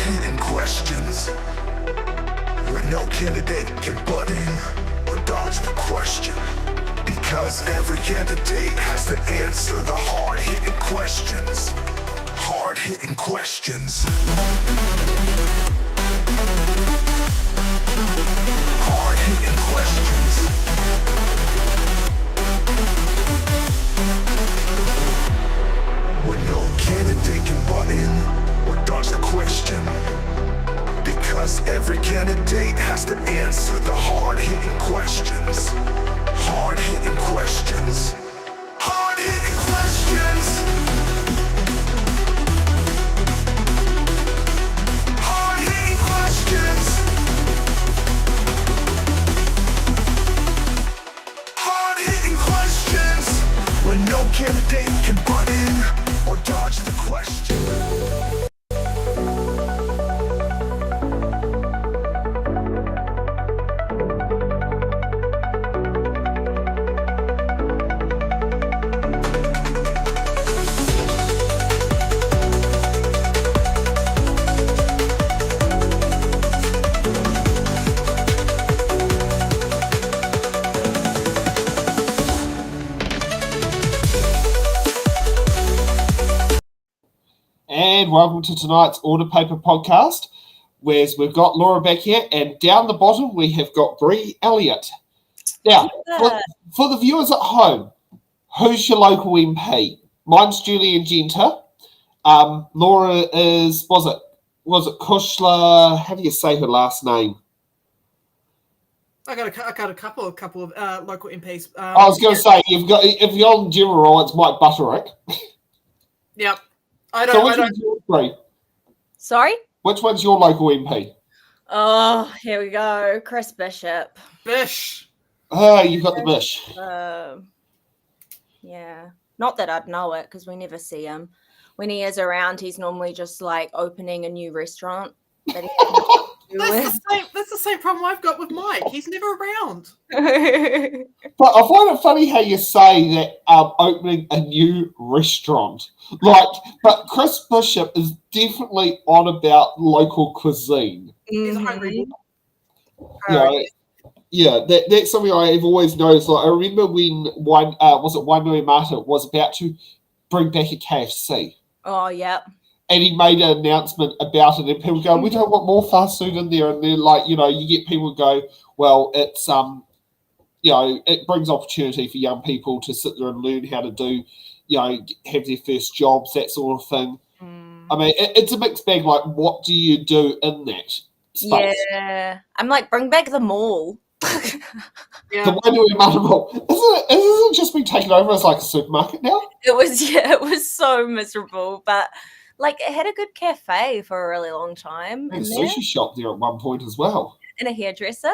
hard-hitting questions where no candidate can butt in or dodge the question. Because every candidate has to answer the hard-hitting questions. Hard-hitting questions. Hard-hitting questions. Where no candidate can butt in or dodge the question. Because every candidate has to answer the hard-hitting questions. Hard-hitting questions. Hard-hitting questions. Hard-hitting questions. Hard-hitting questions. When no candidate can butt in or dodge the question. And welcome to tonight's Order Paper podcast, where we've got Laura back here, and down the bottom we have got Brie, Elliot. Now, for the viewers at home, who's your local MP? Mine's Julian Genter. Laura is, was it Kushla? How do you say her last name? I got a couple of local MPs. I was going to say, if you're on general, it's Mike Butterick. Yep. One's yours, Brie? Sorry? Which one's your local MP? Oh, here we go. Chris Bishop. Bish. Oh, you got the Bish. Yeah. Not that I'd know it, because we never see him. When he is around, he's normally just like opening a new restaurant that he has nothing to do with. That's the same problem I've got with Mike. He's never around. But I find it funny how you say that opening a new restaurant. But Chris Bishop is definitely on about local cuisine. He's a hungry boy. That's something I've always noticed. Like, I remember when Wainui Mata was about to bring back a KFC. Oh, yeah. And he made an announcement about it, and people go, "We don't want more fast food in there." And then, you get people go, "Well, it's it brings opportunity for young people to sit there and learn how to do, have their first jobs, that sort of thing." I mean, it's a mixed bag. Like, what do you do in that space? Yeah, I'm like, bring back the mall. Yeah. The Wainui Mata Mall. Isn't it just been taken over as like a supermarket now? It was so miserable, but like it had a good cafe for a really long time. And a sushi shop there at one point as well. And a hairdresser.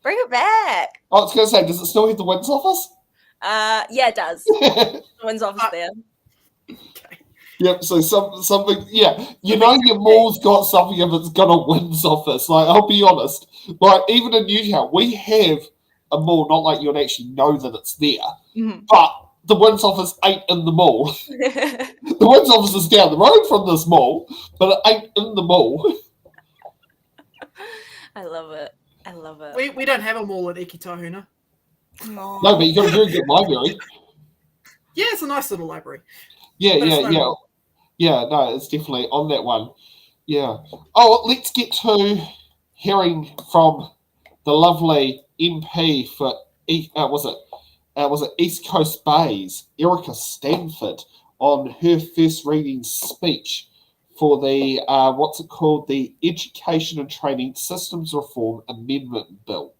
Bring it back. I was going to say, does it still have the Wins office? Yeah, it does. The Wins office there. Okay. Yep, so something, your mall's got something if it's got a Wins office. Like, I'll be honest. Like, even in Newtown, we have a mall, not like you'd actually know that it's there. Mm-hmm. But the Wins office ain't in the mall. The Wins office is down the road from this mall, but it ain't in the mall. I love it. We don't have a mall at Ikitahuna. No, No, but you've got a very good library. Yeah, it's a nice little library. Yeah. Yeah, no, it's definitely on that one. Yeah. Oh, let's get to hearing from the lovely MP for was it East Coast Bays, Erica Stanford, on her first reading speech for the the Education and Training Systems Reform Amendment Bill.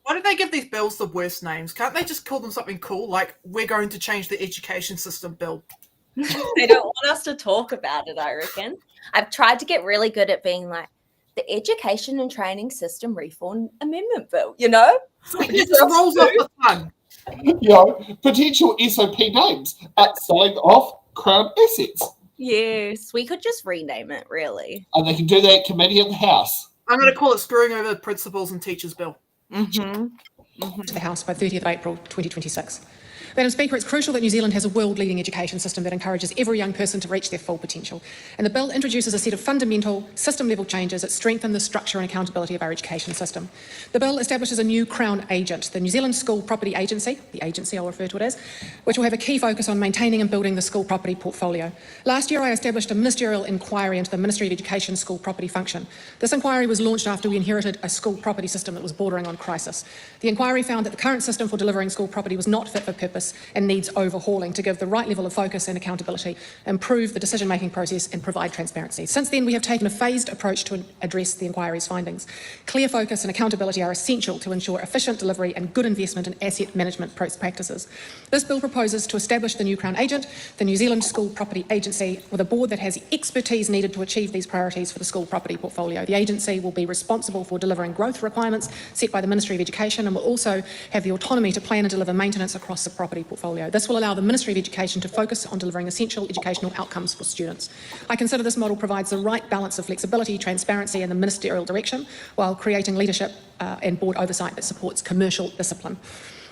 Why do they give these bills the worst names? Can't they just call them something cool, like we're going to change the education system bill? they don't want us to talk about it, I reckon. I've tried to get really good at being like, the Education and Training System Reform Amendment Bill, It just rolls off the tongue. Potential SOP names, selling off Crown assets. Yes, we could just rename it, really. And they can do that at committee in the House. I'm going to call it Screwing Over the Principals and Teachers Bill. Mm-hmm. To the House by 30th of April 2026. Madam Speaker, it's crucial that New Zealand has a world-leading education system that encourages every young person to reach their full potential. And the bill introduces a set of fundamental system-level changes that strengthen the structure and accountability of our education system. The bill establishes a new Crown agent, the New Zealand School Property Agency, the agency I'll refer to it as, which will have a key focus on maintaining and building the school property portfolio. Last year, I established a ministerial inquiry into the Ministry of Education school property function. This inquiry was launched after we inherited a school property system that was bordering on crisis. The inquiry found that the current system for delivering school property was not fit for purpose and needs overhauling to give the right level of focus and accountability, improve the decision-making process and provide transparency. Since then, we have taken a phased approach to address the inquiry's findings. Clear focus and accountability are essential to ensure efficient delivery and good investment in asset management practices. This bill proposes to establish the new Crown agent, the New Zealand School Property Agency, with a board that has the expertise needed to achieve these priorities for the school property portfolio. The agency will be responsible for delivering growth requirements set by the Ministry of Education and will also have the autonomy to plan and deliver maintenance across the property portfolio. This will allow the Ministry of Education to focus on delivering essential educational outcomes for students. I consider this model provides the right balance of flexibility, transparency and the ministerial direction while creating leadership and board oversight that supports commercial discipline.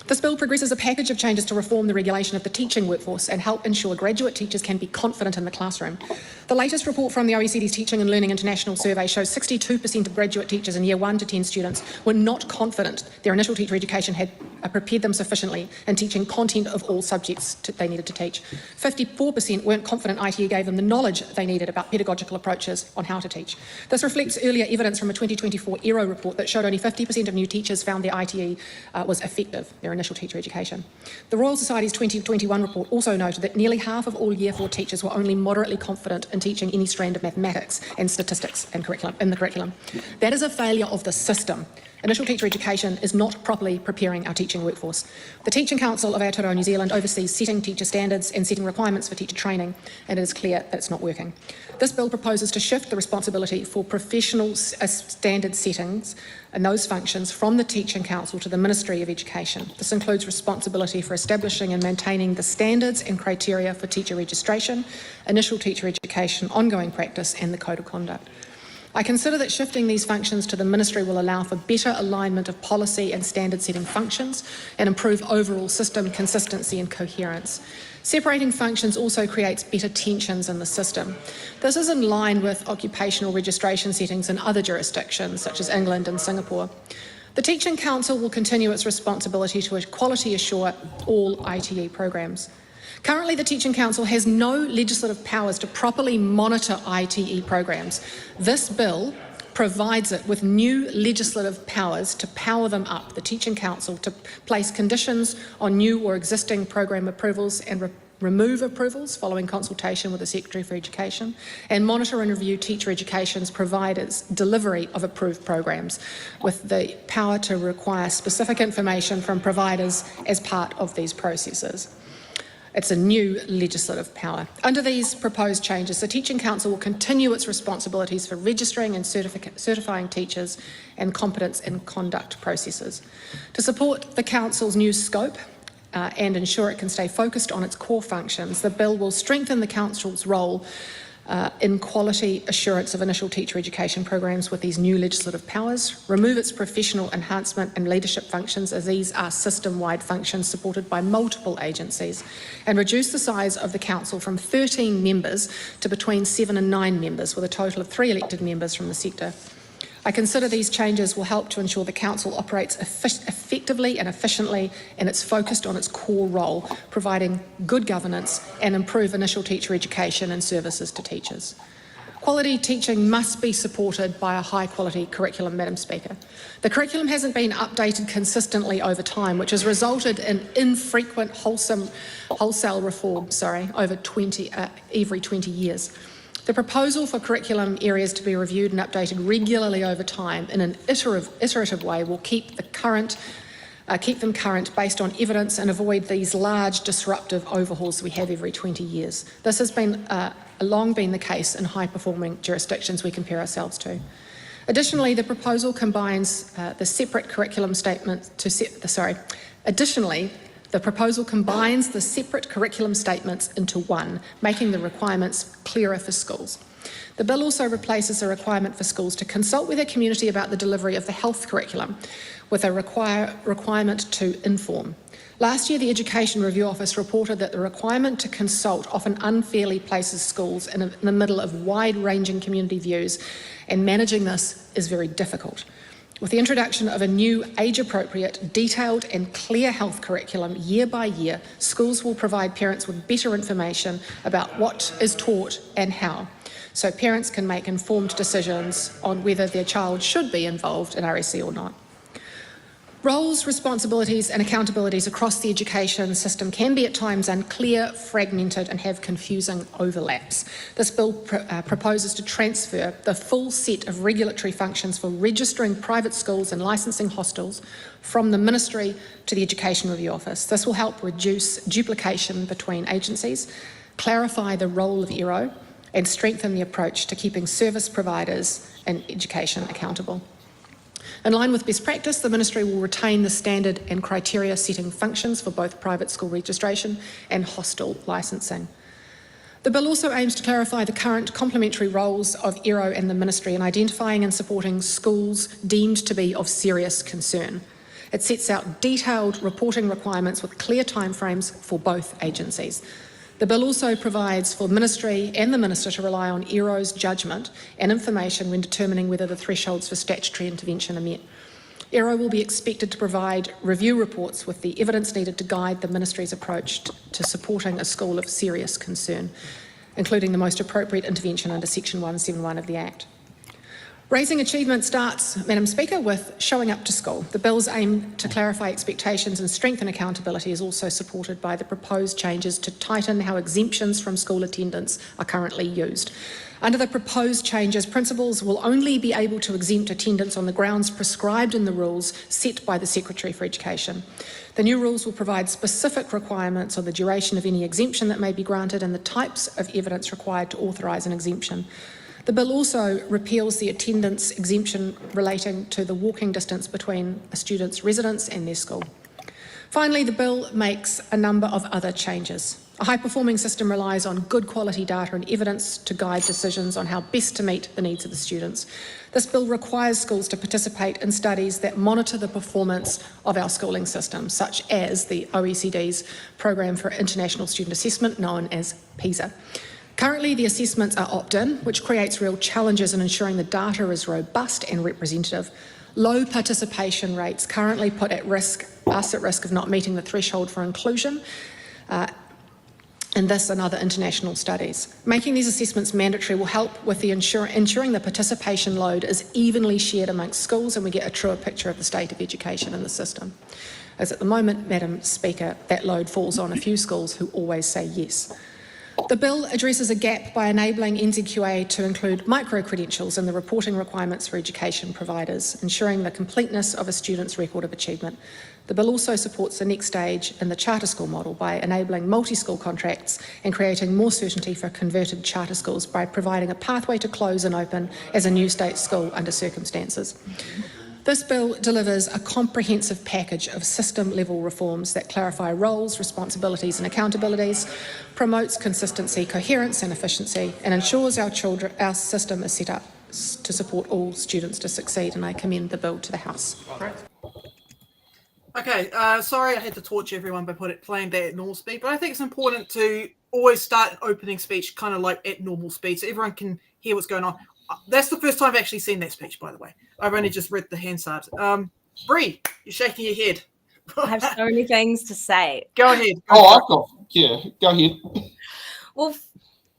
This bill progresses a package of changes to reform the regulation of the teaching workforce and help ensure graduate teachers can be confident in the classroom. The latest report from the OECD's Teaching and Learning International Survey shows 62% of graduate teachers in Year 1 to 10 students were not confident their initial teacher education had prepared them sufficiently in teaching content of all subjects they needed to teach. 54% weren't confident ITE gave them the knowledge they needed about pedagogical approaches on how to teach. This reflects earlier evidence from a 2024 ERO report that showed only 50% of new teachers found their ITE was effective, their initial teacher education. The Royal Society's 2021 report also noted that nearly half of all Year 4 teachers were only moderately confident in teaching any strand of mathematics and statistics and in the curriculum. That is a failure of the system. Initial teacher education is not properly preparing our teaching workforce. The Teaching Council of Aotearoa New Zealand oversees setting teacher standards and setting requirements for teacher training, and it is clear that it's not working. This bill proposes to shift the responsibility for professional standard settings and those functions from the Teaching Council to the Ministry of Education. This includes responsibility for establishing and maintaining the standards and criteria for teacher registration, initial teacher education, ongoing practice, and the Code of Conduct. I consider that shifting these functions to the Ministry will allow for better alignment of policy and standard setting functions and improve overall system consistency and coherence. Separating functions also creates better tensions in the system. This is in line with occupational registration settings in other jurisdictions such as England and Singapore. The Teaching Council will continue its responsibility to quality assure all ITE programs. Currently, the Teaching Council has no legislative powers to properly monitor ITE programs. This bill provides it with new legislative powers to power them up, the Teaching Council, to place conditions on new or existing program approvals and remove approvals following consultation with the Secretary for Education, and monitor and review teacher education's providers' delivery of approved programs, with the power to require specific information from providers as part of these processes. It's a new legislative power. Under these proposed changes, the Teaching Council will continue its responsibilities for registering and certifying teachers and competence and conduct processes. To support the Council's new scope and ensure it can stay focused on its core functions, the bill will strengthen the Council's role in quality assurance of initial teacher education programs with these new legislative powers, remove its professional enhancement and leadership functions, as these are system-wide functions supported by multiple agencies, and reduce the size of the Council from 13 members to between 7 and 9 members, with a total of 3 elected members from the sector. I consider these changes will help to ensure the Council operates effectively and efficiently, and it's focused on its core role, providing good governance and improve initial teacher education and services to teachers. Quality teaching must be supported by a high-quality curriculum, Madam Speaker. The curriculum hasn't been updated consistently over time, which has resulted in infrequent wholesale reform, over every 20 years. The proposal for curriculum areas to be reviewed and updated regularly over time in an iterative way will keep them current based on evidence and avoid these large disruptive overhauls we have every 20 years. This has been long been the case in high-performing jurisdictions we compare ourselves to. Additionally, the proposal combines the separate curriculum statement the proposal combines the separate curriculum statements into one, making the requirements clearer for schools. The bill also replaces a requirement for schools to consult with their community about the delivery of the health curriculum with a requirement to inform. Last year, the Education Review Office reported that the requirement to consult often unfairly places schools in the middle of wide-ranging community views, and managing this is very difficult. With the introduction of a new age-appropriate, detailed and clear health curriculum year by year, schools will provide parents with better information about what is taught and how, so parents can make informed decisions on whether their child should be involved in RSE or not. Roles, responsibilities and accountabilities across the education system can be at times unclear, fragmented and have confusing overlaps. This bill proposes to transfer the full set of regulatory functions for registering private schools and licensing hostels from the Ministry to the Education Review Office. This will help reduce duplication between agencies, clarify the role of ERO and strengthen the approach to keeping service providers in education accountable. In line with best practice, the Ministry will retain the standard and criteria setting functions for both private school registration and hostel licensing. The bill also aims to clarify the current complementary roles of ERO and the Ministry in identifying and supporting schools deemed to be of serious concern. It sets out detailed reporting requirements with clear timeframes for both agencies. The bill also provides for Ministry and the Minister to rely on ERO's judgment and information when determining whether the thresholds for statutory intervention are met. ERO will be expected to provide review reports with the evidence needed to guide the Ministry's approach to supporting a school of serious concern, including the most appropriate intervention under Section 171 of the Act. Raising achievement starts, Madam Speaker, with showing up to school. The bill's aim to clarify expectations and strengthen accountability is also supported by the proposed changes to tighten how exemptions from school attendance are currently used. Under the proposed changes, principals will only be able to exempt attendance on the grounds prescribed in the rules set by the Secretary for Education. The new rules will provide specific requirements on the duration of any exemption that may be granted and the types of evidence required to authorise an exemption. The bill also repeals the attendance exemption relating to the walking distance between a student's residence and their school. Finally, the bill makes a number of other changes. A high-performing system relies on good quality data and evidence to guide decisions on how best to meet the needs of the students. This bill requires schools to participate in studies that monitor the performance of our schooling system, such as the OECD's Programme for International Student Assessment, known as PISA. Currently, the assessments are opt-in, which creates real challenges in ensuring the data is robust and representative. Low participation rates currently put us at risk of not meeting the threshold for inclusion in this and other international studies. Making these assessments mandatory will help with the ensuring the participation load is evenly shared amongst schools and we get a truer picture of the state of education in the system. As at the moment, Madam Speaker, that load falls on a few schools who always say yes. The bill addresses a gap by enabling NZQA to include micro-credentials in the reporting requirements for education providers, ensuring the completeness of a student's record of achievement. The bill also supports the next stage in the charter school model by enabling multi-school contracts and creating more certainty for converted charter schools by providing a pathway to close and open as a new state school under circumstances. This bill delivers a comprehensive package of system-level reforms that clarify roles, responsibilities and accountabilities, promotes consistency, coherence and efficiency, and ensures our system is set up to support all students to succeed, and I commend the bill to the House. Great. Okay, sorry I had to torture everyone by playing that at normal speed, but I think it's important to always start an opening speech kind of like at normal speed so everyone can hear what's going on. That's the first time I've actually seen that speech, by the way. I've only just read the Hansard. Brie, you're shaking your head. I have so many things to say. Go ahead. Go ahead. Well,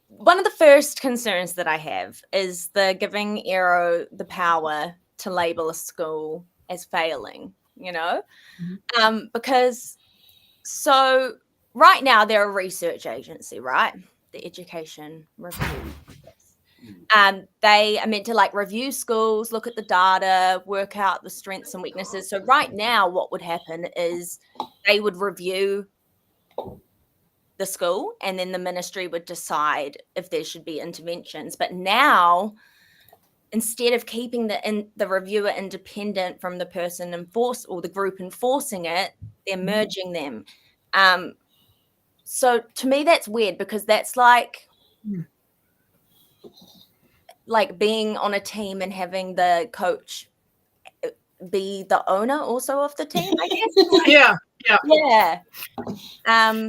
one of the first concerns that I have is the giving ERO the power to label a school as failing, you know? Mm-hmm. Because so right now they're a research agency, right? The Education Review. They are meant to like review schools, look at the data, work out the strengths and weaknesses. So right now what would happen is they would review the school and then the ministry would decide if there should be interventions. But now, instead of keeping the reviewer independent from the person or the group enforcing it, they're merging them. So to me that's weird because that's like being on a team and having the coach be the owner also of the team, I guess. Yeah. Yeah.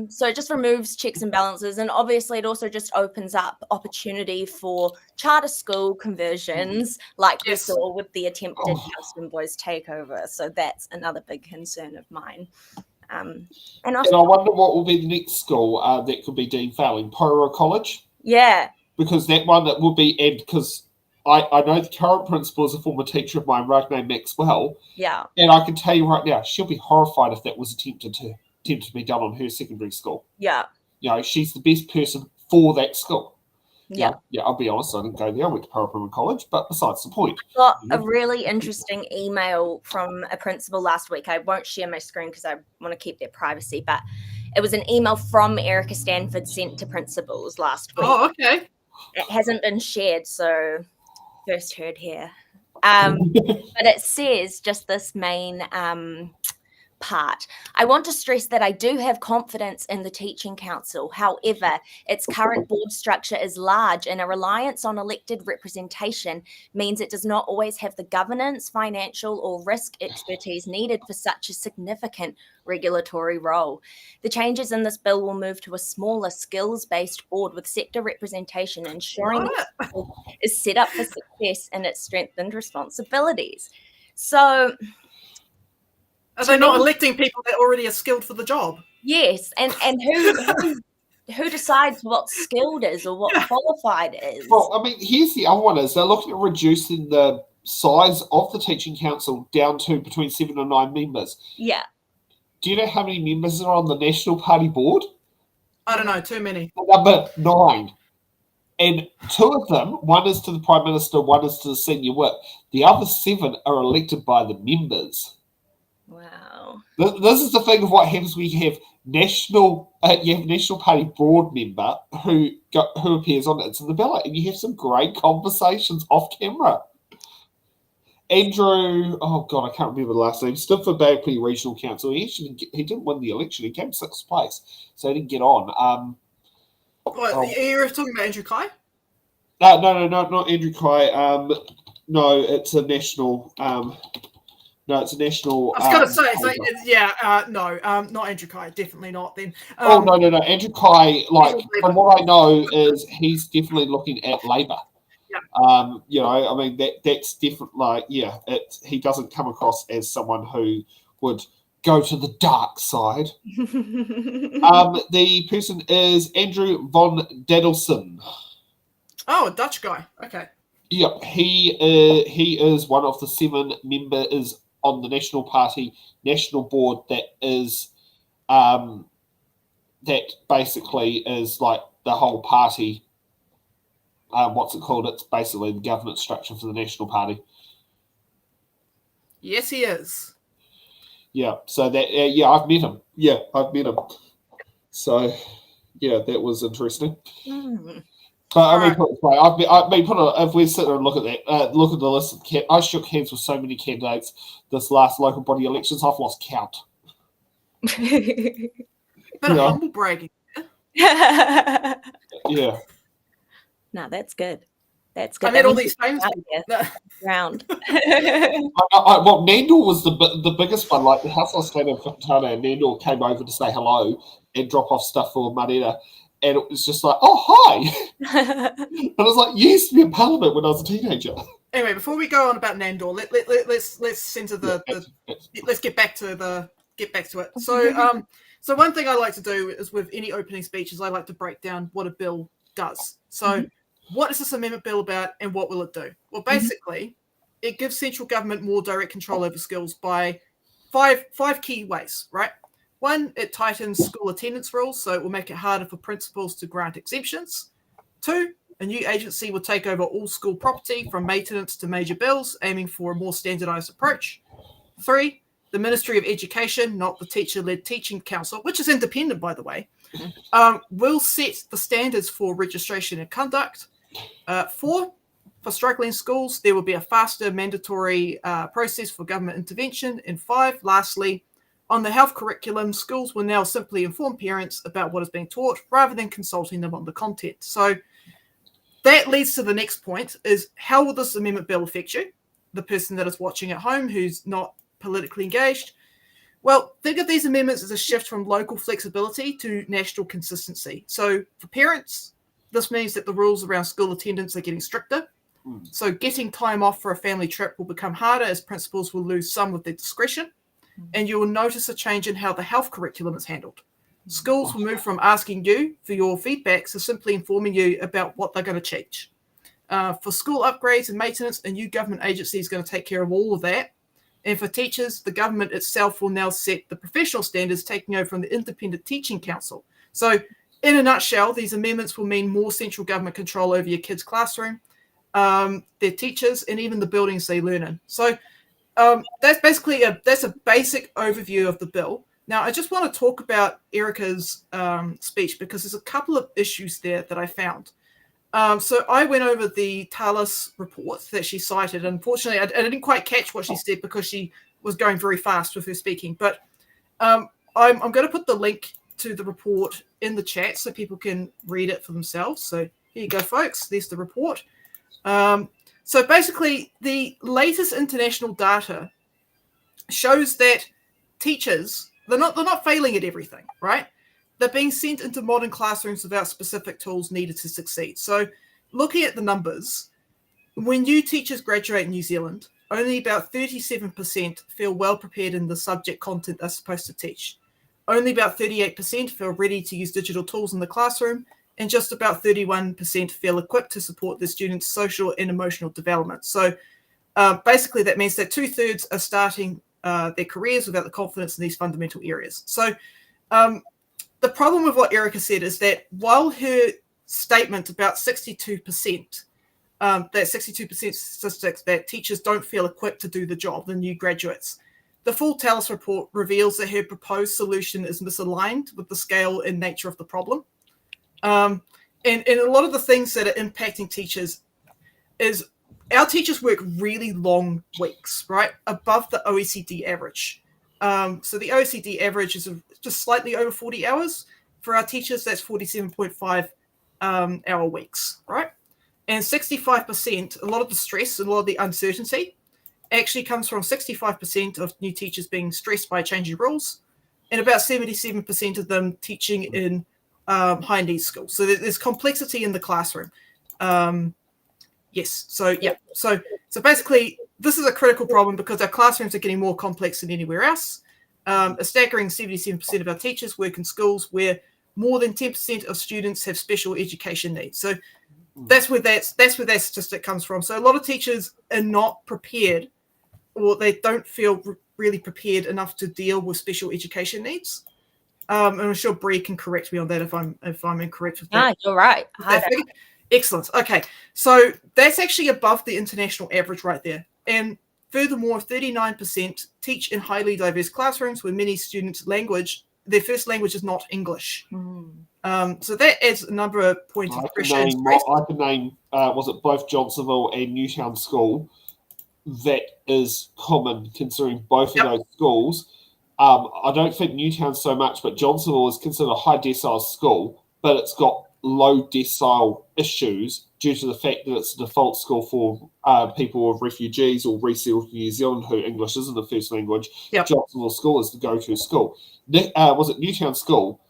So it just removes checks and balances, and obviously it also just opens up opportunity for charter school conversions, like we Yes. saw with the attempted Houston Boys takeover. So that's another big concern of mine. And I wonder what will be the next school that could be defailing, Poro College, yeah, because that one that would be, and because I know the current principal is a former teacher of mine, right named Maxwell, yeah, and I can tell you right now, she'll be horrified if that was attempted to be done on her secondary school. yeah, You know, she's the best person for that school. yeah. Yeah, I'll be honest, I didn't go there. I went to Paraparaumu College, but besides the point. Got a really interesting email from a principal last week. I won't share my screen because I want to keep their privacy, but it was an email from Erica Stanford sent to principals last week. Oh, okay. It hasn't been shared, so first heard here. But it says just this main part. I want to stress that I do have confidence in the Teaching Council. However, its current board structure is large, and a reliance on elected representation means it does not always have the governance, financial, or risk expertise needed for such a significant regulatory role. The changes in this bill will move to a smaller, skills-based board with sector representation, ensuring it is set up for success and its strengthened responsibilities. So, are they not electing people that already are skilled for the job? Yes, and who decides what skilled is or what qualified is? Well, I mean, here's the other one: is they're looking at reducing the size of the Teaching Council down to between 7 and 9 members. Yeah. Do you know how many members are on the National Party board? I don't know, too many. Number 9. And 2 of them, one is to the Prime Minister, one is to the Senior Whip. The other 7 are elected by the members. Wow. This is the thing of what happens when you have National Party board member who appears on It's in the Ballot, and you have some great conversations off camera. Andrew, oh God, I can't remember the last name, stood for Bailey Regional Council. He didn't win the election. He came 6th place, so he didn't get on. You're talking about Andrew Kai? No, not Andrew Kai. No, it's a national. No, it's a national. I was going to say, not Andrew Kai, definitely not. Then. No, Andrew Kai. Like from what I know, is he's definitely looking at Labour. Yeah. You know, I mean that's different. Like, yeah, he doesn't come across as someone who would go to the dark side. The person is Andrew von Dadelson. Oh, a Dutch guy. Okay. Yep, he is one of the 7 members on the National Party national board that is that basically is like the whole party. What's it called? It's basically the governance structure for the National Party. Yes, he is. Yeah, so that I've met him. Yeah, I've met him. So yeah, that was interesting. But I mean, if we sit there and look at that, look at the list of I shook hands with so many candidates this last local body elections. I've lost count. But a humble bragging. Yeah. No, that's good. That's good. I met all these famous round. Well, Nandor was the biggest one. Like the house I stayed in Whakatane, and Nandor came over to say hello and drop off stuff for Marina. And it was just like, oh, hi. And I was like, you used to be in Parliament when I was a teenager. Anyway, before we go on about Nandor, let's center let's get back to it. So one thing I like to do is with any opening speeches, I like to break down what a bill does. So what is this amendment bill about, and what will it do? Well, basically, it gives central government more direct control over schools by five key ways, right? 1, it tightens school attendance rules, so it will make it harder for principals to grant exemptions. 2, a new agency will take over all school property from maintenance to major bills, aiming for a more standardized approach. 3, the Ministry of Education, not the teacher-led Teaching Council, which is independent, by the way, will set the standards for registration and conduct. 4, for struggling schools, there will be a faster mandatory process for government intervention. And 5, lastly, on the health curriculum, schools will now simply inform parents about what is being taught rather than consulting them on the content. So that leads to the next point, is how will this amendment bill affect you, the person that is watching at home who's not politically engaged? Well, think of these amendments as a shift from local flexibility to national consistency. So for parents, this means that the rules around school attendance are getting stricter. So getting time off for a family trip will become harder as principals will lose some of their discretion. And you will notice a change in how the health curriculum is handled. Schools will move from asking you for your feedback to simply informing you about what they're going to change. For school upgrades and maintenance, a new government agency is going to take care of all of that. And for teachers, the government itself will now set the professional standards, taking over from the Independent Teaching Council. So in a nutshell, these amendments will mean more central government control over your kids' classroom, their teachers, and even the buildings they learn in. So that's basically that's a basic overview of the bill. Now, I just want to talk about Erica's speech because there's a couple of issues there that I found. So I went over the Talis report that she cited. Unfortunately, I didn't quite catch what she said because she was going very fast with her speaking. But I'm going to put the link to the report in the chat so people can read it for themselves. So here you go, folks. There's the report. So basically, the latest international data shows that teachers, they're not failing at everything, right? They're being sent into modern classrooms without specific tools needed to succeed. So looking at the numbers, when new teachers graduate in New Zealand, only about 37% feel well prepared in the subject content they're supposed to teach. Only about 38% feel ready to use digital tools in the classroom, and just about 31% feel equipped to support their students' social and emotional development. So basically that means that 2/3 are starting their careers without the confidence in these fundamental areas. So the problem with what Erica said is that while her statement about 62%, that 62% statistics that teachers don't feel equipped to do the job, the new graduates, the full Talis report reveals that her proposed solution is misaligned with the scale and nature of the problem. And a lot of the things that are impacting teachers is our teachers work really long weeks, right? Above the OECD average. So the OECD average is just slightly over 40 hours. For our teachers, that's 47.5 hour weeks, right? And 65%, a lot of the stress, a lot of the uncertainty actually comes from 65% of new teachers being stressed by changing rules, and about 77% of them teaching in high needs schools. So there's complexity in the classroom. Yes. So yeah. So basically, this is a critical problem because our classrooms are getting more complex than anywhere else. A staggering 77% of our teachers work in schools where more than 10% of students have special education needs. So that's where that statistic comes from. So a lot of teachers are not prepared, or they don't feel really prepared enough to deal with special education needs. And I'm sure Brie can correct me on that if I'm incorrect with that. You're right. Excellent. Okay, so that's actually above the international average right there. And furthermore, 39% teach in highly diverse classrooms where many students' their first language is not English. So that adds a number of points of pressure. I can name, was it both Johnsonville and Newtown School? That is common considering both of those schools. I don't think Newtown so much, but Johnsonville is considered a high decile school, but it's got low decile issues due to the fact that it's a default school for people of refugees or resettled in New Zealand who English isn't the first language. Johnsonville School is the go-to school. Was it Newtown School?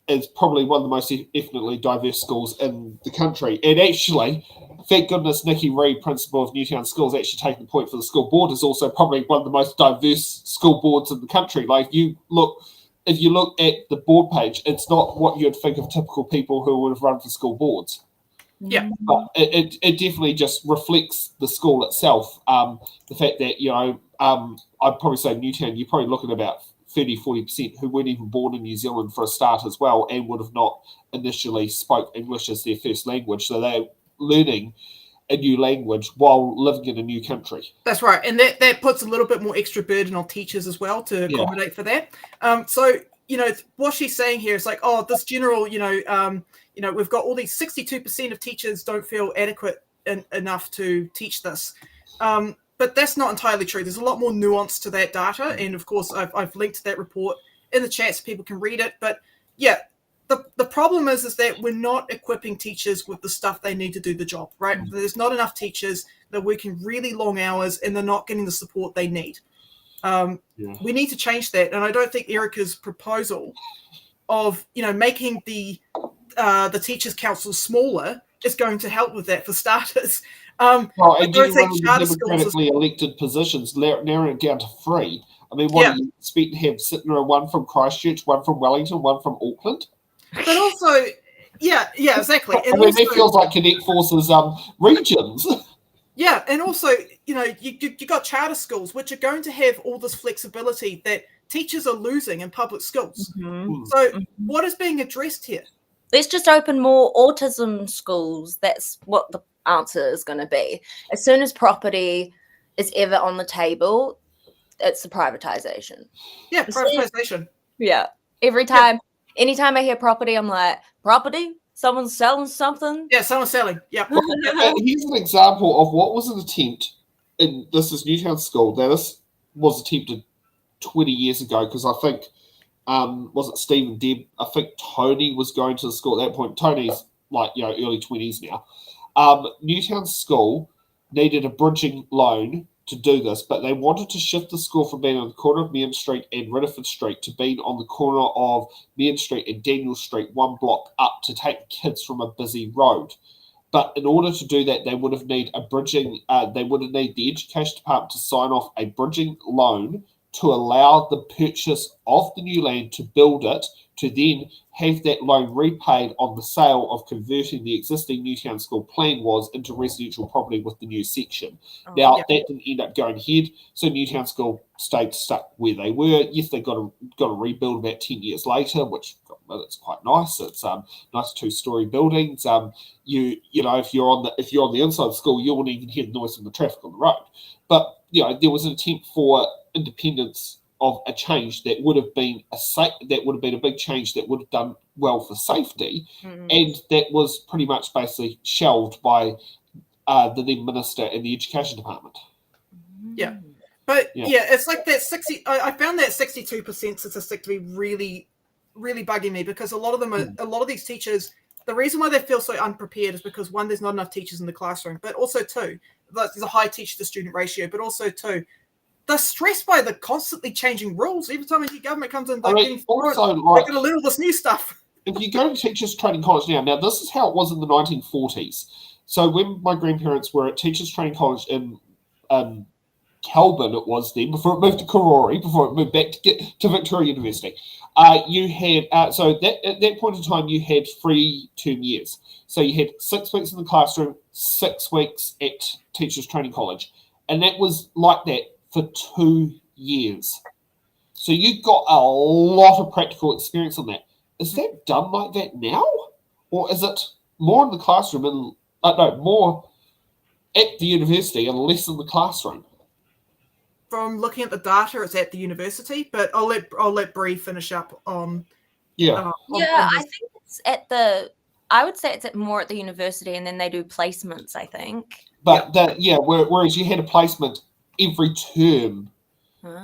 Is probably one of the most ethnically diverse schools in the country. And actually, thank goodness Nikki Reid, principal of Newtown School, is actually taking the point for the school board, is also probably one of the most diverse school boards in the country. Like if you look at the board page, it's not what you'd think of typical people who would have run for school boards. Yeah. But it definitely just reflects the school itself. The fact that, I'd probably say Newtown, you're probably looking at about 30-40% who weren't even born in New Zealand for a start as well, and would have not initially spoke English as their first language. So they're learning a new language while living in a new country. That's right. And that puts a little bit more extra burden on teachers as well to accommodate for that. So, what she's saying here is like, this general, we've got all these 62% of teachers don't feel adequate enough to teach this. But that's not entirely true. There's a lot more nuance to that data. And of course, I've linked that report in the chat so people can read it. But yeah, the problem is that we're not equipping teachers with the stuff they need to do the job, right? There's not enough teachers. They're working really long hours and they're not getting the support they need. We need to change that, and I don't think Erica's proposal of making the teachers' council smaller is going to help with that for starters. And I don't getting think rid of charter the schools is, democratically elected positions, narrowing it down to 3. I mean, what do you expect to have sitting around? One from Christchurch, one from Wellington, one from Auckland? but also, yeah, exactly. And I mean, also, it feels like Cadet Force's regions. yeah, and also, you got charter schools which are going to have all this flexibility that teachers are losing in public schools. So, what is being addressed here? Let's just open more autism schools. That's what the answer is going to be. As soon as property is ever on the table, it's the privatization. Yeah, privatization. Yeah. Every time, anytime I hear property, I'm like, property? Someone's selling something? Yeah, someone's selling. Yeah. Here's an example of what was an attempt, this is Newtown School. Now, this was attempted 20 years ago because I think, was it Steve and Deb? I think Tony was going to the school at that point. Tony's early 20s now. Newtown School needed a bridging loan to do this, but they wanted to shift the school from being on the corner of Meehan Street and Ridderford Street to being on the corner of Meehan Street and Daniel Street, 1 block up, to take kids from a busy road. But in order to do that, they would have need the education department to sign off a bridging loan to allow the purchase of the new land to build it, to then have that loan repaid on the sale of converting the existing Newtown School plan was into residential property with the new section. That didn't end up going ahead, so Newtown School stayed stuck where they were. Yes, they got a rebuild about 10 years later, which it's quite nice. It's nice 2-story buildings. If you're on the inside of the school, you won't even hear the noise from the traffic on the road. But there was an attempt for independence of a change that would have been a big change that would have done well for safety, and that was pretty much basically shelved by the then minister and the education department. Yeah, but it's like that 60. I found that 62% statistic to be really, really bugging me, because a lot of these teachers, the reason why they feel so unprepared is because, 1, there's not enough teachers in the classroom, but also 2, there's a high teacher to student ratio, but also 2, they're stressed by the constantly changing rules. Every time a new government comes in, they're going to learn all this new stuff. If you go to Teachers Training College now this is how it was in the 1940s. So when my grandparents were at Teachers Training College in Kelburn, it was then, before it moved to Karori, before it moved back to Victoria University, you had, so at that point in time, you had 3 term years. So you had 6 weeks in the classroom, 6 weeks at Teachers Training College. And that was like that for 2 years. So you got a lot of practical experience on that. Is that done like that now? Or is it more in the classroom and more at the university and less in the classroom? From looking at the data, it's at the university, but I'll let Brie finish up on. I think it's I would say it's more at the university, and then they do placements, I think. But whereas you had a placement every term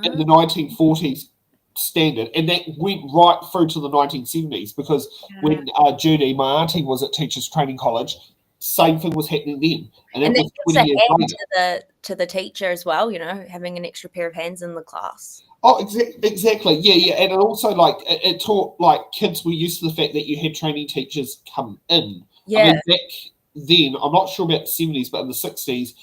in the 1940s standard, and that went right through to the 1970s, because when Judy, my auntie, was at Teachers Training College, same thing was happening then. And that gives a hand to the teacher as well, having an extra pair of hands in the class. Oh, exactly. Yeah. And it also, it taught, kids were used to the fact that you had training teachers come in. Yeah. I mean, back then, I'm not sure about the 70s, but in the 60s,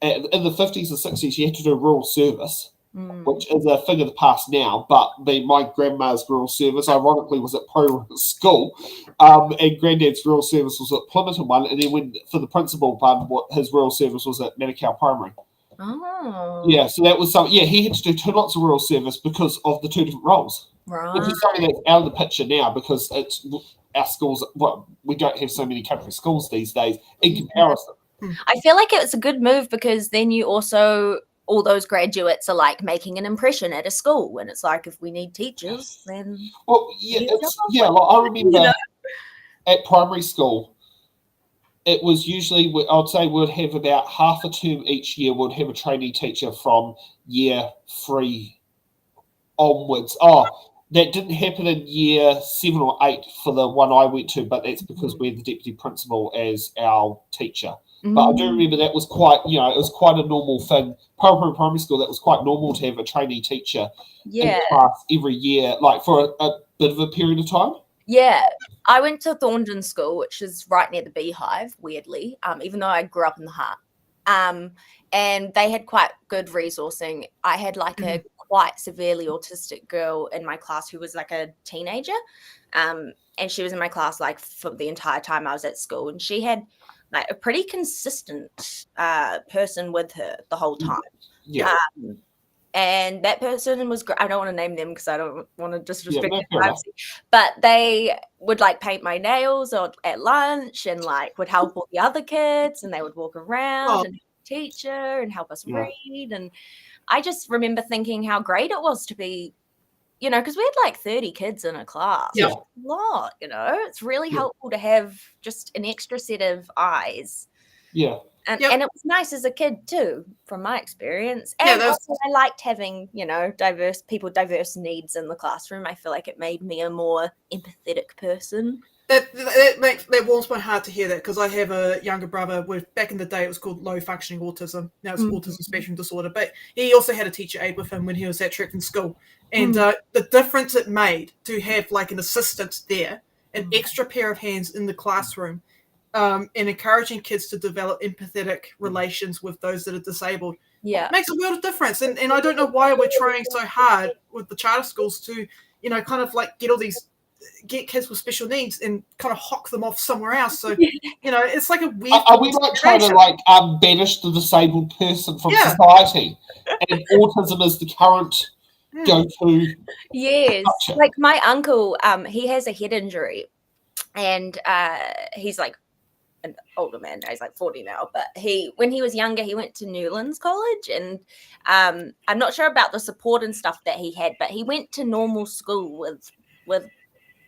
in the 50s and 60s, you had to do rural service, which is a thing of the past now. But my grandma's rural service, ironically, was at Pro School, and Granddad's rural service was at Plymouton one, and then for the principal one, his rural service was at Manukau Primary. Oh. Yeah, so that was something. Yeah, he had to do 2 lots of rural service because of the 2 different roles. Right. Which is something that's out of the picture now, because it's our schools. Well, we don't have so many country schools these days in comparison. I feel like it's a good move, because then you also, all those graduates are making an impression at a school, and it's like, if we need teachers, then I remember at primary school, it was usually, I'd say we'd have about half a term each year, we'd have a trainee teacher from year 3 onwards. that didn't happen in year 7 or 8 for the one I went to, but that's because we had the deputy principal as our teacher. But I do remember that was quite, it was quite a normal thing. Primary school, that was quite normal to have a trainee teacher in class every year, like for a bit of a period of time. Yeah, I went to Thorndon School, which is right near the Beehive, weirdly, even though I grew up in the heart. And they had quite good resourcing. I had like a quite severely autistic girl in my class who was like a teenager. And she was in my class like for the entire time I was at school. And she had like a pretty consistent person with her the whole time. Yeah. And that person was great. I don't want to name them because I don't want to disrespect their fair privacy. But they would like paint my nails at lunch and like would help all the other kids, and they would walk around and teacher and help us read. And I just remember thinking how great it was to be, because we had like 30 kids in a class. Yeah. A lot, it's really helpful to have just an extra set of eyes. Yeah. And it was nice as a kid too, from my experience. And also I liked having, diverse needs in the classroom. I feel like it made me a more empathetic person. That warms my heart to hear that, because I have a younger brother with, back in the day it was called low functioning autism. Now it's autism spectrum disorder. But he also had a teacher aide with him when he was at Trekton School. And the difference it made to have like an assistant there, an extra pair of hands in the classroom, and encouraging kids to develop empathetic relations with those that are disabled, makes a world of difference. And I don't know why we're trying so hard with the charter schools to, kind of like get kids with special needs and kind of hock them off somewhere else. So, it's like a weird. Are we like trying to like banish the disabled person from society? And autism is the current go-to. Yes, culture. like my uncle, he has a head injury, and he's like an older man. He's like 40 now, but when he was younger, he went to Newlands College, and I'm not sure about the support and stuff that he had, but he went to normal school with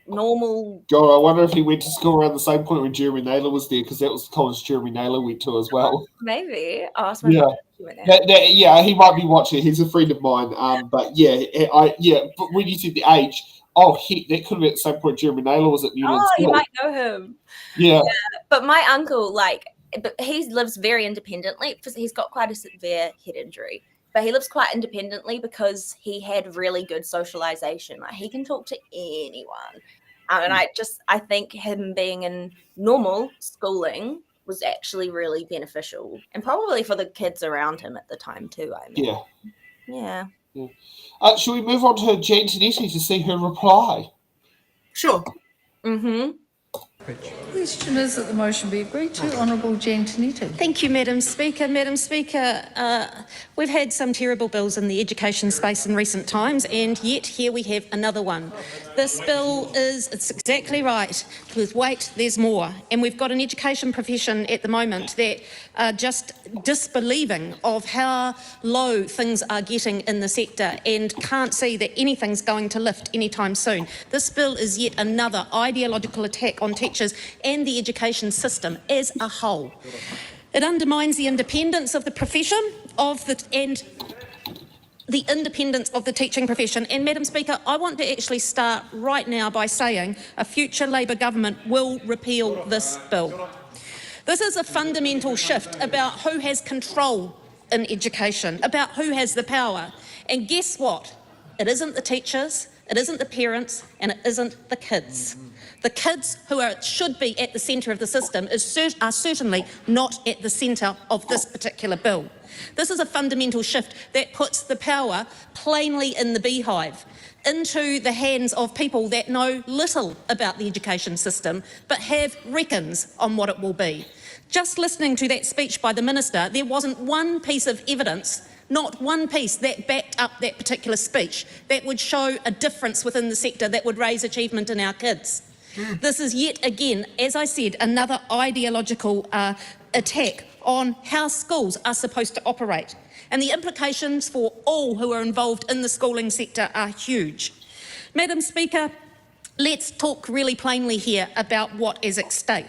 normal. God, I wonder if he went to school around the same point when Jeremy Naylor was there, because that was the college Jeremy Naylor went to as well. Maybe. He might be watching. He's a friend of mine. But when you said the age, that could have been at the same point Jeremy Naylor was at Newlands. You might know him. Yeah. But my uncle, but he lives very independently because he's got quite a severe head injury. But he lives quite independently because he had really good socialization. Like he can talk to anyone. And I think him being in normal schooling was actually really beneficial, and probably for the kids around him at the time too. Yeah. Should we move on to Jan Tinetti to see her reply? Sure. The question is that the motion be agreed to. Honourable Jan Tinetti. Thank you, Madam Speaker. Madam Speaker, we've had some terrible bills in the education space in recent times, and yet here we have another one. This bill it's exactly right. With wait, there's more. And we've got an education profession at the moment that are just disbelieving of how low things are getting in the sector and can't see that anything's going to lift anytime soon. This bill is yet another ideological attack on teachers and the education system as a whole. It undermines the independence of the profession and the independence of the teaching profession. And Madam Speaker, I want to actually start right now by saying a future Labor government will repeal this bill. This is a fundamental shift about who has control in education, about who has the power. And guess what? It isn't the teachers, it isn't the parents, and it isn't the kids. The kids who should be at the centre of the system are certainly not at the centre of this particular bill. This is a fundamental shift that puts the power plainly in the beehive, into the hands of people that know little about the education system, but have reckons on what it will be. Just listening to that speech by the Minister, there wasn't one piece of evidence, not one piece that backed up that particular speech that would show a difference within the sector that would raise achievement in our kids. This is yet again, as I said, another ideological attack on how schools are supposed to operate. And the implications for all who are involved in the schooling sector are huge. Madam Speaker, let's talk really plainly here about what is at stake.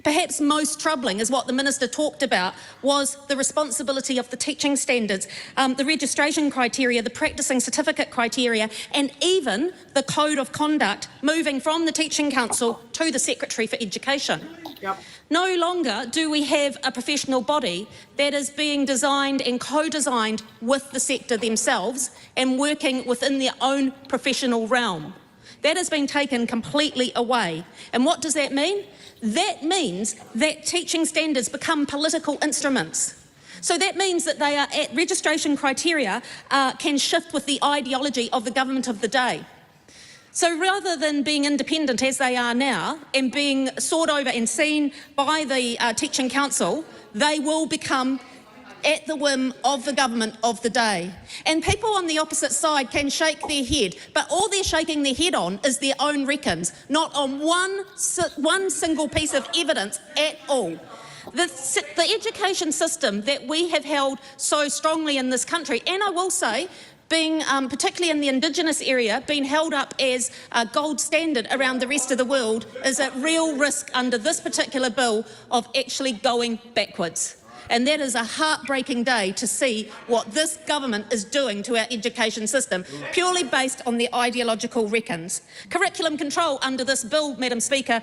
Perhaps most troubling is what the Minister talked about was the responsibility of the teaching standards, the registration criteria, the practising certificate criteria, and even the code of conduct moving from the Teaching Council to the Secretary for Education. Yep. No longer do we have a professional body that is being designed and co-designed with the sector themselves and working within their own professional realm. That has been taken completely away. And what does that mean? That means that teaching standards become political instruments. So that means that they are at registration criteria can shift with the ideology of the government of the day. So rather than being independent as they are now and being sought over and seen by the Teaching Council, they will become at the whim of the government of the day. And people on the opposite side can shake their head, but all they're shaking their head on is their own reckons, not on one single piece of evidence at all. The education system that we have held so strongly in this country, and I will say, being particularly in the Indigenous area, being held up as a gold standard around the rest of the world, is at real risk under this particular bill of actually going backwards. And that is a heartbreaking day to see what this government is doing to our education system, purely based on the ideological reckons. Curriculum control under this bill, Madam Speaker,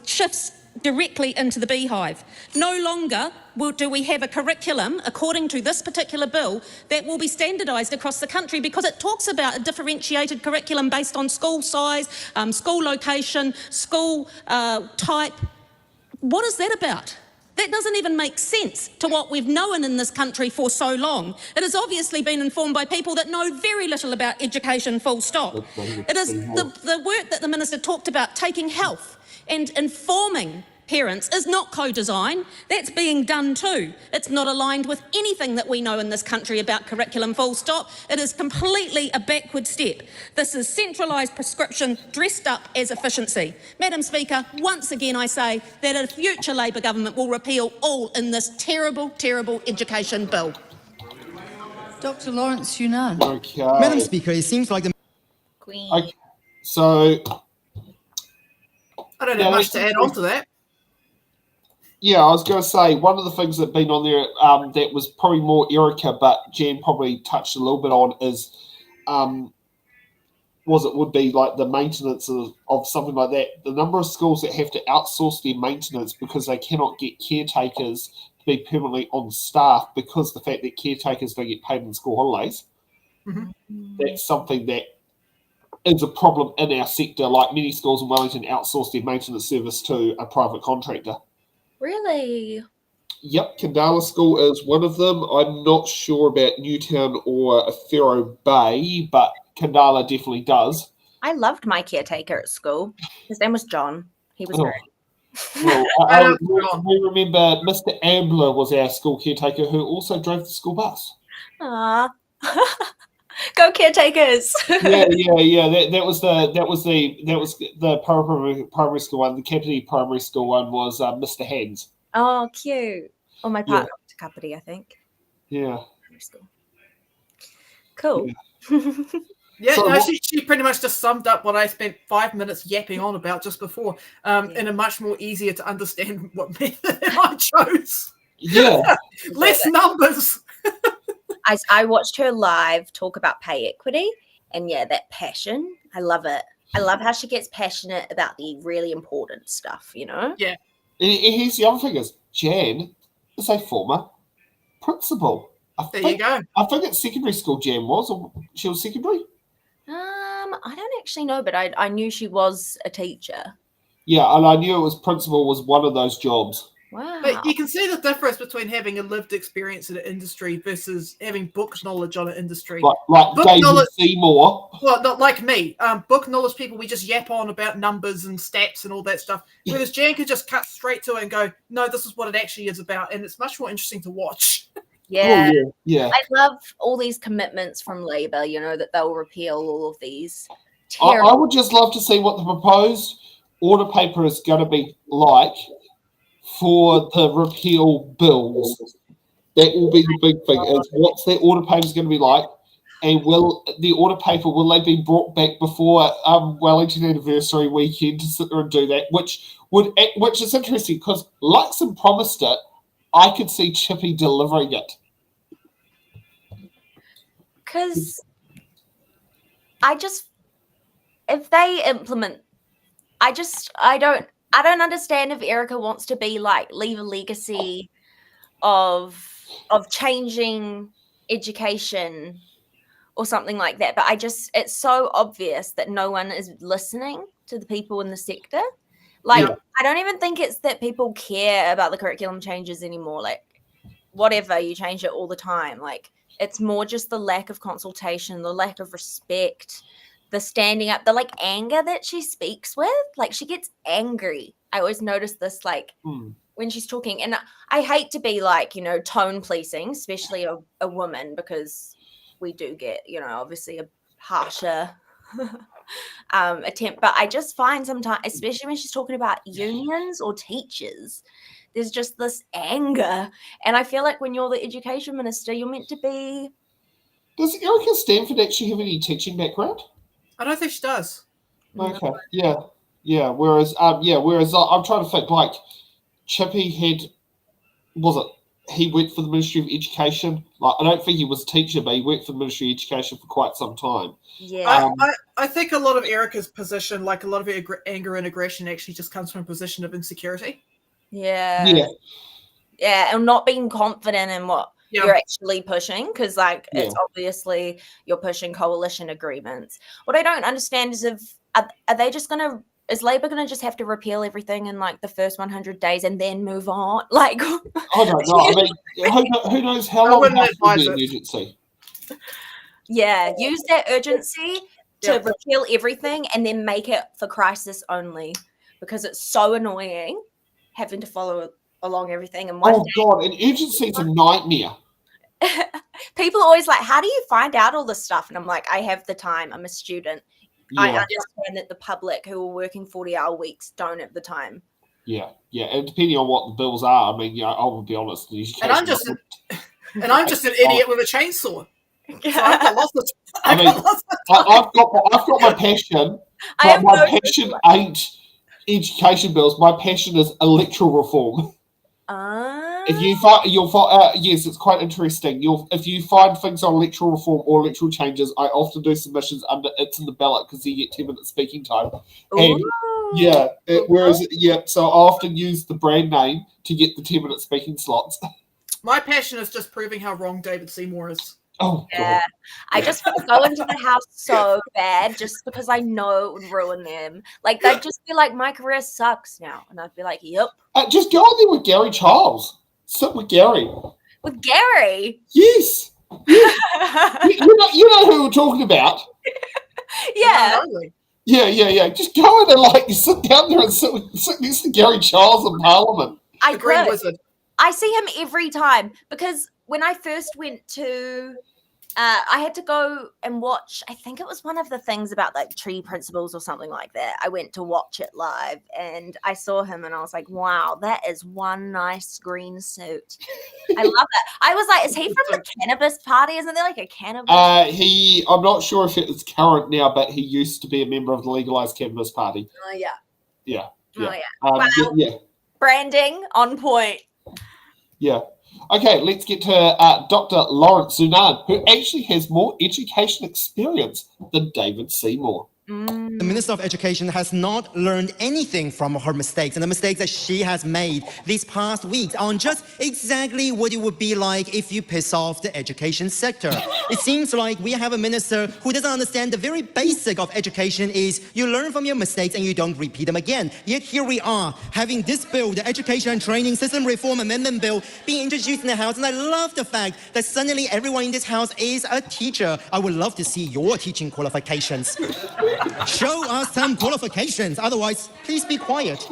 shifts directly into the beehive. No longer do we have a curriculum, according to this particular bill, that will be standardised across the country, because it talks about a differentiated curriculum based on school size, school location, school type. What is that about? That doesn't even make sense to what we've known in this country for so long. It has obviously been informed by people that know very little about education, full stop. It is the work that the Minister talked about, taking health and informing parents, is not co-design. That's being done too. It's not aligned with anything that we know in this country about curriculum, full stop. It is completely a backward step. This is centralised prescription dressed up as efficiency. Madam Speaker, once again I say that a future Labor government will repeal all in this terrible, terrible education bill. Dr. Lawrence Yunnan. Okay. Madam Speaker, it seems like the Queen. Okay. So, I don't have much to add on to that. yeah, I was going to say, one of the things that have been on there that was probably more Erica, but Jan probably touched a little bit on, is would be like the maintenance of something like that. The number of schools that have to outsource their maintenance because they cannot get caretakers to be permanently on staff, because the fact that caretakers don't get paid in school holidays. Mm-hmm. That's something that is a problem in our sector. Like, many schools in Wellington outsource their maintenance service to a private contractor. Really? Yep, Kandala School is one of them. I'm not sure about Newtown or Faro Bay, but Kandala definitely does. I loved my caretaker at school. His name was John. He was great. Well, we remember Mr. Ambler was our school caretaker, who also drove the school bus. Aww. Go caretakers! Yeah. That was the primary school one. The Kapiti primary school one was Mr. Hands. Oh, cute. Oh, my partner went to Kapiti, I think. Yeah. Primary school. Cool. Yeah, So she pretty much just summed up what I spent 5 minutes yapping on about just before, in a much more easier to understand what method I chose. Yeah. Less numbers. I watched her live talk about pay equity, and yeah, that passion. I love it. I love how she gets passionate about the really important stuff, you know? Yeah. And here's the other thing is, Jan is a former principal. You go. I think it's secondary school Jan was, or she was secondary? I don't actually know, but I knew she was a teacher. Yeah, and I knew it was principal was one of those jobs. Wow. But you can see the difference between having a lived experience in an industry versus having book knowledge on an industry. Like Book David knowledge- Seymour. Well, not like me. Book knowledge people, we just yap on about numbers and stats and all that stuff. Whereas Jan could just cut straight to it and go, no, this is what it actually is about. And it's much more interesting to watch. Yeah. Oh, yeah. I love all these commitments from Labor, you know, that they'll repeal all of these. I would just love to see what the proposed order paper is going to be like for the repeal bills. That will be the big thing, is what's their order paper going to be like, and will the order paper, will they be brought back before Wellington anniversary weekend to sit there and do that, which which is interesting because Luxon promised it. I could see Chippy delivering it. Because if they implement, I don't understand if Erica wants to be like leave a legacy of changing education or something like that. But it's so obvious that no one is listening to the people in the sector. Like, I don't even think it's that people care about the curriculum changes anymore. Like, whatever, you change it all the time. Like, it's more just the lack of consultation, the lack of respect, the standing up, the like anger that she speaks with. Like, she gets angry. I always notice this, like, when she's talking. And I hate to be like, tone policing, especially a woman, because we do get, obviously a harsher attempt. But I just find sometimes, especially when she's talking about unions or teachers, there's just this anger. And I feel like when you're the education minister, you're meant to be... Does Erica Stanford actually have any teaching background? I don't think she does. Okay, yeah. Whereas I'm trying to think, like, Chippy he went for the Ministry of Education. Like, I don't think he was a teacher, but he worked for the Ministry of Education for quite some time. Yeah. I think a lot of Erica's position, like a lot of her anger and aggression, actually just comes from a position of insecurity. Yeah, and not being confident in what you're actually pushing, because it's obviously you're pushing coalition agreements. What I don't understand is are they just gonna... Is Labour going to just have to repeal everything in like the first 100 days and then move on? Like, I don't know. I mean, who knows how long it will be an urgency? Yeah, use that urgency to repeal everything and then make it for crisis only, because it's so annoying having to follow along everything. And God, an urgency is a nightmare. People are always like, how do you find out all this stuff? And I'm like, I have the time. I'm a student. Yeah. I understand that the public who are working 40-hour weeks don't have the time. Yeah, and depending on what the bills are, I mean, I will be honest. And I'm just an idiot with a chainsaw. So I've got lots of I've got my passion. But my passion ain't education bills. My passion is electoral reform. If you find, yes, it's quite interesting. If you find things on electoral reform or electoral changes, I often do submissions under it's in the ballot because you get 10 minutes speaking time. And so I often use the brand name to get the 10-minute speaking slots. My passion is just proving how wrong David Seymour is. Oh, yeah. God. I just want to go into the house so bad just because I know it would ruin them. Like, they'd just be like, my career sucks now. And I'd be like, yep. Just go in there with Gary Charles. Sit with Gary. With Gary? Yes. you know who we're talking about. Yeah. Yeah. Just go in and you sit down there and sit next to Gary Charles in Parliament. The Green Wizard. I see him every time because when I first went to, I had to go and watch, I think it was one of the things about like tree principles or something like that. I went to watch it live and I saw him and I was like, wow, that is one nice green suit. I love that. I was like, is he from the cannabis party? Isn't there like a cannabis? I'm not sure if it's current now, but he used to be a member of the legalized cannabis party. Oh, yeah. Yeah. Oh, yeah. Wow. Yeah. Branding on point. Yeah. Okay, let's get to Dr. Lawrence Zunan, who actually has more education experience than David Seymour. The Minister of Education has not learned anything from her mistakes, and the mistakes that she has made these past weeks on just exactly what it would be like if you piss off the education sector. It seems like we have a minister who doesn't understand the very basic of education is you learn from your mistakes and you don't repeat them again. Yet here we are having this bill, the Education and Training System Reform Amendment Bill, being introduced in the House, and I love the fact that suddenly everyone in this House is a teacher. I would love to see your teaching qualifications. Show us some qualifications, otherwise, please be quiet.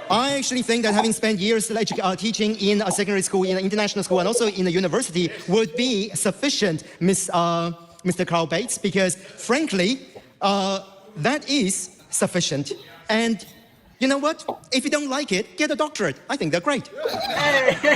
I actually think that having spent years teaching in a secondary school, in an international school, and also in a university would be sufficient, Mr. Carl Bates, because frankly, that is sufficient. And you know what? If you don't like it, get a doctorate. I think they're great.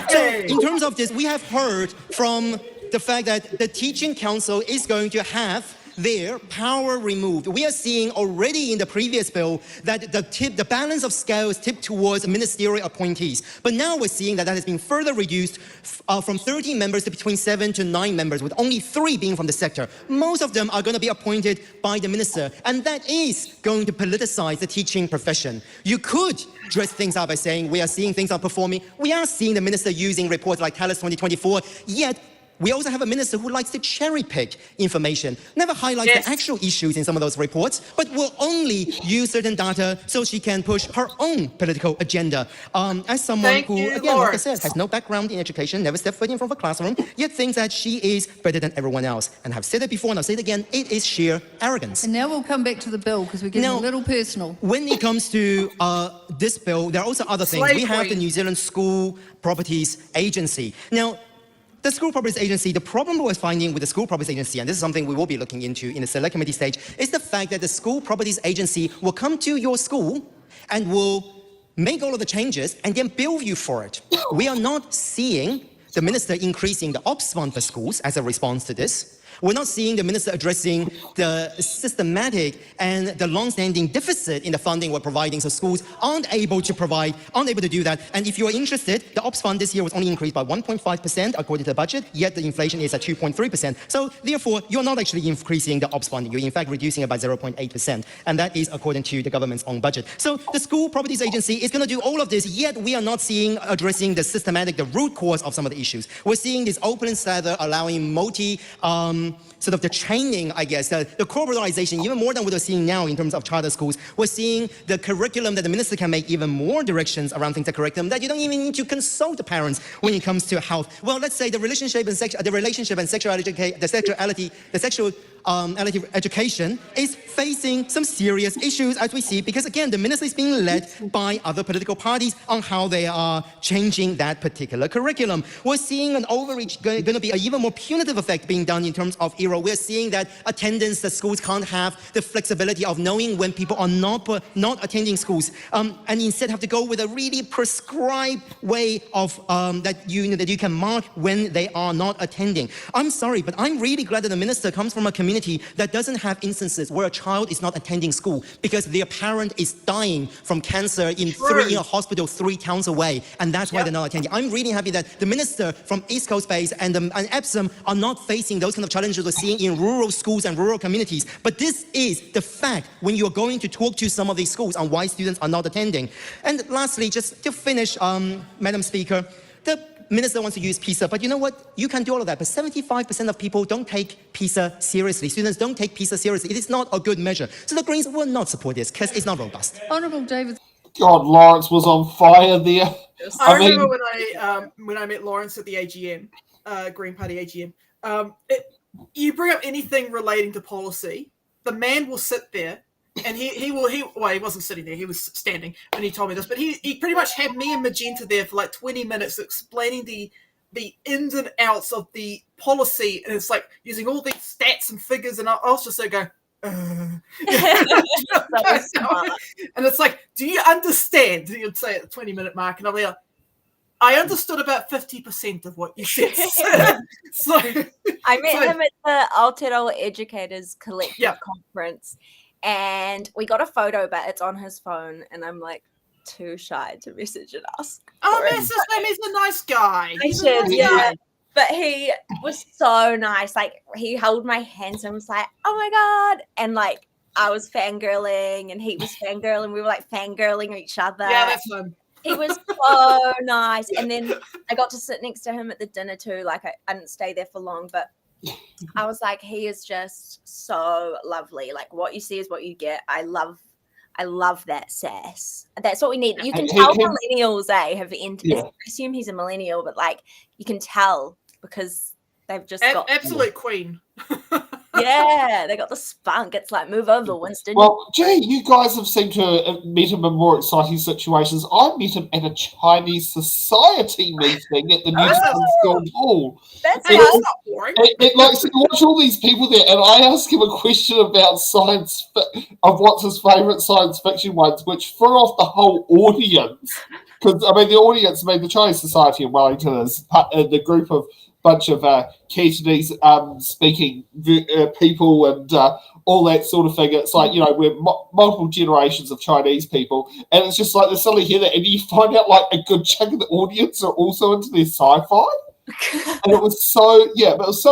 So in terms of this, we have heard from the fact that the Teaching Council is going to have their power removed. We are seeing already in the previous bill that the balance of scales tipped towards ministerial appointees. But now we're seeing that has been further reduced from 13 members to between 7 to 9 members, with only 3 being from the sector. Most of them are going to be appointed by the minister, and that is going to politicize the teaching profession. You could dress things up by saying we are seeing things are performing. We are seeing the minister using reports like TALIS 2024, yet we also have a minister who likes to cherry pick information, never highlights the actual issues in some of those reports, but will only use certain data so she can push her own political agenda. As someone who, again, like I said, has no background in education, never stepped foot in front of a classroom, yet thinks that she is better than everyone else. And I've said it before and I'll say it again, it is sheer arrogance. And now we'll come back to the bill because we're getting a little personal. When it comes to this bill, there are also other things. We have the New Zealand School Properties Agency. Now, the School Properties Agency, the problem we're finding with the School Properties Agency, and this is something we will be looking into in the select committee stage, is the fact that the School Properties Agency will come to your school and will make all of the changes and then bill you for it. We are not seeing the minister increasing the ops fund for schools as a response to this. We're not seeing the minister addressing the systematic and the long-standing deficit in the funding we're providing, so schools aren't able to do that. And if you're interested, the ops fund this year was only increased by 1.5% according to the budget, yet the inflation is at 2.3%. So therefore, you're not actually increasing the ops funding, you're in fact reducing it by 0.8%. And that is according to the government's own budget. So the School Properties Agency is going to do all of this, yet we are not seeing addressing the root cause of some of the issues. We're seeing this open slather allowing sort of the training, I guess, the corporatization, even more than what we're seeing now in terms of charter schools. We're seeing the curriculum that the minister can make even more directions around things like curriculum that you don't even need to consult the parents when it comes to health. Well, let's say the relationship and sexual education is facing some serious issues as we see, because again, the minister is being led by other political parties on how they are changing that particular curriculum. We're seeing an overreach going to be an even more punitive effect being done in terms of ERA. We're seeing that attendance, that schools can't have the flexibility of knowing when people are not attending schools, and instead have to go with a really prescribed way of that you can mark when they are not attending. I'm sorry, but I'm really glad that the minister comes from a community that doesn't have instances where a child is not attending school because their parent is dying from cancer in a hospital 3 towns away, and that's why they're not attending. I'm really happy that the minister from East Coast Base and Epsom are not facing those kind of challenges we're seeing in rural schools and rural communities. But this is the fact when you're going to talk to some of these schools on why students are not attending. And lastly, just to finish, Madam Speaker, the minister wants to use PISA, but you know what? You can do all of that, but 75% of people don't take PISA seriously. Students don't take PISA seriously. It is not a good measure. So the Greens will not support this because it's not robust. Honourable David. God, Lawrence was on fire there. I remember when I met Lawrence at the AGM, Green Party AGM. You bring up anything relating to policy, the man will sit there. And he wasn't sitting there, he was standing when he told me this, but he pretty much had me and Magenta there for like 20 minutes explaining the ins and outs of the policy, and it's like using all these stats and figures, and I was just there going, and it's like, do you understand? You'd say at the 20-minute mark, and I'll be like, I understood about 50% of what you said. So I met him at the Aotearoa Educators Collective Conference. And we got a photo, but it's on his phone, and I'm like too shy to message and ask. Oh, that's his name. He's a nice guy. But he was so nice. Like, he held my hands and was like, "Oh my god!" And like, I was fangirling, and he was fangirling. We were like fangirling each other. Yeah, that's fun. He was so nice. And then I got to sit next to him at the dinner too. Like, I didn't stay there for long, but I was like, he is just so lovely. Like, what you see is what you get. I love that sass. That's what we need. You can tell millennials, have entered. I assume he's a millennial, but like, you can tell because they've just got absolute queen. Yeah, they got the spunk. It's like, move over, Winston. Well, gee, you guys have seemed to have met him in more exciting situations. I met him at a Chinese society meeting at the New Zealand School Hall. That's not boring. So you watch all these people there, and I asked him a question about of what's his favourite science fiction ones, which threw off the whole audience. Because, I mean, the audience, the Chinese Society in Wellington is the group of bunch of Cantonese speaking people and all that sort of thing. It's like, we're multiple generations of Chinese people, and it's just like they suddenly hear that, and you find out like a good chunk of the audience are also into their sci-fi. And it was so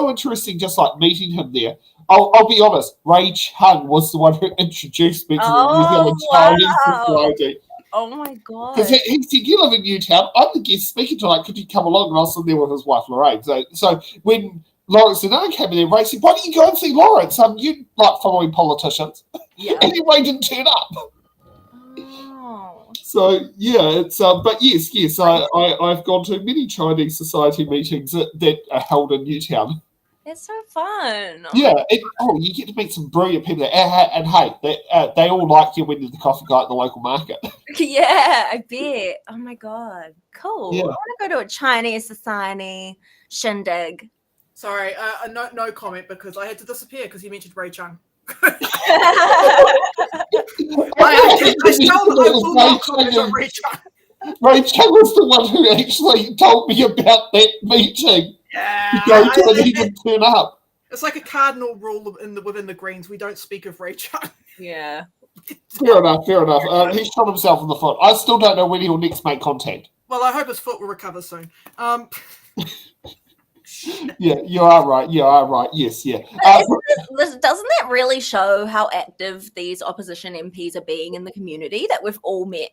interesting just like meeting him there. I'll be honest, Ray Chung was the one who introduced me to the New Zealand Chinese Society. Oh my god! Because he said, "You live in Newtown. I'm the guest speaker tonight. Could you come along?" And I was sitting there with his wife Lorraine. So when Lawrence and I came in there, Ray said, "Why don't you go and see Lawrence? You like following politicians." Yeah. And Ray didn't turn up. Oh. So yeah, it's but yes. I've gone to many Chinese society meetings that are held in Newtown. It's so fun. Yeah, you get to meet some brilliant people there. And hey, they all like you when you're the coffee guy at the local market. Yeah, I bet. Oh my god, cool. Yeah. I want to go to a Chinese society shindig. Sorry, no comment because I had to disappear because you mentioned Ray Chung. Ray Chung was the one who actually told me about that meeting. Yeah, He didn't turn up. It's like a cardinal rule within the Greens. We don't speak of Ray Chung. Yeah. Fair enough. He shot himself in the foot. I still don't know when he'll next make contact. Well, I hope his foot will recover soon. Yeah, you are right. Yes, yeah. Doesn't that really show how active these opposition MPs are being in the community that we've all met?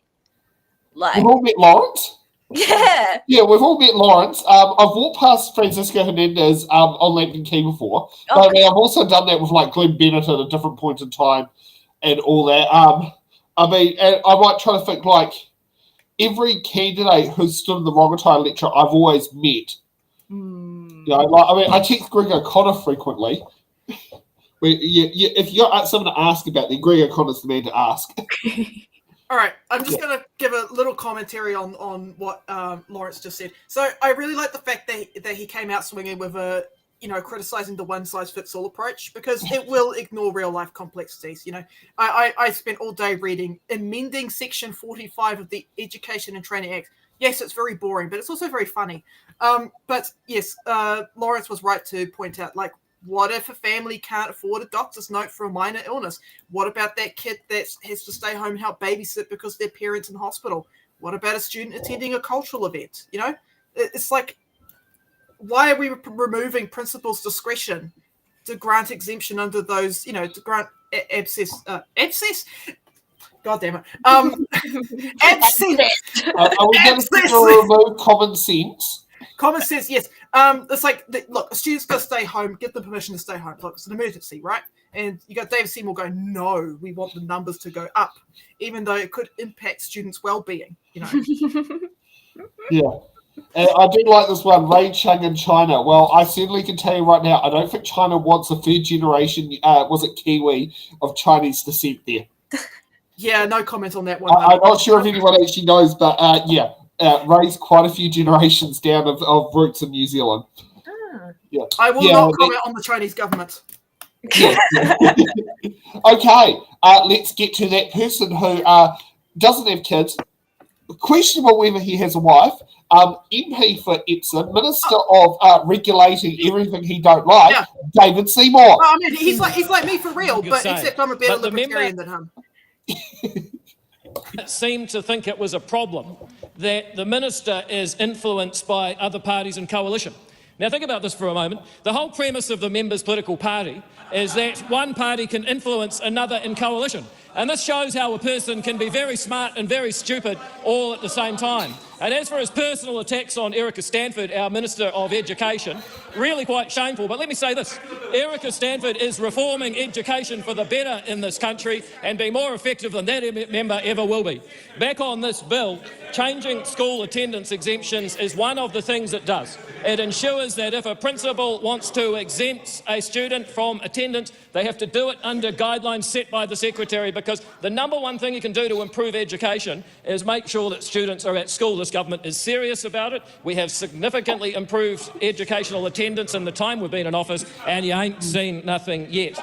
We've all met Lawrence? Yeah. Yeah, we've all met Lawrence. I've walked past Francisco Hernandez on Lambton Key before. Okay. But I mean, I've also done that with like Glenn Bennett at a different point in time and all that. And I might try to think like every candidate who's stood in the Rongotai lecture I've always met. I text Greg O'Connor frequently. If you got something to ask about, then Greg O'Connor's the man to ask. All right, I'm just going to give a little commentary on what Lawrence just said. So I really like the fact that he came out swinging with criticizing the one-size-fits-all approach because it will ignore real-life complexities. I spent all day reading amending Section 45 of the Education and Training Act. Yes, it's very boring, but it's also very funny. But yes, Lawrence was right to point out, like, what if a family can't afford a doctor's note for a minor illness? What about that kid that has to stay home and help babysit because their parents in hospital? What about a student attending a cultural event? It's like, why are we removing principal's discretion to grant exemption under those, to grant abscess? God damn it. Abscess. Are we going to remove common sense? Common sense, yes. It's like, look, a student's got to stay home. Give them permission to stay home. Look, it's an emergency, right? And you got David Seymour going, no, we want the numbers to go up, even though it could impact students' well-being, Yeah. And I do like this one, Ray Chung in China. Well, I certainly can tell you right now, I don't think China wants a third generation, Kiwi of Chinese descent there. Yeah, no comment on that one. I'm not sure if anyone actually knows, but Ray's quite a few generations down of roots in New Zealand. Yeah. I will not comment on the Chinese government. Yeah. Okay, let's get to that person who doesn't have kids. Questionable whether he has a wife. MP for Epsom, Minister of Regulating Everything He Don't Like, David Seymour. Well, I mean, he's like me for real, but except I'm a better libertarian than him. It seemed to think it was a problem that the minister is influenced by other parties in coalition. Now think about this for a moment. The whole premise of the member's political party is that one party can influence another in coalition. And this shows how a person can be very smart and very stupid all at the same time. And as for his personal attacks on Erica Stanford, our Minister of Education, really quite shameful. But let me say this, Erica Stanford is reforming education for the better in this country and being more effective than that member ever will be. Back on this bill, changing school attendance exemptions is one of the things it does. It ensures that if a principal wants to exempt a student from attendance, they have to do it under guidelines set by the Secretary, because the number one thing you can do to improve education is make sure that students are at school. This government is serious about it. We have significantly improved educational attendance in the time we've been in office, and you ain't seen nothing yet.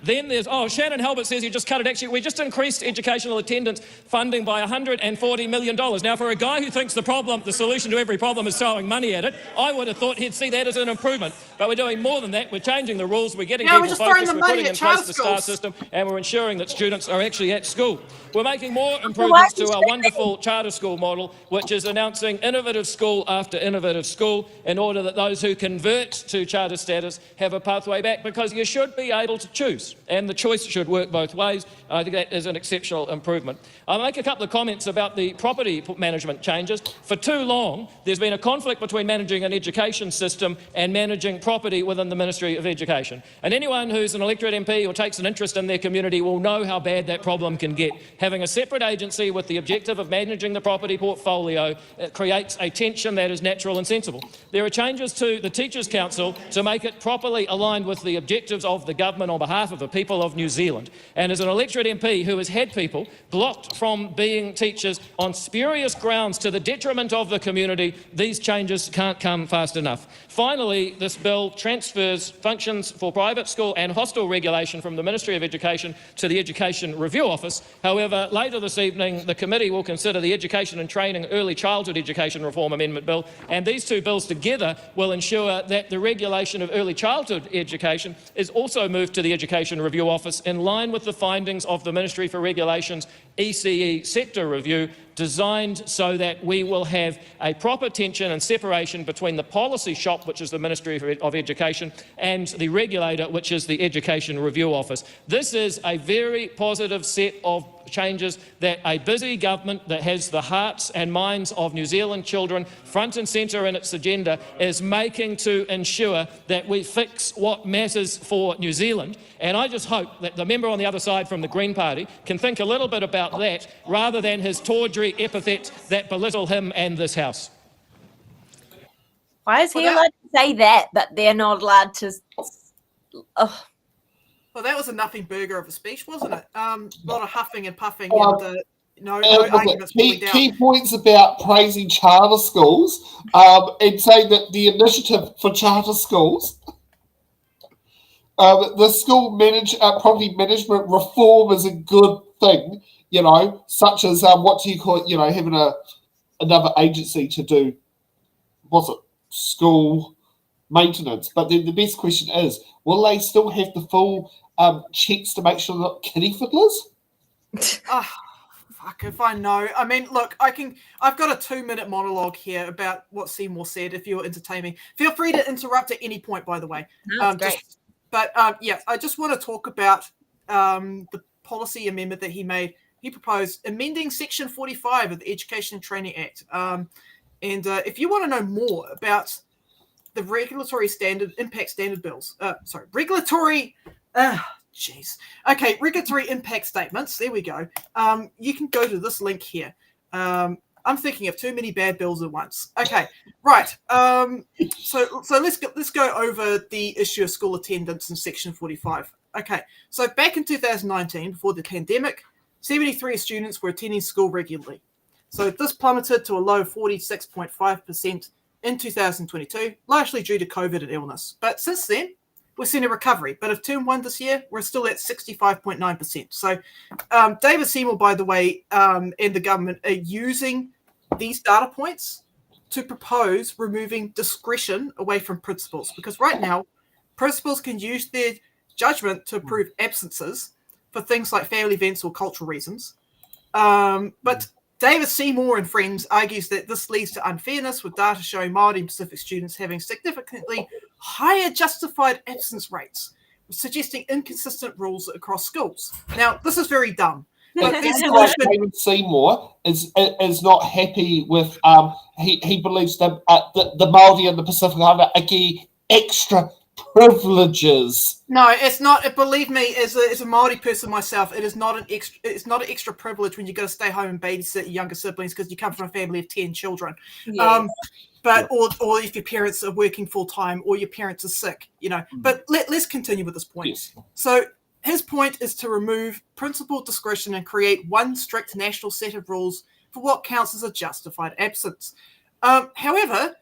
Then there's, Shannon Halbert says you just cut it. Actually, we just increased educational attendance funding by $140 million. Now, for a guy who thinks the solution to every problem is throwing money at it, I would have thought he'd see that as an improvement. But we're doing more than that. We're changing the rules. We're getting people focused. We're putting in place the STAR system, and we're ensuring that students are actually at school. We're making more improvements to our wonderful charter school model, which is announcing innovative school after innovative school in order that those who convert to charter status have a pathway back, because you should be able to choose, and the choice should work both ways. I think that is an exceptional improvement. I'll make a couple of comments about the property management changes. For too long, there's been a conflict between managing an education system and managing property within the Ministry of Education. And anyone who's an electorate MP or takes an interest in their community will know how bad that problem can get. Having a separate agency with the objective of managing the property portfolio creates a tension that is natural and sensible. There are changes to the Teachers' Council to make it properly aligned with the objectives of the government on behalf of the people of New Zealand. And as an electorate MP who has had people blocked from being teachers on spurious grounds to the detriment of the community, these changes can't come fast enough. Finally, this bill transfers functions for private school and hostel regulation from the Ministry of Education to the Education Review Office. However, later this evening, the committee will consider the Education and Training Early Childhood Education Reform Amendment Bill, and these two bills together will ensure that the regulation of early childhood education is also moved to the Education Review Office in line with the findings of the Ministry for Regulation's ECE sector review, designed so that we will have a proper tension and separation between the policy shop, which is the Ministry of Education, and the regulator, which is the Education Review Office. This is a very positive set of changes that a busy government that has the hearts and minds of New Zealand children front and centre in its agenda is making to ensure that we fix what matters for New Zealand. And I just hope that the member on the other side from the Green Party can think a little bit about that rather than his tawdry epithets that belittle him and this House. Why is he allowed to say that, but they're not allowed to? Well, that was a nothing burger of a speech, wasn't it? A lot of huffing and puffing and no arguments falling down. Key points about praising charter schools and saying that the initiative for charter schools, the school property management reform is a good thing, such as what do you call it, having another agency to do, school maintenance. But then the best question is, will they still have the full checks to make sure they're not kiddie fiddlers? Fuck if I know. I mean, look, I've got a 2-minute monologue here about what Seymour said. If you'll entertain me, feel free to interrupt at any point, by the way. That's great. I just want to talk about the policy amendment that he made. He proposed amending Section 45 of the Education and Training Act. If you want to know more about the regulatory impact statements, there we go. You can go to this link here. I'm thinking of too many bad bills at once. Okay, right. So let's go over the issue of school attendance in Section 45. Okay, so back in 2019, before the pandemic, 73 students were attending school regularly. So this plummeted to a low of 46.5% in 2022, largely due to COVID and illness. But since then, we've seen a recovery. But of term 1 this year, we're still at 65.9%. So David Seymour, by the way, and the government are using these data points to propose removing discretion away from principals. Because right now, principals can use their judgment to approve absences for things like family events or cultural reasons. But David Seymour and friends argues that this leads to unfairness, with data showing Māori and Pacific students having significantly higher justified absence rates, suggesting inconsistent rules across schools. Now, this is very dumb. But David Seymour is not happy with he believes that the Māori and the Pacific Islander are getting extra privileges. No, it's not. Believe me, as a Māori person myself, it's not an extra privilege when you got to stay home and babysit your younger siblings because you come from a family of 10 children. Yes. Or if your parents are working full time or your parents are sick, But let's continue with this point. Yes. So his point is to remove principal discretion and create one strict national set of rules for what counts as a justified absence. However,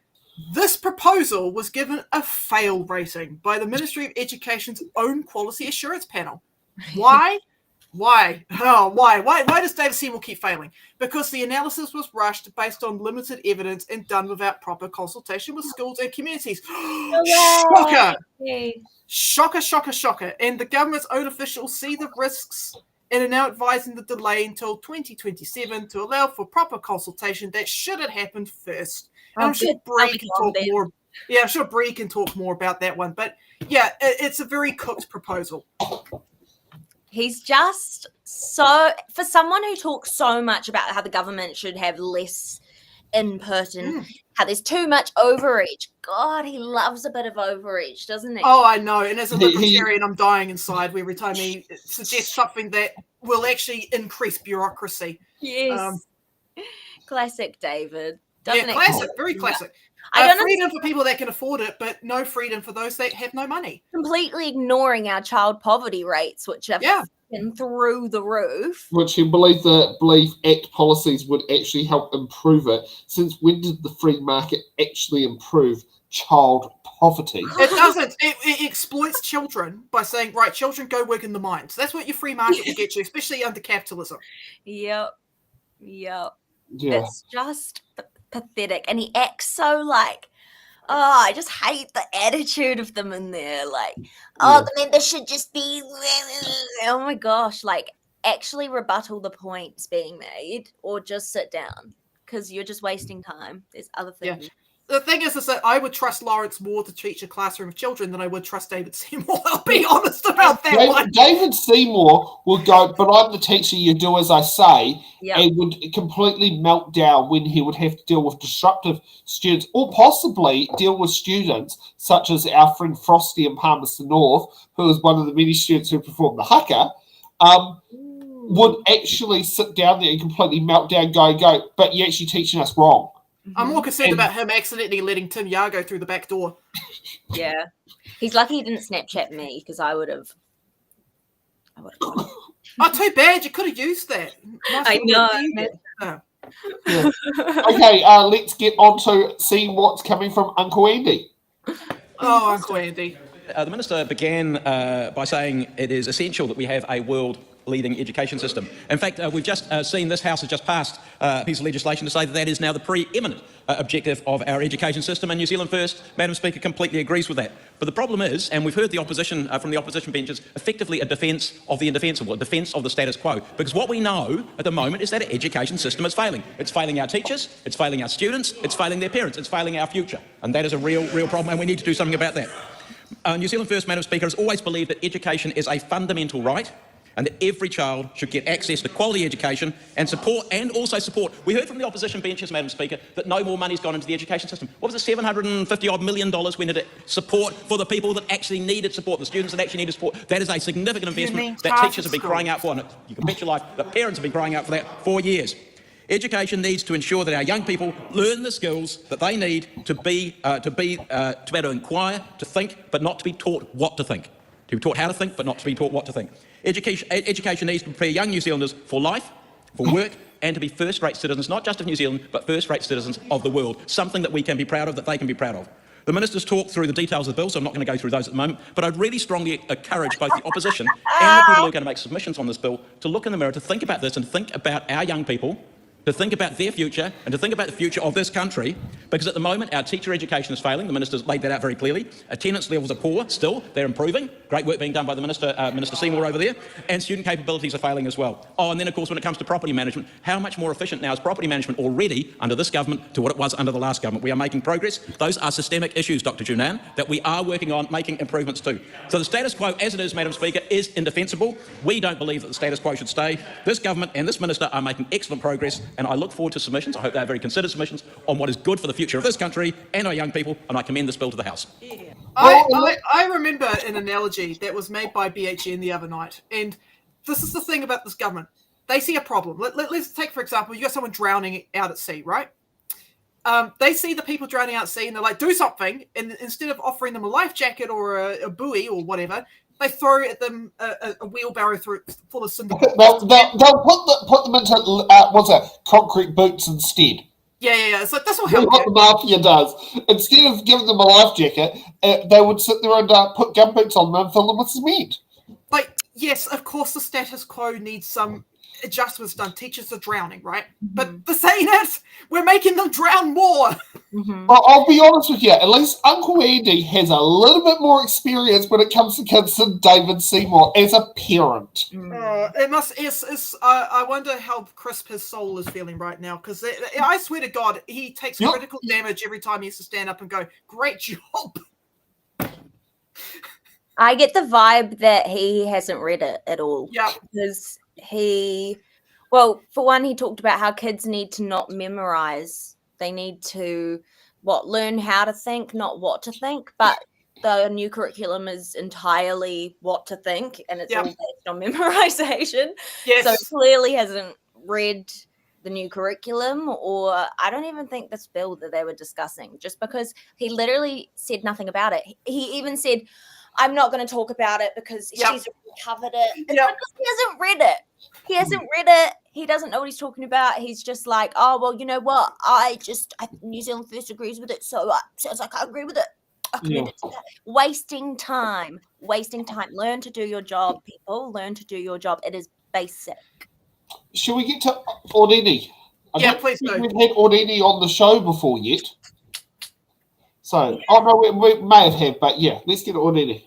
This proposal was given a fail rating by the Ministry of Education's own quality assurance panel. Why? Why? Oh, why? Why does David Seymour keep failing? Because the analysis was rushed based on limited evidence and done without proper consultation with schools and communities. Shocker! Shocker, shocker, shocker. And the government's own officials see the risks and are now advising the delay until 2027 to allow for proper consultation that should have happened first. And I'm sure Brie can talk more. Yeah, I'm sure Brie can talk more about that one. But yeah, it's a very cooked proposal. He's just so, for someone who talks so much about how the government should have less input and how there's too much overreach. God, he loves a bit of overreach, doesn't he? Oh, I know. And as a libertarian, I'm dying inside every time he suggests something that will actually increase bureaucracy. Yes. Classic David. Yeah, classic. Very classic. Freedom for people that can afford it, but no freedom for those that have no money. Completely ignoring our child poverty rates, which are through the roof. Which you believe ACT policies would actually help improve it. Since when did the free market actually improve child poverty? It doesn't. It exploits children by saying, right, children go work in the mines. That's what your free market will get you, especially under capitalism. Yep. Yeah. It's just pathetic. And he acts so like, I just hate the attitude of them in there. Like, the members should just be, oh my gosh, like actually rebuttal the points being made or just sit down because you're just wasting time. There's other things. Yeah. The thing is that I would trust Lawrence more to teach a classroom of children than I would trust David Seymour. I'll be honest about that one. David Seymour will go, but I'm the teacher, you do as I say, and would completely melt down when he would have to deal with disruptive students, or possibly deal with students such as our friend Frosty in Palmerston North, who is one of the many students who performed the haka, would actually sit down there and completely melt down, go, but you're actually teaching us wrong. I'm more concerned about him accidentally letting Tim Yago through the back door. Yeah. He's lucky he didn't Snapchat me because I would have. Oh, too bad. You could have used that. I know. Okay, let's get on to seeing what's coming from Uncle Andy. Oh, Uncle Andy. The Minister began by saying it is essential that we have a world-leading education system. In fact, we've just seen this House has just passed a piece of legislation to say that is now the preeminent objective of our education system, and New Zealand First, Madam Speaker, completely agrees with that. But the problem is, and we've heard the opposition from the opposition benches, effectively a defence of the indefensible, a defence of the status quo. Because what we know at the moment is that our education system is failing. It's failing our teachers, it's failing our students, it's failing their parents, it's failing our future. And that is a real problem, and we need to do something about that. New Zealand First, Madam Speaker, has always believed that education is a fundamental right and that every child should get access to quality education and support. We heard from the opposition benches, Madam Speaker, that no more money's gone into the education system. What was it, $750-odd million went into support for the people that actually needed support, the students that actually needed support. That is a significant investment that teachers have been crying out for, and you can bet your life that parents have been crying out for that for years. Education needs to ensure that our young people learn the skills that they need to be able to inquire, to think, but not to be taught what to think. To be taught how to think, but not to be taught what to think. Education needs to prepare young New Zealanders for life, for work, and to be first-rate citizens, not just of New Zealand, but first-rate citizens of the world, something that we can be proud of, that they can be proud of. The Minister's talked through the details of the bill, so I'm not going to go through those at the moment, but I'd really strongly encourage both the opposition and the people who are going to make submissions on this bill to look in the mirror, to think about this and think about our young people, to think about their future and to think about the future of this country, because at the moment our teacher education is failing. The Minister's laid that out very clearly. Attendance levels are poor still. They're improving. Great work being done by the Minister, Minister Seymour over there. And student capabilities are failing as well. Oh, and then of course when it comes to property management, how much more efficient now is property management already under this government to what it was under the last government? We are making progress. Those are systemic issues, Dr. Junan, that we are working on making improvements to. So the status quo as it is, Madam Speaker, is indefensible. We don't believe that the status quo should stay. This government and this Minister are making excellent progress, and I look forward to submissions. I hope they are very considered submissions on what is good for the future of this country and our young people, and I commend this bill to the House. I remember an analogy that was made by BHN the other night, and this is the thing about this government. They see a problem. Let's take, for example, you got someone drowning out at sea, right? They see the people drowning out at sea, and they're like, do something, and instead of offering them a life jacket or a buoy or whatever, they throw at them a wheelbarrow full of cinder blocks. They'll put them into concrete boots instead. Yeah. It's like, this will That's help what you. the mafia does. Instead of giving them a life jacket, they would sit there and put gumboots on them and fill them with cement. Like, yes, of course the status quo needs some adjustments done. Teachers are drowning, right? But the saying is, we're making them drown more. I'll be honest with you, at least Uncle Andy has a little bit more experience when it comes to kids than David Seymour as a parent. I wonder how crisp his soul is feeling right now, because I swear to God, he takes critical damage every time he has to stand up and go, great job. I get the vibe that he hasn't read it at all. Yeah. Because for one, he talked about how kids need to not memorize. They need to, learn how to think, not what to think. But the new curriculum is entirely what to think, and it's all based on memorization. Yes. So clearly hasn't read the new curriculum, or I don't even think this bill that they were discussing, just because he literally said nothing about it. He even said, I'm not going to talk about it because she's already covered it. It's because he hasn't read it. He hasn't read it. He doesn't know what he's talking about. He's just like, oh, well, you know what? New Zealand First agrees with it, so sounds like I agree with it. I commend it to that. Wasting time. Learn to do your job, people. Learn to do your job. It is basic. Shall we get to Oreni? Please do. We've had Oreni on the show before yet. So, we may have, but let's get Oreni.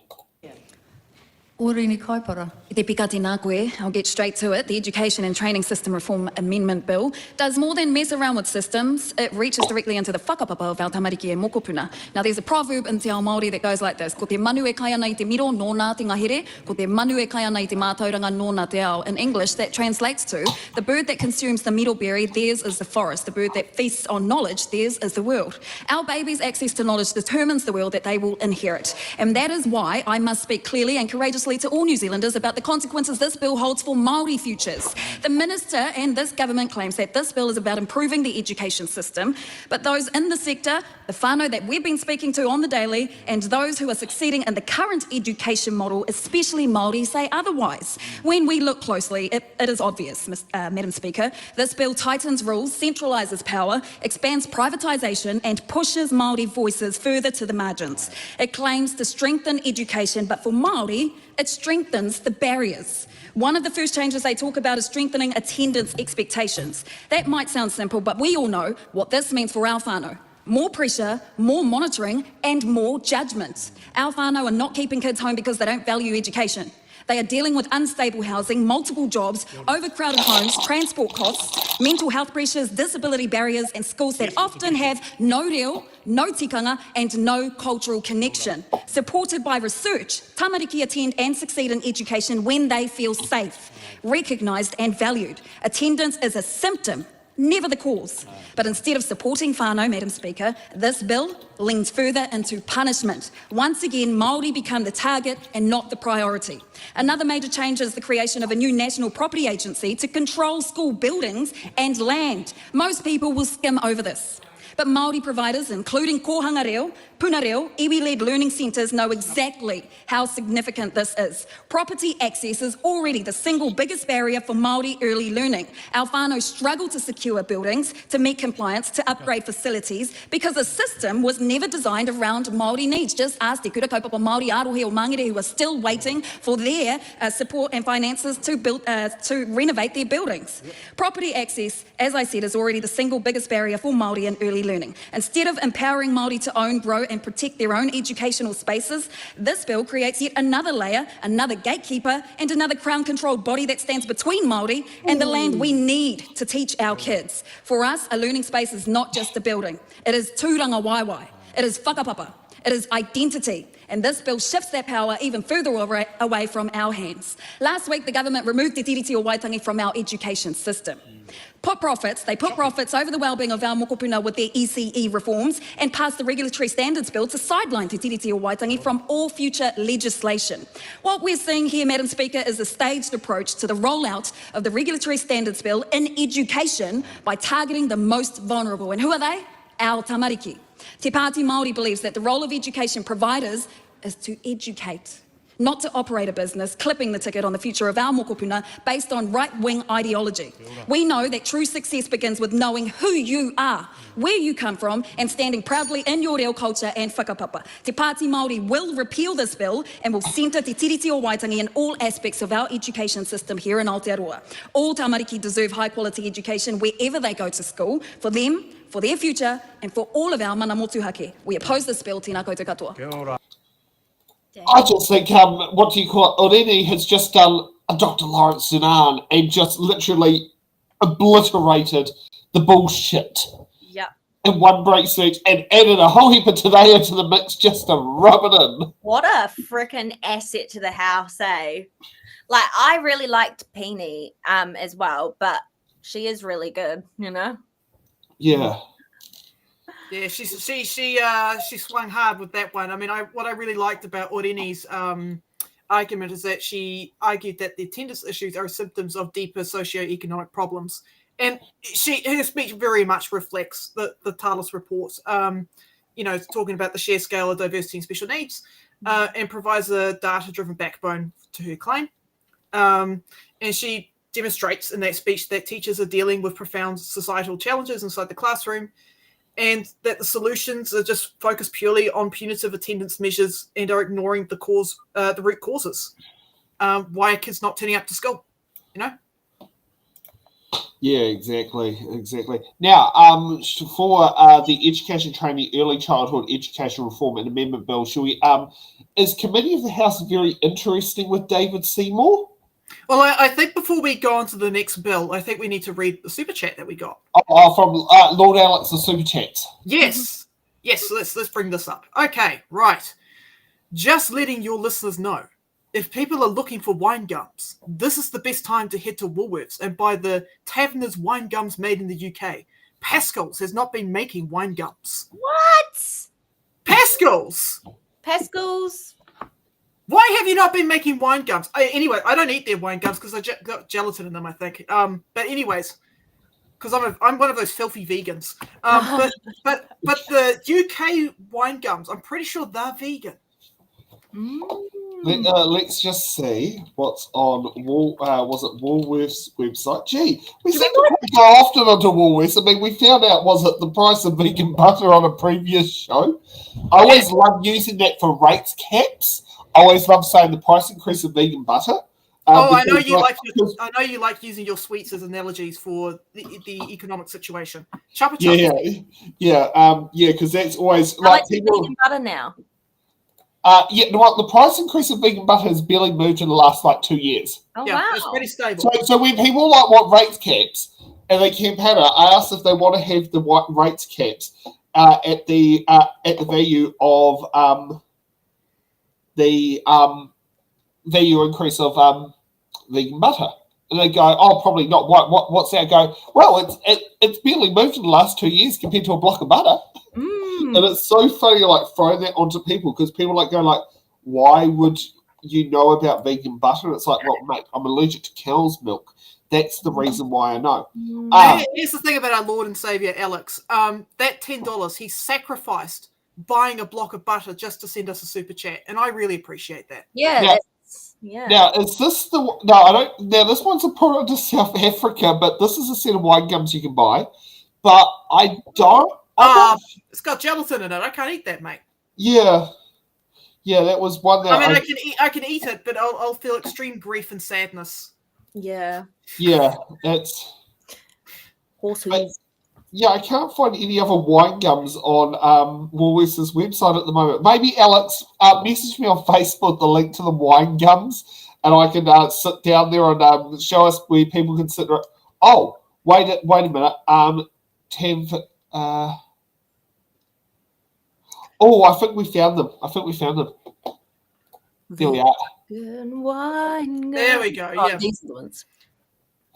Oreni kaipara. Te pika tēnā koe. I'll get straight to it. The Education and Training System Reform Amendment Bill does more than mess around with systems. It reaches directly into the whakapapa of our tamariki e mokopuna. Now, there's a proverb in te ao Māori that goes like this. Ko te manu e kai ana I te miro, nōnā te ngahere. Ko te manu e kai ana I te mātauranga, nōnā te ao. In English, that translates to, the bird that consumes the middleberry, theirs is the forest. The bird that feasts on knowledge, theirs is the world. Our babies' access to knowledge determines the world that they will inherit. And that is why I must speak clearly and courageously to all New Zealanders about the consequences this bill holds for Māori futures. The Minister and this government claims that this bill is about improving the education system, but those in the sector, the whānau that we've been speaking to on the daily, and those who are succeeding in the current education model, especially Māori, say otherwise. When we look closely, it is obvious, Madam Speaker. This bill tightens rules, centralises power, expands privatisation, and pushes Māori voices further to the margins. It claims to strengthen education, but for Māori, it strengthens the barriers. One of the first changes they talk about is strengthening attendance expectations. That might sound simple, but we all know what this means for our whānau. More pressure, more monitoring, and more judgment. Our whānau are not keeping kids home because they don't value education. They are dealing with unstable housing, multiple jobs, overcrowded homes, transport costs, mental health pressures, disability barriers, and schools that often have no reo, no tikanga, and no cultural connection. Supported by research, tamariki attend and succeed in education when they feel safe, recognised and valued. Attendance is a symptom, never the cause. But instead of supporting whānau, Madam Speaker, this bill leans further into punishment. Once again, Māori become the target and not the priority. Another major change is the creation of a new national property agency to control school buildings and land. Most people will skim over this. But Māori providers, including Kohanga Reo, Puna Reo, iwi-led learning centres, know exactly how significant this is. Property access is already the single biggest barrier for Māori early learning. Our whānau struggle to secure buildings, to meet compliance, to upgrade facilities, because the system was never designed around Māori needs. Just ask te kura kaupapa Māori arohe o Mangere who are still waiting for their support and finances to renovate their buildings. Property access, as I said, is already the single biggest barrier for Māori in early learning. Instead of empowering Māori to own, grow and protect their own educational spaces, this bill creates yet another layer, another gatekeeper and another Crown-controlled body that stands between Māori and the land we need to teach our kids. For us, a learning space is not just a building. It is tūranga waiwai. It is whakapapa. It is identity. And this bill shifts that power even further away from our hands. Last week, the government removed Te Tiriti o Waitangi from our education system. They put profits over the wellbeing of our mokopuna with their ECE reforms and passed the Regulatory Standards Bill to sideline Te Tiriti o Waitangi from all future legislation. What we're seeing here, Madam Speaker, is a staged approach to the rollout of the Regulatory Standards Bill in education by targeting the most vulnerable. And who are they? Our tamariki. Te Pāti Māori believes that the role of education providers is to educate, not to operate a business clipping the ticket on the future of our mokopuna based on right-wing ideology. We know that true success begins with knowing who you are, where you come from, and standing proudly in your reo culture and whakapapa. Te Pāti Māori will repeal this bill and will centre te tiriti o Waitangi in all aspects of our education system here in Aotearoa. All tamariki deserve high-quality education wherever they go to school, for them, for their future, and for all of our mana motuhake. We oppose this bill, tēnā koutou katoa. I just think, what do you call it? Oreni has just done a Dr. Lawrence Sinan and just literally obliterated the bullshit Yep. in one break speech and added a whole heap of tomato to the mix just to rub it in. What a freaking asset to the house, eh? Like, I really liked Peony as well, but she is really good, you know? Yeah. Yeah, she swung hard with that one. I mean, what I really liked about Oreni's argument is that she argued that the attendance issues are symptoms of deeper socioeconomic problems, and her speech very much reflects the TALIS report. Talking about the sheer scale of diversity and special needs, and provides a data-driven backbone to her claim. And she demonstrates in that speech that teachers are dealing with profound societal challenges inside the classroom, and that the solutions are just focused purely on punitive attendance measures and are ignoring the root causes. Why are kids not turning up to school? You know? Yeah, exactly. Now, for the Education Training Early Childhood Education Reform and Amendment Bill, shall we? Is Committee of the House very interesting with David Seymour? Well, I think before we go on to the next bill, I think we need to read the super chat that we got. From Lord Alex, the super chats. Yes. Let's bring this up. Okay, right. Just letting your listeners know, if people are looking for wine gums, this is the best time to head to Woolworths and buy the Taverner's wine gums made in the UK. Pascal's has not been making wine gums. What? Pascal's? Why have you not been making wine gums? Anyway, I don't eat their wine gums because I got gelatin in them, I think. But anyways, because I'm one of those filthy vegans. But the UK wine gums, I'm pretty sure they're vegan. Let's just see what's on was it Woolworths website? Gee, we seem to go often onto Woolworths. I mean, we found out, was it the price of vegan butter on a previous show? I always love using that for rates caps. I always love saying the price increase of vegan butter. I know you like using your sweets as analogies for the economic situation. Yeah, because that's always like vegan butter now. The price increase of vegan butter has barely moved in the last 2 years. Oh, wow. It's pretty stable. So when people want rates caps and they campaign, I asked if they want to have the rates caps at the value of the value increase of vegan butter, and they go, "Oh, probably not." What's that? I go, well, it's barely moved in the last 2 years compared to a block of butter, and it's so funny, throwing that onto people because people go, "Why would you know about vegan butter?" And it's like, well, mate, I'm allergic to cow's milk. That's the reason why I know. Here's the thing about our Lord and Savior Alex. That $10 he sacrificed buying a block of butter just to send us a super chat, and I really appreciate that. Now, is this the? No, I don't. Now, this one's a product of South Africa, but this is a set of wine gums you can buy. But I don't. It's got gelatin in it. I can't eat that, mate. Yeah, that was one that. I mean, I can eat it, but I'll feel extreme grief and sadness. Yeah, that's horses. I can't find any other wine gums on Woolworths' website at the moment. Maybe Alex, message me on Facebook the link to the wine gums, and I can sit down there and show us where people can sit. Oh, wait a minute. I think we found them. There we are. Wine. There we go. Yeah, these are the ones.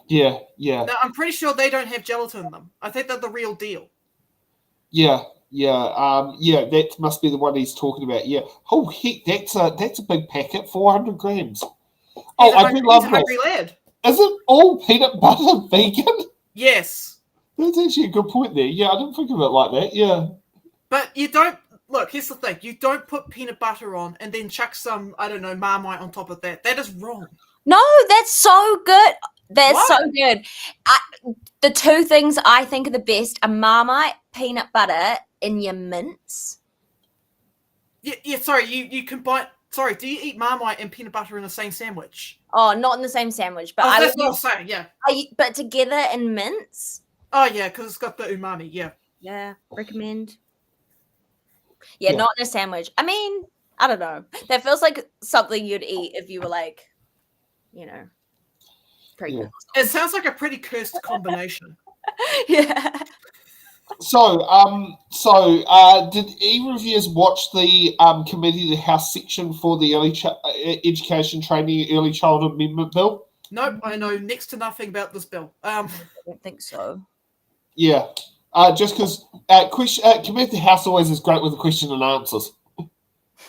Yeah. No, I'm pretty sure they don't have gelatin in them. I think they're the real deal. Yeah. That must be the one he's talking about. Yeah. Oh heck, that's a big packet, 400 grams. I do love that. Is it all peanut butter vegan? Yes. That's actually a good point there. Yeah, I didn't think of it like that. Yeah. But you don't. look, here's the thing. You don't put peanut butter on and then chuck some, I don't know, Marmite on top of that. That is wrong. No, that's so good. That's What? so good. The two things I think are the best are Marmite, peanut butter in your mince. Yeah, sorry, you combine... Sorry, do you eat Marmite and peanut butter in the same sandwich? Oh, not in the same sandwich, but that's what I'm saying, yeah. But together in mince? Oh, yeah, because it's got the umami, yeah. Yeah, recommend. Yeah, not in a sandwich. I mean, I don't know. That feels like something you'd eat if you were like, pregnant. It sounds like a pretty cursed combination. Yeah. So, did either of you watch the committee, the House section for the Education Training Early Childhood Amendment Bill? Nope, I know next to nothing about this bill. I don't think so. Yeah, just because committee of the House always is great with the question and answers.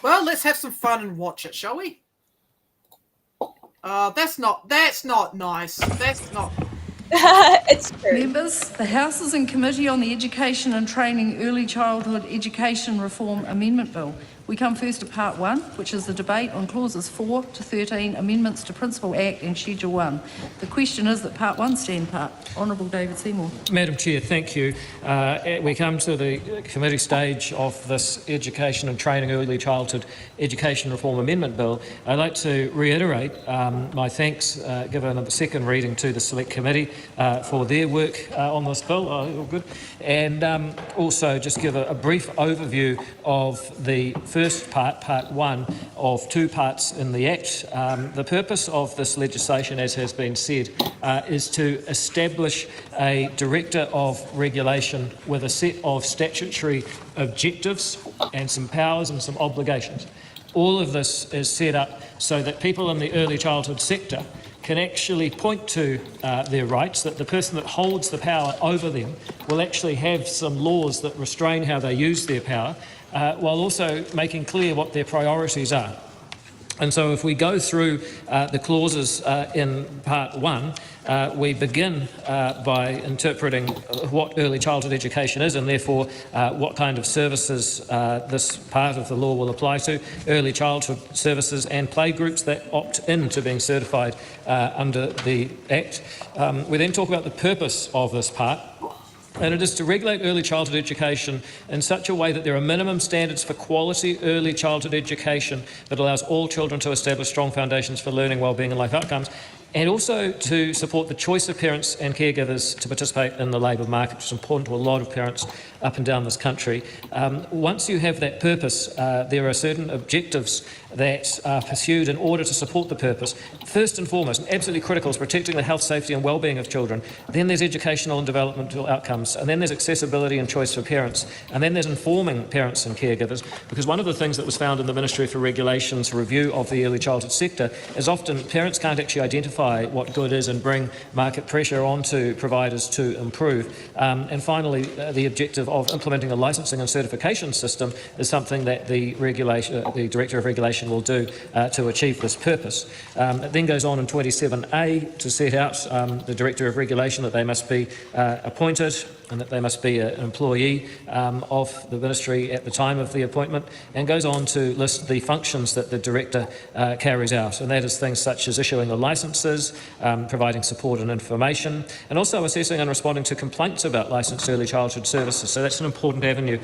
Well, let's have some fun and watch it, shall we? That's not nice. That's not... It's true. Members, the House is in committee on the Education and Training Early Childhood Education Reform Amendment Bill. We come first to Part 1, which is the debate on Clauses 4 to 13, Amendments to Principal Act and Schedule 1. The question is that Part 1 stand part. Honourable David Seymour. Madam Chair, thank you. We come to the committee stage of this Education and Training Early Childhood Education Reform Amendment Bill. I'd like to reiterate my thanks given at the second reading to the Select Committee for their work on this bill. All good. And also just give a brief overview of the first part, Part 1, of two parts in the Act. The purpose of this legislation, as has been said, is to establish a Director of Regulation with a set of statutory objectives and some powers and some obligations. All of this is set up so that people in the early childhood sector can actually point to their rights, that the person that holds the power over them will actually have some laws that restrain how they use their power, while also making clear what their priorities are. And so if we go through the clauses in Part 1, we begin by interpreting what early childhood education is and therefore what kind of services this part of the law will apply to, early childhood services and playgroups that opt in to being certified under the Act. We then talk about the purpose of this part. And it is to regulate early childhood education in such a way that there are minimum standards for quality early childhood education that allows all children to establish strong foundations for learning, wellbeing and life outcomes, and also to support the choice of parents and caregivers to participate in the labour market, which is important to a lot of parents up and down this country. Once you have that purpose, there are certain objectives that are pursued in order to support the purpose. First and foremost, and absolutely critical, is protecting the health, safety and wellbeing of children. Then there's educational and developmental outcomes, and then there's accessibility and choice for parents, and then there's informing parents and caregivers, because one of the things that was found in the Ministry for Regulation's review of the early childhood sector is often parents can't actually identify what good is and bring market pressure onto providers to improve. And finally, the objective of implementing a licensing and certification system is something that the Director of Regulation will do to achieve this purpose. It then goes on in 27A to set out the Director of Regulation that they must be appointed and that they must be an employee of the Ministry at the time of the appointment, and goes on to list the functions that the Director carries out, and that is things such as issuing the licences, providing support and information, and also assessing and responding to complaints about licensed early childhood services. So that's an important avenue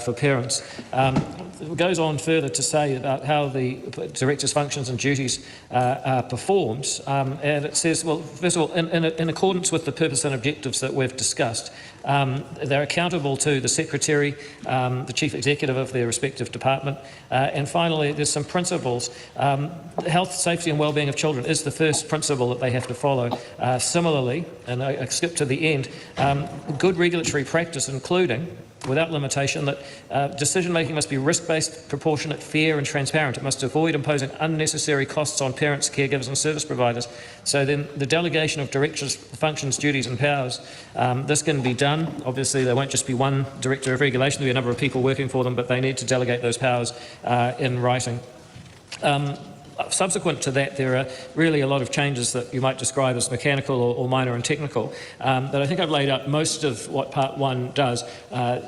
for parents. It goes on further to say about how the Director's functions and duties are performed, and it says, well, first of all, in accordance with the purpose and objectives that we've discussed, they're accountable to the Secretary, the Chief Executive of their respective department, and finally there's some principles. Health, safety and wellbeing of children is the first principle that they have to follow. Similarly, and I skip to the end, good regulatory practice, including without limitation, that decision-making must be risk-based, proportionate, fair and transparent. It must avoid imposing unnecessary costs on parents, caregivers and service providers. So then the delegation of directors' functions, duties and powers, this can be done. Obviously, there won't just be one Director of Regulation, there'll be a number of people working for them, but they need to delegate those powers in writing. Subsequent to that, there are really a lot of changes that you might describe as mechanical or minor and technical, that I think I've laid out most of what Part 1 does.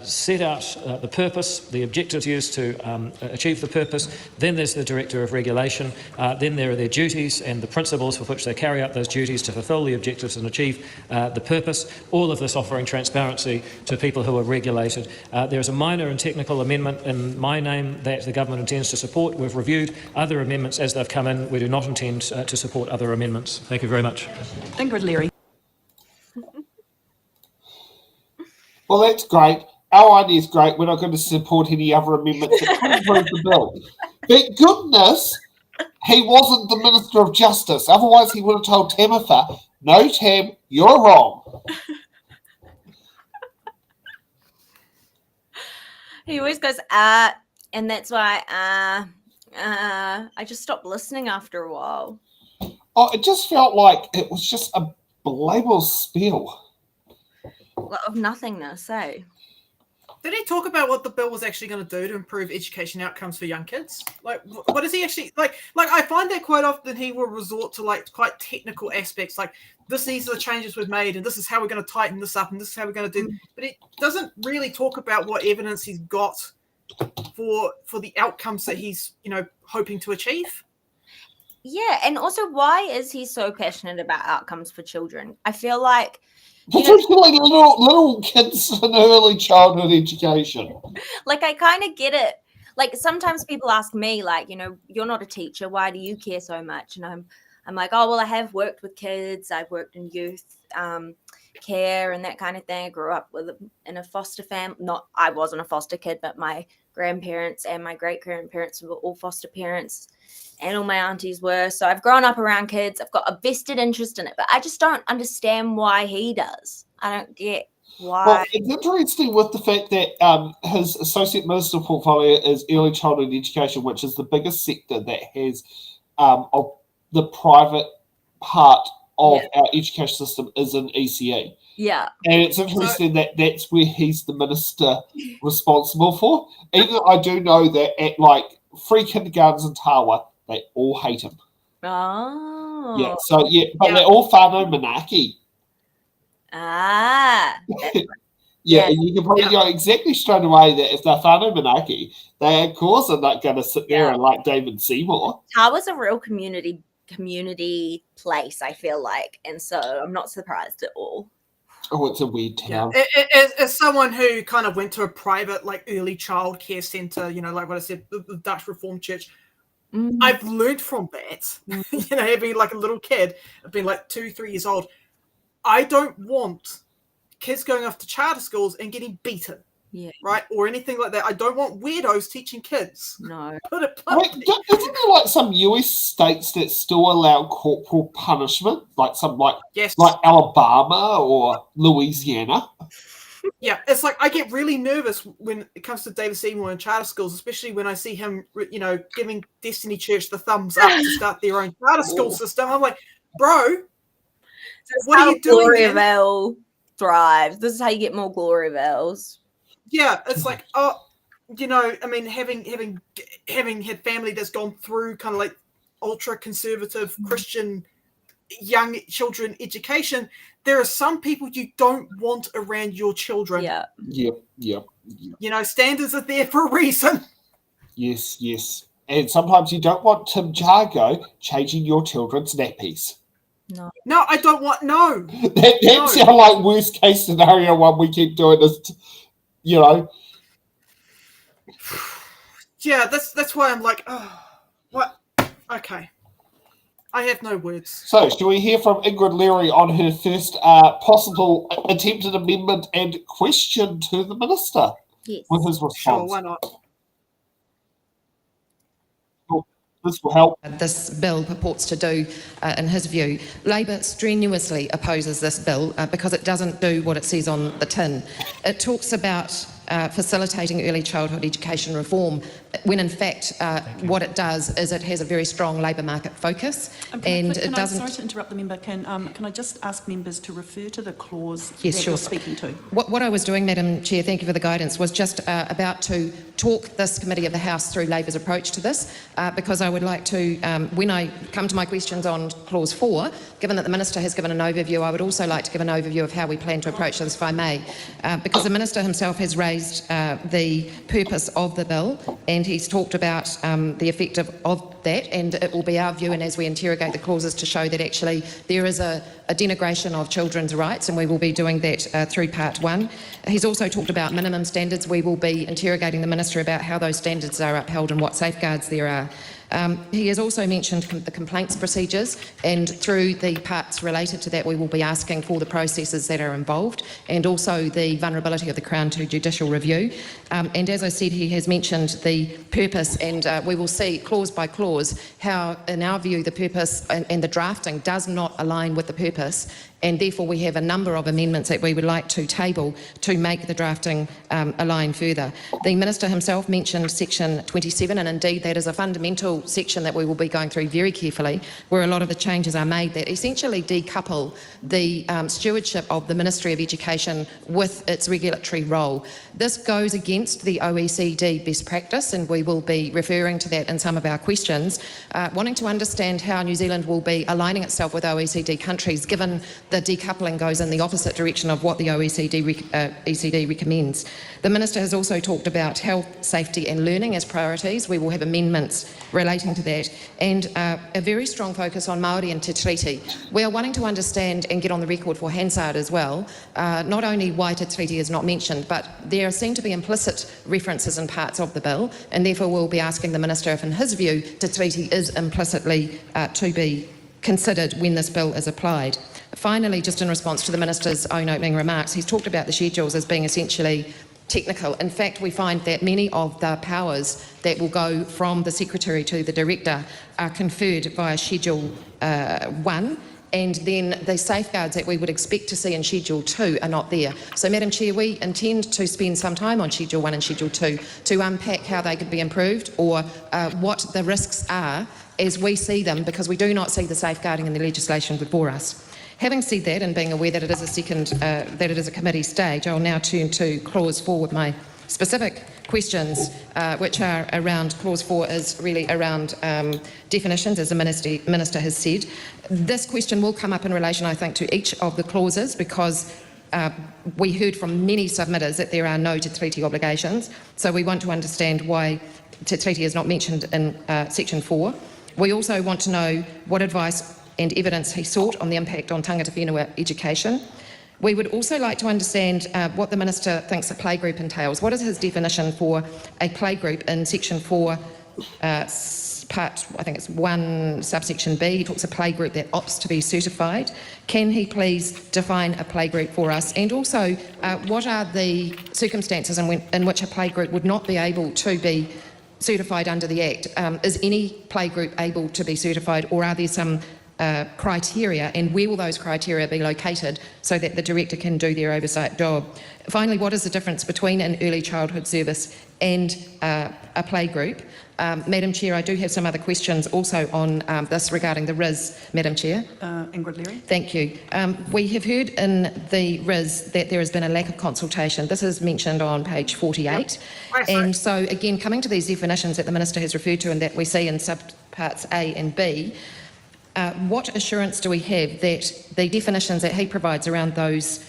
Set out the purpose, the objectives used to achieve the purpose, then there's the Director of Regulation, then there are their duties and the principles for which they carry out those duties to fulfil the objectives and achieve the purpose, all of this offering transparency to people who are regulated. There's a minor and technical amendment in my name that the government intends to support. We've reviewed other amendments as they've come in. We do not intend to support other amendments. Thank you very much. Ingrid Leary. Well, that's great. Our idea is great. We're not going to support any other amendments that could improve the bill. Thank goodness he wasn't the Minister of Justice. Otherwise, he would have told Tamitha, no, Tam, you're wrong. He always goes, and that's why, I just stopped listening after a while. Oh, it just felt like it was just a blameless spiel. Of nothingness, eh? Did he talk about what the bill was actually going to do to improve education outcomes for young kids? Like, what is he actually like? I find that quite often he will resort to like quite technical aspects, like these are the changes we've made, and this is how we're going to tighten this up, and this is how we're going to do. But it doesn't really talk about what evidence he's got for the outcomes that he's hoping to achieve. Yeah, and also why is he so passionate about outcomes for children? I feel like particularly little kids in early childhood education. Like, I kind of get it. Like, sometimes people ask me, like, you're not a teacher. Why do you care so much? And I'm like, oh, well, I have worked with kids. I've worked in youth care and that kind of thing. I grew up in a foster family. I wasn't a foster kid, but my grandparents and my great-grandparents were all foster parents. And all my aunties were. So I've grown up around kids. I've got a vested interest in it. But I just don't understand why he does. I don't get why. Well, it's interesting with the fact that his Associate Minister portfolio is early childhood education, which is the biggest sector that has of the private part of our education system is in ECE. Yeah. And it's interesting that that's where he's the minister responsible for. Even though I do know that at like free kindergartens in Tawa, they all hate him. Oh. Yeah, so but they're all whānau Manaaki. Ah. Yeah, and you can probably go exactly straight away that if they're whānau Manaaki, they of course are not going to sit there and like David Seymour. Tawa's a real community place, I feel like, and so I'm not surprised at all. Oh, it's a weird town. As someone who kind of went to a private, like, early child care centre, like what I said, the Dutch Reformed Church, I've learned from that, having like a little kid, I've been like 2-3 years old. I don't want kids going off to charter schools and getting beaten. Yeah. Right? Or anything like that. I don't want weirdos teaching kids. No. Wait, isn't there like some US states that still allow corporal punishment? Like like Alabama or Louisiana? Yeah, it's like I get really nervous when it comes to David Seymour and charter schools, especially when I see him, giving Destiny Church the thumbs up to start their own charter school system. I'm like, bro, what are you doing? Gloryville thrives. This is how you get more Gloryvilles. Yeah, it's like, having had family that's gone through kind of like ultra conservative Christian young children education, there are some people you don't want around your children. Yeah. Standards are there for a reason. Yes. And sometimes you don't want Tim Jargo changing your children's nappies. No, I don't want, no. That's our like worst case scenario one we keep doing is, Yeah, that's why I'm like, oh, what? Okay. I have no words. So, shall we hear from Ingrid Leary on her first possible attempted amendment and question to the minister? Yes. With his response. Sure, why not? This will help. This bill purports to do, in his view. Labor strenuously opposes this bill because it doesn't do what it says on the tin. It talks about facilitating early childhood education reform, when in fact what it does is it has a very strong labour market focus, and it doesn't. Sorry to interrupt the member. Can I just ask members to refer to the clause Yes, that sure. you're speaking to? What I was doing, Madam Chair, thank you for the guidance, was just about to talk this committee of the House through Labour's approach to this, because I would like to, when I come to my questions on clause 4, given that the Minister has given an overview, I would also like to give an overview of how we plan to approach this, if I may, because the Minister himself has raised the purpose of the bill, and he's talked about the effect of that, and it will be our view, and as we interrogate the clauses, to show that actually there is a denigration of children's rights, and we will be doing that through part 1. He's also talked about minimum standards. We will be interrogating the Minister about how those standards are upheld and what safeguards there are. He has also mentioned the complaints procedures, and through the parts related to that we will be asking for the processes that are involved, and also the vulnerability of the Crown to judicial review. And as I said, he has mentioned the purpose, and we will see clause by clause how, in our view, the purpose and the drafting does not align with the purpose, and therefore we have a number of amendments that we would like to table to make the drafting align further. The Minister himself mentioned section 27, and indeed that is a fundamental section that we will be going through very carefully, where a lot of the changes are made that essentially decouple the stewardship of the Ministry of Education with its regulatory role. This goes against the OECD best practice, and we will be referring to that in some of our questions, wanting to understand how New Zealand will be aligning itself with OECD countries, given the decoupling goes in the opposite direction of what the OECD recommends. The Minister has also talked about health, safety and learning as priorities. We will have amendments relating to that, and a very strong focus on Māori and Te Tiriti. We are wanting to understand and get on the record for Hansard as well, not only why Te Tiriti is not mentioned, but there seem to be implicit references in parts of the bill, and therefore we'll be asking the Minister if in his view Te Tiriti is implicitly to be considered when this bill is applied. Finally, just in response to the Minister's own opening remarks, he's talked about the schedules as being essentially technical. In fact, we find that many of the powers that will go from the Secretary to the Director are conferred via Schedule 1, and then the safeguards that we would expect to see in Schedule 2 are not there. So, Madam Chair, we intend to spend some time on Schedule 1 and Schedule 2 to unpack how they could be improved, or what the risks are as we see them, because we do not see the safeguarding in the legislation before us. Having said that, and being aware that it is a committee stage, I'll now turn to clause 4 with my specific questions, which are around, clause 4 is really around definitions, as the Minister has said. This question will come up in relation, I think, to each of the clauses, because we heard from many submitters that there are no Te Tiriti obligations, so we want to understand why Te Tiriti is not mentioned in section 4. We also want to know what advice and evidence he sought on the impact on tangata whenua education. We would also like to understand what the Minister thinks a playgroup entails. What is his definition for a playgroup in section 4, part, I think it's 1, subsection B? He talks a playgroup that opts to be certified. Can he please define a playgroup for us? And also, what are the circumstances in which a playgroup would not be able to be certified under the Act? Is any playgroup able to be certified, or are there some criteria, and where will those criteria be located so that the Director can do their oversight job? Finally, what is the difference between an early childhood service and a playgroup? Madam Chair, I do have some other questions also on this regarding the RIS, Madam Chair. Ingrid Leary. Thank you. We have heard in the RIS that there has been a lack of consultation. This is mentioned on page 48. Yep. And so, again, coming to these definitions that the Minister has referred to and that we see in subparts A and B, what assurance do we have that the definitions that he provides around those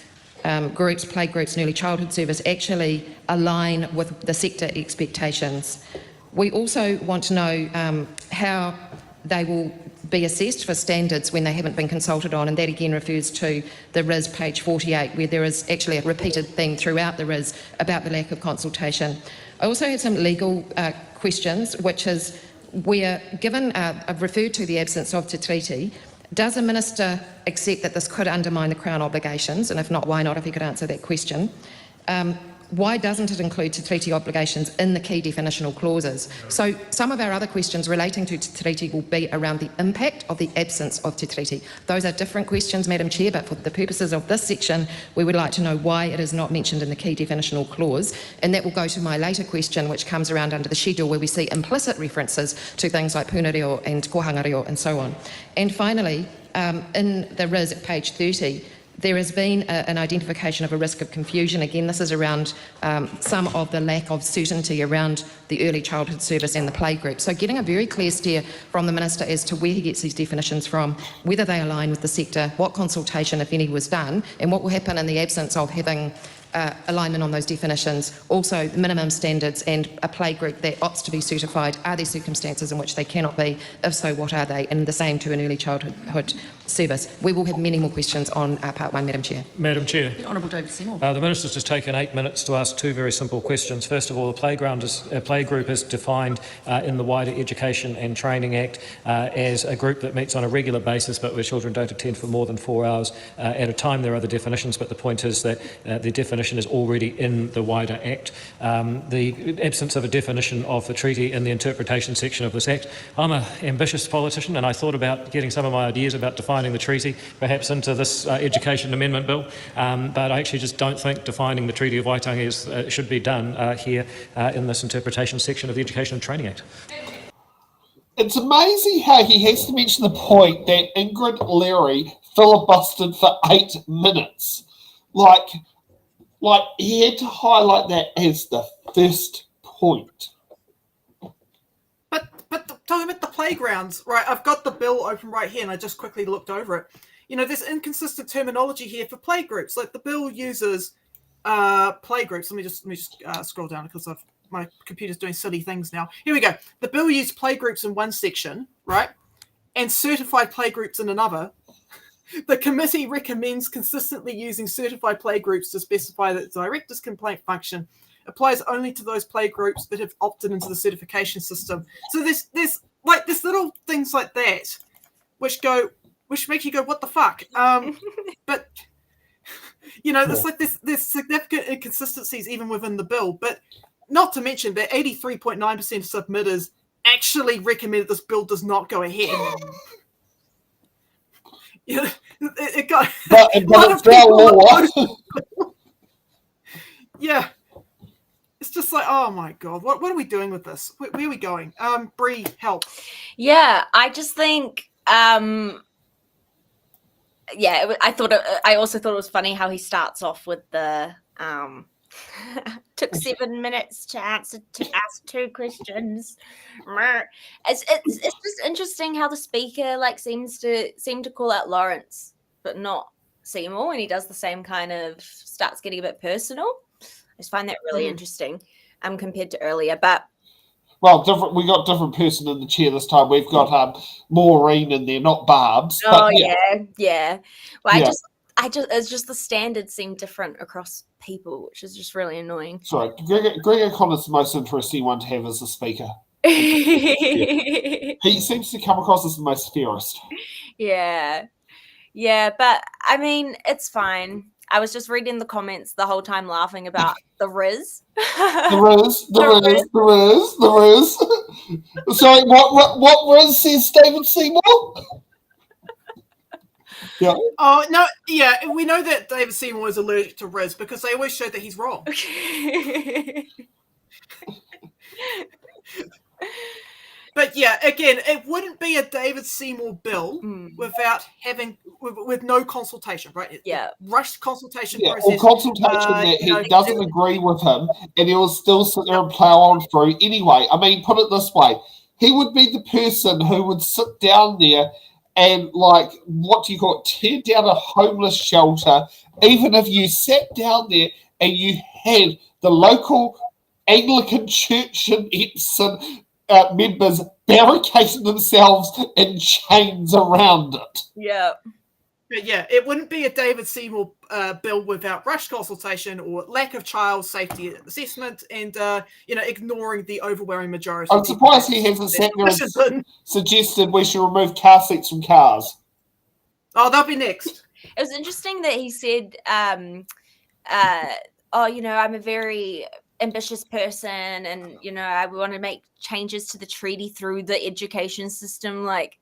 groups, playgroups and early childhood service actually align with the sector expectations? We also want to know how they will be assessed for standards when they haven't been consulted on, and that again refers to the RIS page 48, where there is actually a repeated theme throughout the RIS about the lack of consultation. I also had some legal questions, which is where, given I've referred to the absence of Te Tiriti, does the Minister accept that this could undermine the Crown obligations, and if not, why not, if he could answer that question? why doesn't it include Te Tiriti obligations in the key definitional clauses? So some of our other questions relating to Te Tiriti will be around the impact of the absence of Te Tiriti. Those are different questions, Madam Chair, but for the purposes of this section, we would like to know why it is not mentioned in the key definitional clause, and that will go to my later question, which comes around under the schedule, where we see implicit references to things like pūnareo and kohangareo and so on. And finally, in the RIS at page 30, there has been an identification of a risk of confusion. Again, this is around some of the lack of certainty around the early childhood service and the playgroup. So getting a very clear steer from the Minister as to where he gets these definitions from, whether they align with the sector, what consultation, if any, was done, and what will happen in the absence of having alignment on those definitions. Also, minimum standards and a playgroup that opts to be certified. Are there circumstances in which they cannot be? If so, what are they? And the same to an early childhood service. We will have many more questions on part 1, Madam Chair. Madam Chair. The Honourable David Seymour. The Minister's just taken 8 minutes to ask 2 very simple questions. First of all, the playgroup is defined in the wider Education and Training Act as a group that meets on a regular basis, but where children don't attend for more than 4 hours at a time. There are other definitions, but the point is that the definition is already in the wider Act. The absence of a definition of the treaty in the interpretation section of this Act. I'm an ambitious politician, and I thought about getting some of my ideas about defining the treaty perhaps into this Education Amendment Bill, but I actually just don't think defining the Treaty of Waitangi should be done here in this interpretation section of the Education and Training Act. It's amazing how he has to mention the point that Ingrid Leary filibustered for 8 minutes. Like he had to highlight that as the first point. But talking about the playgrounds, right? I've got the bill open right here, and I just quickly looked over it. You know, there's inconsistent terminology here for playgroups. Like the bill uses playgroups. Let me just scroll down because my computer's doing silly things now. Here we go. The bill used playgroups in one section, right, and certified playgroups in another. The committee recommends consistently using certified playgroups to specify that the director's complaint function applies only to those playgroups that have opted into the certification system. So there's little things like that which make you go, what the fuck? But you know, there's significant inconsistencies even within the bill. But not to mention that 83.9% of submitters actually recommended this bill does not go ahead. Yeah, it got a lot of people. Yeah, it's just like, oh my god, what are we doing with this? Where are we going? Brie, help. Yeah, I just think, I also thought it was funny how he starts off with the took 7 minutes to ask 2 questions. It's just interesting how the speaker seems to call out Lawrence but not Seymour, and he does the same kind of starts getting a bit personal. I just find that really interesting compared to earlier. But well, we got different person in the chair this time. We've got Maureen in there, not Barb's. Oh yeah. Well, yeah. I just it's just the standards seem different across people, which is just really annoying. Sorry, Greg O'Connor's the most interesting one to have as a speaker. He seems to come across as the most fairest. Yeah, but I mean, it's fine. I was just reading the comments the whole time laughing about the Riz. The Riz. Sorry, what Riz says David Seymour? Yeah. Oh no, yeah, we know that David Seymour is allergic to Riz because they always show that he's wrong. But yeah, again, it wouldn't be a David Seymour bill without having with no consultation, right? Yeah, rushed consultation process. Or consultation that he doesn't agree with him, and he'll still sit there and plow on through anyway. I mean, put it this way: he would be the person who would sit down there and tear down a homeless shelter, even if you sat down there and you had the local Anglican church in Epsom members barricading themselves in chains around it. Yeah. But yeah, it wouldn't be a David Seymour bill without rushed consultation or lack of child safety assessment and, ignoring the overwhelming majority. I'm surprised he hasn't sat there and suggested we should remove car seats from cars. Oh, that'll be next. It was interesting that he said oh, you know, I'm a very ambitious person and, you know, I want to make changes to the treaty through the education system. Like,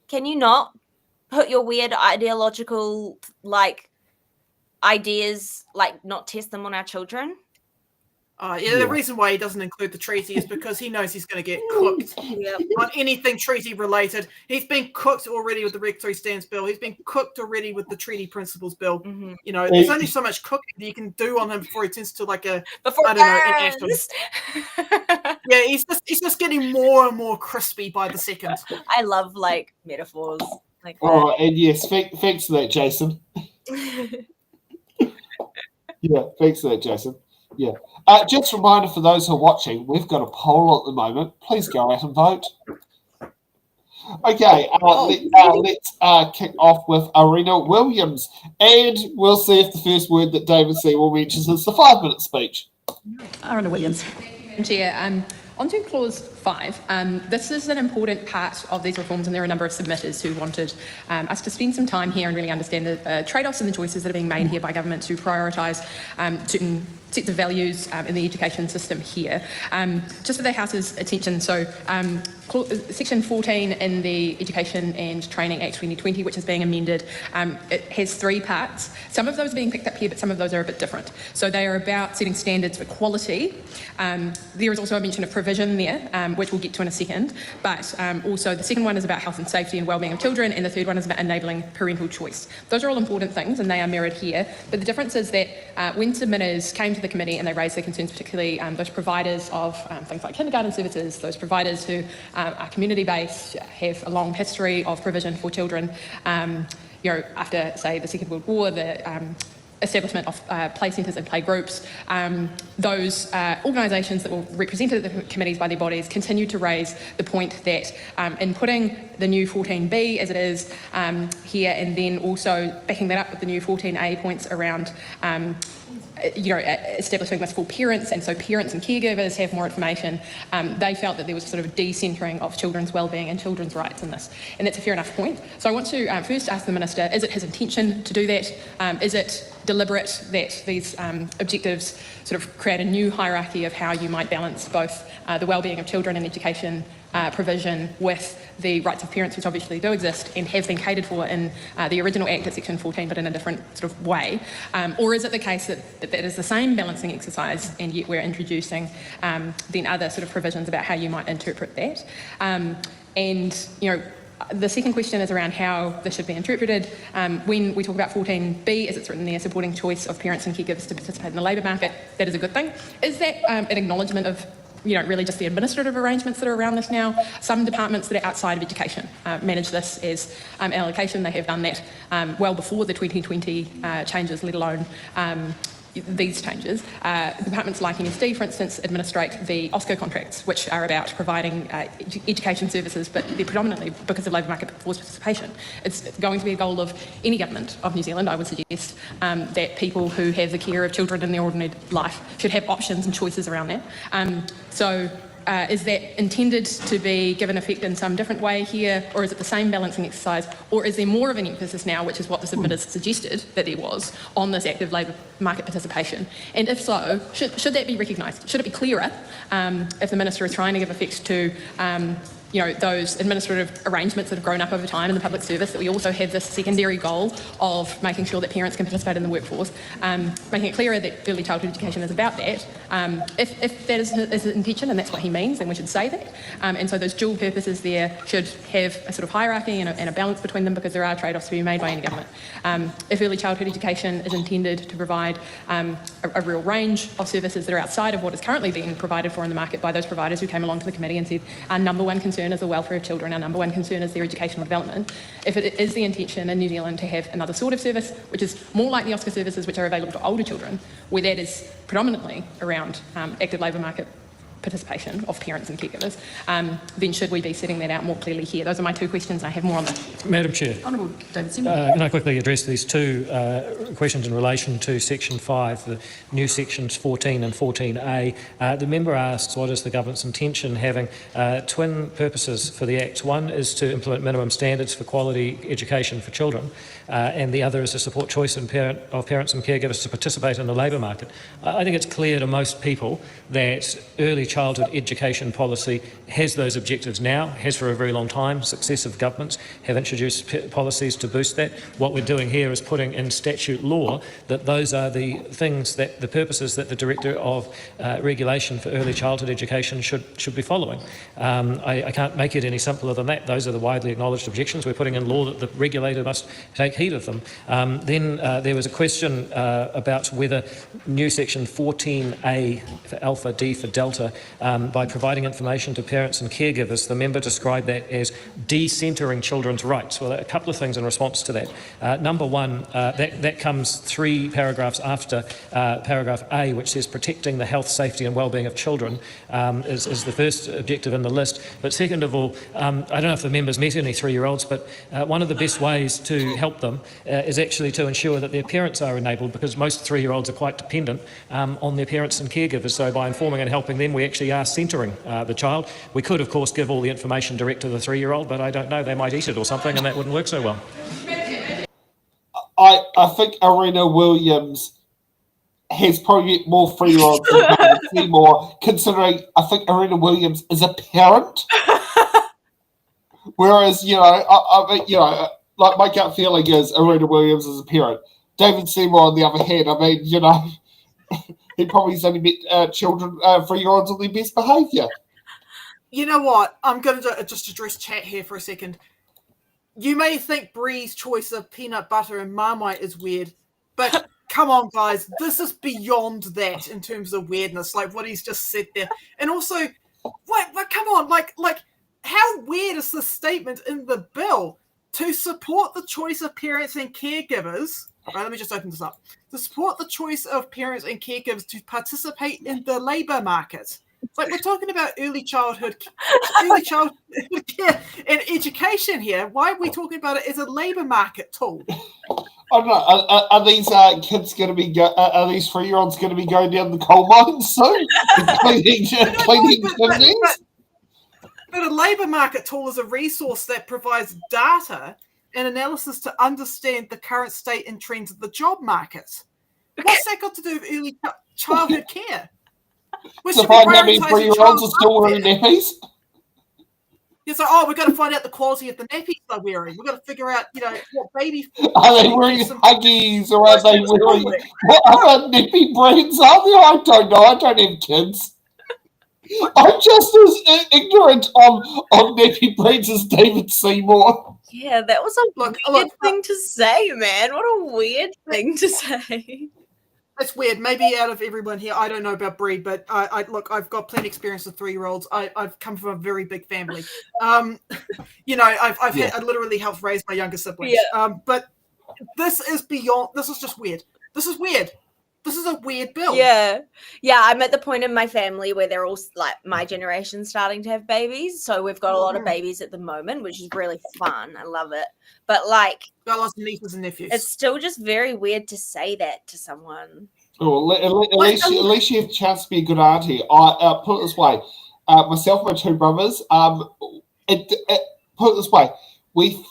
can you not put your weird ideological, like, ideas, like, not test them on our children? The reason why he doesn't include the treaty is because he knows he's going to get cooked on anything treaty related. He's been cooked already with the Regulatory Standards Bill. He's been cooked already with the Treaty Principles Bill. Mm-hmm. You know, there's only so much cooking that you can do on him before he turns to like a Yeah, he's just getting more and more crispy by the second. I love like metaphors like that. Oh, and yes, thanks for that, Jason. Yeah, thanks for that, Jason. Yeah. Just a reminder for those who are watching, we've got a poll at the moment. Please go out and vote. Okay, let's kick off with Arena Williams, and we'll see if the first word that David Seymour mentions is the 5-minute speech. Arena Williams. Chair, on to Clause 5. This is an important part of these reforms, and there are a number of submitters who wanted us to spend some time here and really understand the trade-offs and the choices that are being made here by government to prioritise certain sets of values in the education system here. Just for the House's attention, so Section 14 in the Education and Training Act 2020, which is being amended, it has 3 parts. Some of those are being picked up here, but some of those are a bit different. So they are about setting standards for quality. There is also a mention of provision there, which we'll get to in a second, but also the second one is about health and safety and wellbeing of children, and the third one is about enabling parental choice. Those are all important things, and they are mirrored here, but the difference is that when submitters came to the committee and they raised their concerns, particularly those providers of things like kindergarten services, those providers who are community-based, have a long history of provision for children, you know, after, say, the Second World War, the establishment of play centres and play groups, those organisations that were represented at the committees by their bodies continue to raise the point that in putting the new 14B as it is here, and then also backing that up with the new 14A points around you know, establishing this for parents, and so parents and caregivers have more information. They felt that there was sort of a decentering of children's wellbeing and children's rights in this, and that's a fair enough point. So I want to first ask the Minister, is it his intention to do that? Is it deliberate that these objectives sort of create a new hierarchy of how you might balance both the wellbeing of children and education provision with the rights of parents, which obviously do exist and have been catered for in the original Act at Section 14, but in a different sort of way? Or is it the case that that is the same balancing exercise, and yet we're introducing then other sort of provisions about how you might interpret that? And, you know, the second question is around how this should be interpreted. When we talk about 14B, as it's written there, supporting choice of parents and caregivers to participate in the labour market, that is a good thing. Is that an acknowledgement of, you know, really just the administrative arrangements that are around this now? Some departments that are outside of education manage this as allocation. They have done that well before the 2020 changes, let alone these changes. Departments like NSD, for instance, administrate the OSCO contracts, which are about providing education services, but they're predominantly because of labour market force participation. It's going to be a goal of any government of New Zealand, I would suggest, that people who have the care of children in their ordinary life should have options and choices around that. Is that intended to be given effect in some different way here, or is it the same balancing exercise, or is there more of an emphasis now, which is what the submitters suggested that there was, on this active labour market participation? And if so, should that be recognised? Should it be clearer if the Minister is trying to give effect to you know, those administrative arrangements that have grown up over time in the public service, that we also have this secondary goal of making sure that parents can participate in the workforce, making it clearer that early childhood education is about that. If that is his intention, and that's what he means, then we should say that. And so those dual purposes there should have a sort of hierarchy and a balance between them, because there are trade-offs to be made by any government. If early childhood education is intended to provide a real range of services that are outside of what is currently being provided for in the market by those providers who came along to the committee and said our number one concern is the welfare of children, our number one concern is their educational development. If it is the intention in New Zealand to have another sort of service, which is more like the OSCO services which are available to older children, where that is predominantly around active labour market participation of parents and caregivers, then should we be setting that out more clearly here? Those are my two questions. I have more on that. Madam Chair. Honourable David Seymour. Can I quickly address these two questions in relation to Section 5, the new Sections 14 and 14A? The member asks what is the government's intention, having twin purposes for the Act. One is to implement minimum standards for quality education for children, and the other is to support choice of parents and caregivers to participate in the labour market. I think it's clear to most people that early childhood education policy has those objectives now, has for a very long time. Successive governments have introduced policies to boost that. What we're doing here is putting in statute law that those are the things, that the purposes that the Director of Regulation for Early Childhood Education should be following. I can't make it any simpler than that. Those are the widely acknowledged objections. We're putting in law that the regulator must take heed of them. Then there was a question about whether new Section 14A for Alpha, D for Delta, by providing information to parents and caregivers, the member described that as decentering children's rights. Well, a couple of things in response to that. Number one, that comes 3 paragraphs after paragraph A, which says protecting the health, safety and well-being of children is the first objective in the list. But second of all, I don't know if the members met any 3-year-olds, but one of the best ways to help them is actually to ensure that their parents are enabled, because most 3-year-olds are quite dependent on their parents and caregivers. So by informing and helping them, we actually are centering the child. We could, of course, give all the information direct to the 3-year-old, but I don't know, they might eat it or something, and that wouldn't work so well. I think Arena Williams has probably more 3-year-olds than David Seymour, considering I think Arena Williams is a parent. Whereas, like my gut feeling is Arena Williams is a parent. David Seymour, on the other hand, he probably's only met children, 3-year-olds on their best behaviour. You know what? I'm going to just address chat here for a second. You may think Brie's choice of peanut butter and Marmite is weird, but come on, guys. This is beyond that in terms of weirdness, like what he's just said there. And also, come on, like, how weird is the statement in the bill to support the choice of parents and caregivers? Right, let me just open this up. To support the choice of parents and caregivers to participate in the labour market. Like, we're talking about early childhood care and education here. Why are we talking about it as a labour market tool? I don't know. Are these kids going to be? Are these 3-year-olds going to be going down the coal mines soon, cleaning chimneys? But a labour market tool is a resource that provides data and analysis to understand the current state and trends of the job market. What's that got to do with early childhood care? So find how many 3-year-olds are still wearing nappies? Yeah, so we've got to find out the quality of the nappies they're wearing. We've got to figure out, what baby. Are they wearing Huggies, or are they wearing what other nappy brands are there? I don't know. I don't have kids. I'm just as ignorant on nappy brands as David Seymour. Yeah, that was a weird thing to say, man. What a weird thing to say. That's weird. Maybe out of everyone here, I don't know about Brie, but I've got plenty of experience with 3-year-olds. I've come from a very big family. I literally helped raise my younger siblings. Yeah. But this is beyond. This is just weird. This is weird. This is a weird bill. Yeah. I'm at the point in my family where they're all like my generation starting to have babies. So we've got a lot of babies at the moment, which is really fun. I love it. But got lots of nieces and nephews. It's still just very weird to say that to someone. Oh, at least you have a chance to be a good auntie. I put it this way: myself and my 2 brothers. Put it this way: we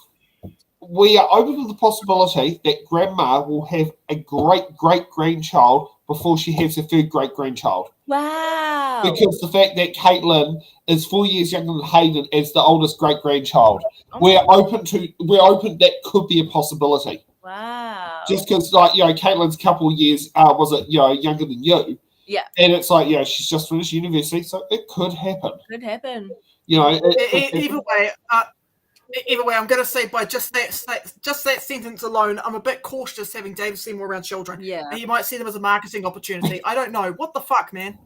are open to the possibility that Grandma will have a great-great-grandchild before she has her 3rd great-grandchild. Wow. Because the fact that Caitlin is 4 years younger than Hayden as the oldest great-grandchild. We're open that could be a possibility. Wow. Just because, Caitlin's couple of years, younger than you. Yeah. And it's she's just finished university, so it could happen. Could happen. Either way, I'm going to say by just that sentence alone, I'm a bit cautious having David Seymour around children. Yeah, and you might see them as a marketing opportunity. I don't know. What the fuck, man?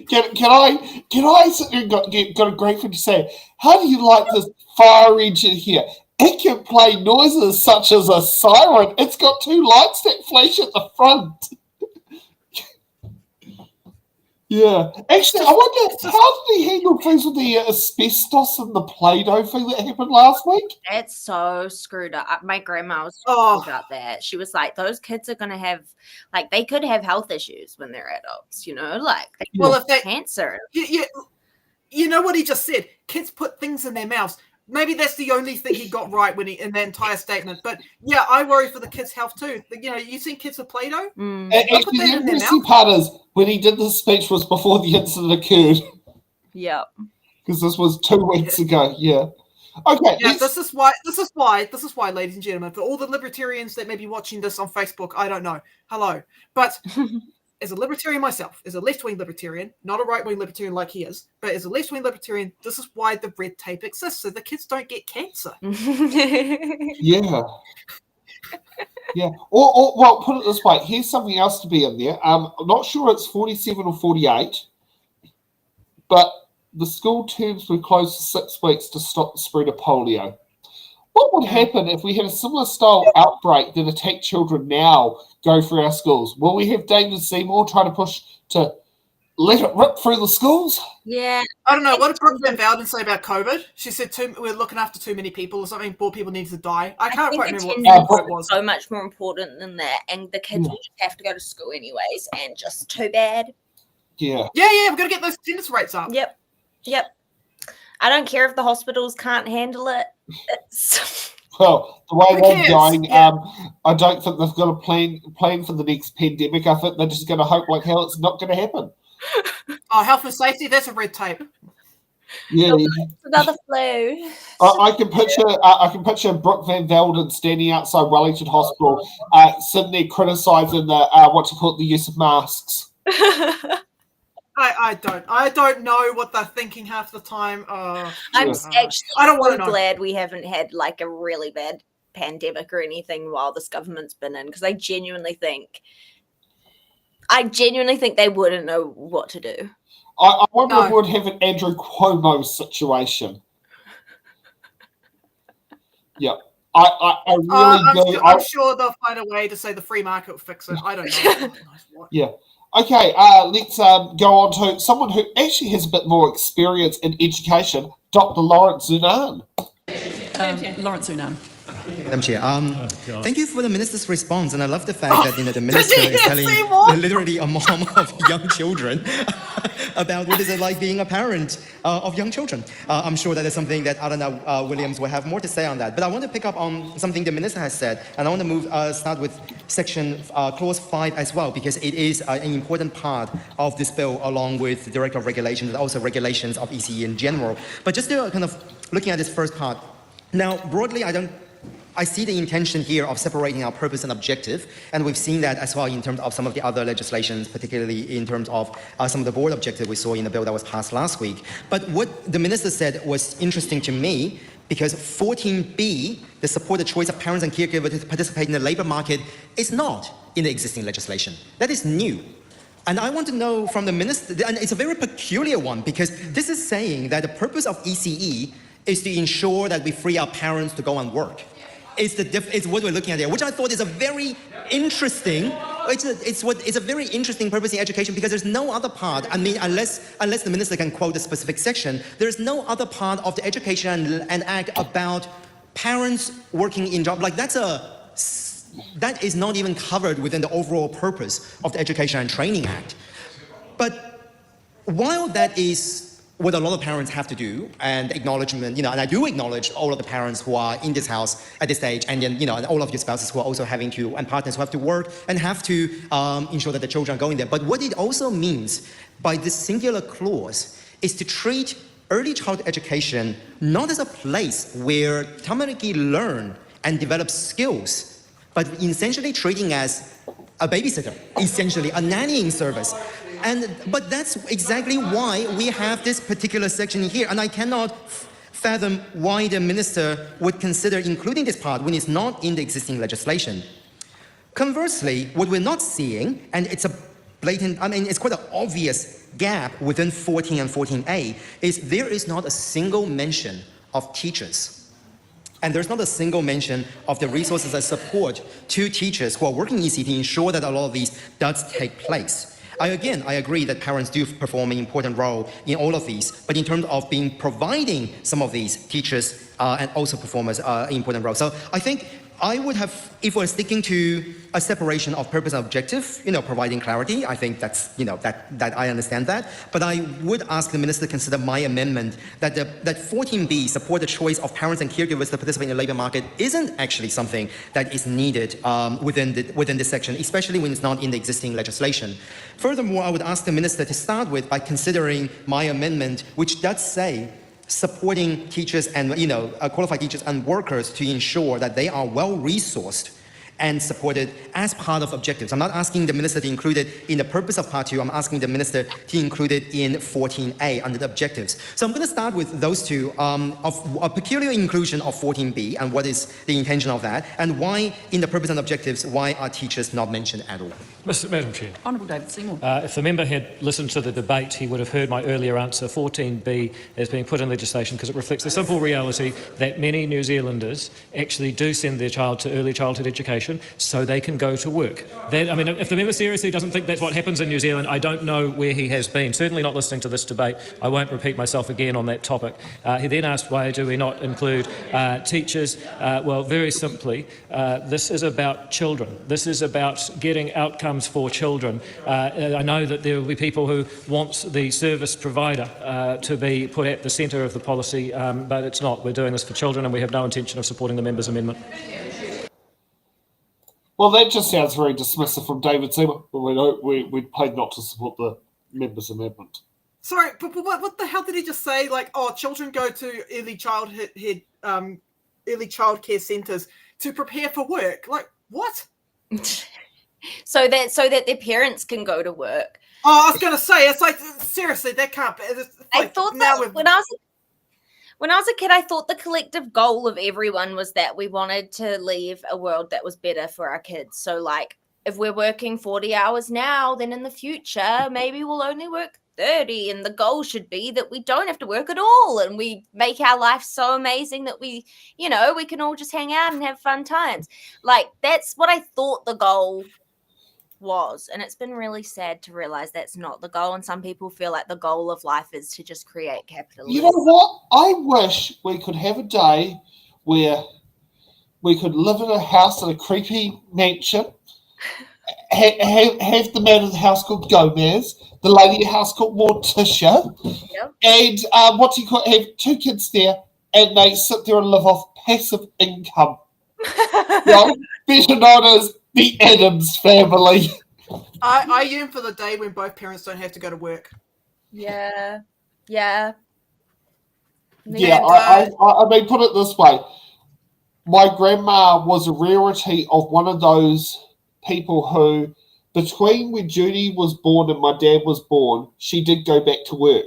Can I sit there and got a great thing to say? How do you like this fire engine here? It can play noises such as a siren. It's got 2 lights that flash at the front. Yeah. Actually, I wonder, how did he handle things with the asbestos and the Play-Doh thing that happened last week? That's so screwed up. My grandma was Oh. talking about that. She was like, those kids are going to have, like, they could have health issues when they're adults, you know? Like, they could Well, have if they cancer. you know what he just said? Kids put things in their mouths. Maybe that's the only thing he got right when in that entire statement. But yeah, I worry for the kids' health too. You know, you seen kids with Play-Doh? Mm. Actually, the interesting part is when he did this speech was before the incident occurred. Yep. Because this was 2 weeks ago. Yeah. Okay. Yeah, this is why, ladies and gentlemen, for all the libertarians that may be watching this on Facebook, I don't know. Hello. But as a libertarian myself, as a left-wing libertarian, not a right-wing libertarian like he is, but as a left-wing libertarian, this is why the red tape exists, so the kids don't get cancer. Yeah. Yeah. Or, well, put it this way. Here's something else to be in there. I'm not sure it's 47 or 48, but the school terms were closed for 6 weeks to stop the spread of polio. What would happen if we had a similar style outbreak that attacked children now go through our schools? Will we have David Seymour trying to push to let it rip through the schools? Yeah. I don't know. What did Brooke Van Velden say about COVID? She said we're looking after too many people or something. More people need to die. I can't quite remember what it was. So much more important than that. And the kids will just have to go to school anyways. And just too bad. Yeah. Yeah. We've got to get those attendance rates up. Yep. I don't care if the hospitals can't handle it. Well, the way they're going, Yeah. I don't think they've got a plan for the next pandemic. I think they're just going to hope like hell it's not going to happen. Oh, health and safety, that's a red tape. Yeah. It's another flu. I can picture Brooke Van Velden standing outside Wellington Hospital, sitting there criticising the use of masks. I don't know what they're thinking half the time. I'm actually I don't want to know. glad we haven't had like a really bad pandemic or anything while this government's been in, because I genuinely think they wouldn't know what to do. I wonder if we would have an Andrew Cuomo situation. Yeah. I really do. I'm sure they'll find a way to say the free market will fix it. I don't know. Yeah. Okay, let's go on to someone who actually has a bit more experience in education, Dr. Lawrence Zunan. Lawrence Zunan. Madam Chair, thank you for the minister's response, and I love the fact that the minister is telling literally a mom of young children about what is it like being a parent of young children. I'm sure that is something that Alana Williams will have more to say on that. But I want to pick up on something the minister has said, and I want to start with section clause 5 as well, because it is an important part of this bill, along with the Directive of Regulations and also regulations of ECE in general. But just to kind of looking at this first part, now broadly, I see the intention here of separating our purpose and objective, and we've seen that as well in terms of some of the other legislations, particularly in terms of some of the board objectives we saw in the bill that was passed last week. But what the minister said was interesting to me, because 14B, the support the choice of parents and caregivers to participate in the labour market, is not in the existing legislation. That is new. And I want to know from the minister, and it's a very peculiar one, because this is saying that the purpose of ECE is to ensure that we free our parents to go and work. It's what we're looking at there, which I thought is a very interesting. It's a very interesting purpose in education, because there's no other part. I mean, unless the minister can quote a specific section, there's no other part of the Education and Act about parents working in job. Like that is not even covered within the overall purpose of the Education and Training Act. But while that is what a lot of parents have to do, and acknowledgement, and I do acknowledge all of the parents who are in this house at this stage, and then, and all of your spouses who are also having to, and partners who have to work and have to ensure that the children are going there. But what it also means by this singular clause is to treat early childhood education not as a place where tamariki learn and develop skills, but essentially treating as a babysitter, essentially a nannying service. But that's exactly why we have this particular section here, and I cannot fathom why the minister would consider including this part when it's not in the existing legislation. Conversely, what we're not seeing, and it's a blatant, it's quite an obvious gap within 14 and 14A, is there is not a single mention of teachers. And there's not a single mention of the resources and support to teachers who are working in ECE to ensure that a lot of these does take place. I agree that parents do perform an important role in all of these, but in terms of providing some of these, teachers and also performers are an important role. So I think I would have, if we're sticking to a separation of purpose and objective, providing clarity, I think that's, that I understand that. But I would ask the Minister to consider my amendment that that 14B, support the choice of parents and caregivers to participate in the labour market, isn't actually something that is needed within this section, especially when it's not in the existing legislation. Furthermore, I would ask the Minister to start with by considering my amendment, which does say supporting teachers and qualified teachers and workers to ensure that they are well resourced and supported as part of objectives. I'm not asking the Minister to include it in the purpose of Part 2, I'm asking the Minister to include it in 14A under the objectives. So I'm going to start with those two, of a peculiar inclusion of 14B and what is the intention of that, and why in the purpose and objectives, why are teachers not mentioned at all? Madam Chair. Honourable David Seymour. If the member had listened to the debate, he would have heard my earlier answer. 14B is being put in legislation because it reflects the simple reality that many New Zealanders actually do send their child to early childhood education so they can go to work. If the member seriously doesn't think that's what happens in New Zealand, I don't know where he has been. Certainly not listening to this debate. I won't repeat myself again on that topic. He then asked, why do we not include teachers? Well, very simply, this is about children. This is about getting outcomes for children. I know that there will be people who want the service provider to be put at the centre of the policy, but it's not. We're doing this for children and we have no intention of supporting the member's amendment. Well, that just sounds very dismissive from David Seymour. We played not to support the member's amendment. Sorry, but what the hell did he just say? Like, children go to early childcare centres to prepare for work. Like, what? so that their parents can go to work. Oh, I was going to say, it's like, seriously, that can't be. I thought that when I was a kid, I thought the collective goal of everyone was that we wanted to leave a world that was better for our kids. So, like, if we're working 40 hours now, then in the future, maybe we'll only work 30. And the goal should be that we don't have to work at all. And we make our life so amazing that we can all just hang out and have fun times. Like, that's what I thought the goal was, and it's been really sad to realize that's not the goal, and some people feel like the goal of life is to just create capitalism. You know what? I wish we could have a day where we could live in a house in a creepy mansion, have the man in the house called Gomez, the lady in the house called Morticia, and have 2 kids there, and they sit there and live off passive income. Better known as the Addams Family. I yearn for the day when both parents don't have to go to work. Yeah. I mean, put it this way. My grandma was a rarity of one of those people who, between when Judy was born and my dad was born, she did go back to work.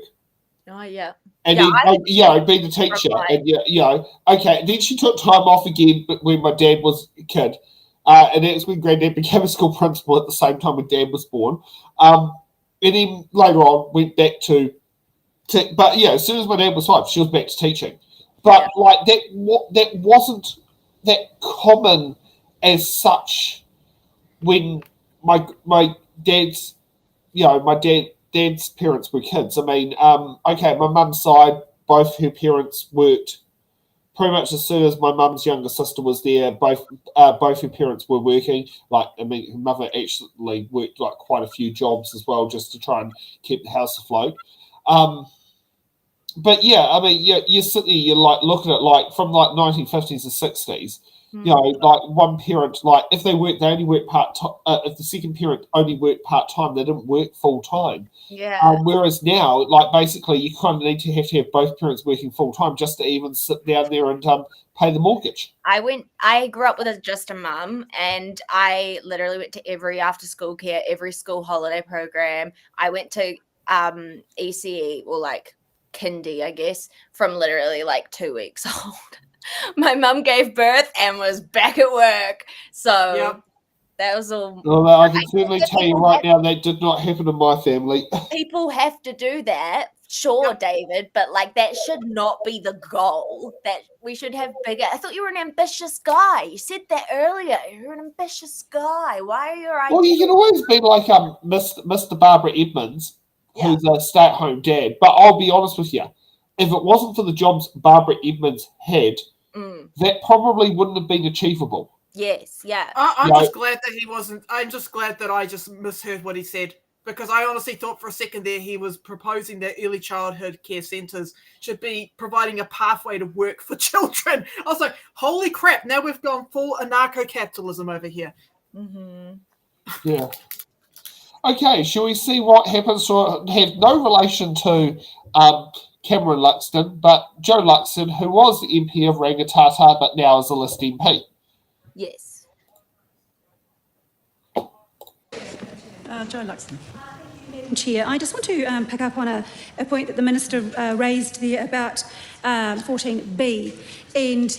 Oh, yeah. And be the teacher. And okay. Then she took time off again when my dad was a kid. And that's when Granddad became a school principal at the same time when Dad was born. And then later on went back to but as soon as my dad was 5, she was back to teaching. But like that wasn't that common as such when my dad's dad's parents were kids. I mean, my mum's side, both her parents worked. Pretty much as soon as my mum's younger sister was there, both her parents were working. Like, I mean, her mother actually worked like quite a few jobs as well, just to try and keep the house afloat. But I mean, you sit there, you're like looking at like from like 1950s to 60s. Like one parent, like if they only work part time. If the second parent only worked part time, they didn't work full time. Whereas now, like basically, you kind of need to have both parents working full time just to even sit down there and pay the mortgage. I grew up with just a mum, and I literally went to every after school care, every school holiday program. I went to ECE or like kindy, I guess, from literally like 2 weeks old. My mum gave birth and was back at work. So that was all. Well, I can certainly tell you right now that did not happen in my family. People have to do that Sure, David, but like that should not be the goal. That we should have bigger. I thought you were an ambitious guy. You said that earlier. You're an ambitious guy. Why are your ideas? Well, you can always be like Mr. Barbara Edmonds, who's a stay-at-home dad. But I'll be honest with you, if it wasn't for the jobs Barbara Edmonds had, that probably wouldn't have been achievable. Yes, yeah. I'm just glad that he wasn't. I'm just glad that I just misheard what he said, because I honestly thought for a second there he was proposing that early childhood care centres should be providing a pathway to work for children. I was like, holy crap, now we've gone full anarcho-capitalism over here. Yeah. Okay, shall we see what happens? So have no relation to Cameron Luxton, but Joe Luxton, who was the MP of Rangitata, but now is a list MP. Yes. Joe Luxton. Madam Chair, I just want to pick up on a point that the Minister raised there about 14B and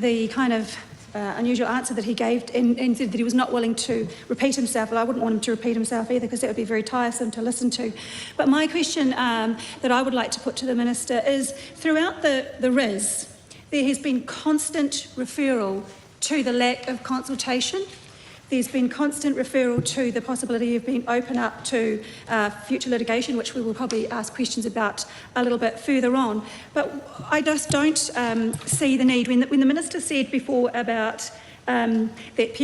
the kind of unusual answer that he gave and said that he was not willing to repeat himself. Well, I wouldn't want him to repeat himself either, because that would be very tiresome to listen to. But my question that I would like to put to the Minister is, throughout the RIS, there has been constant referral to the lack of consultation. There's been constant referral to the possibility of being open up to future litigation, which we will probably ask questions about a little bit further on. But I just don't see the need. When the Minister said before about that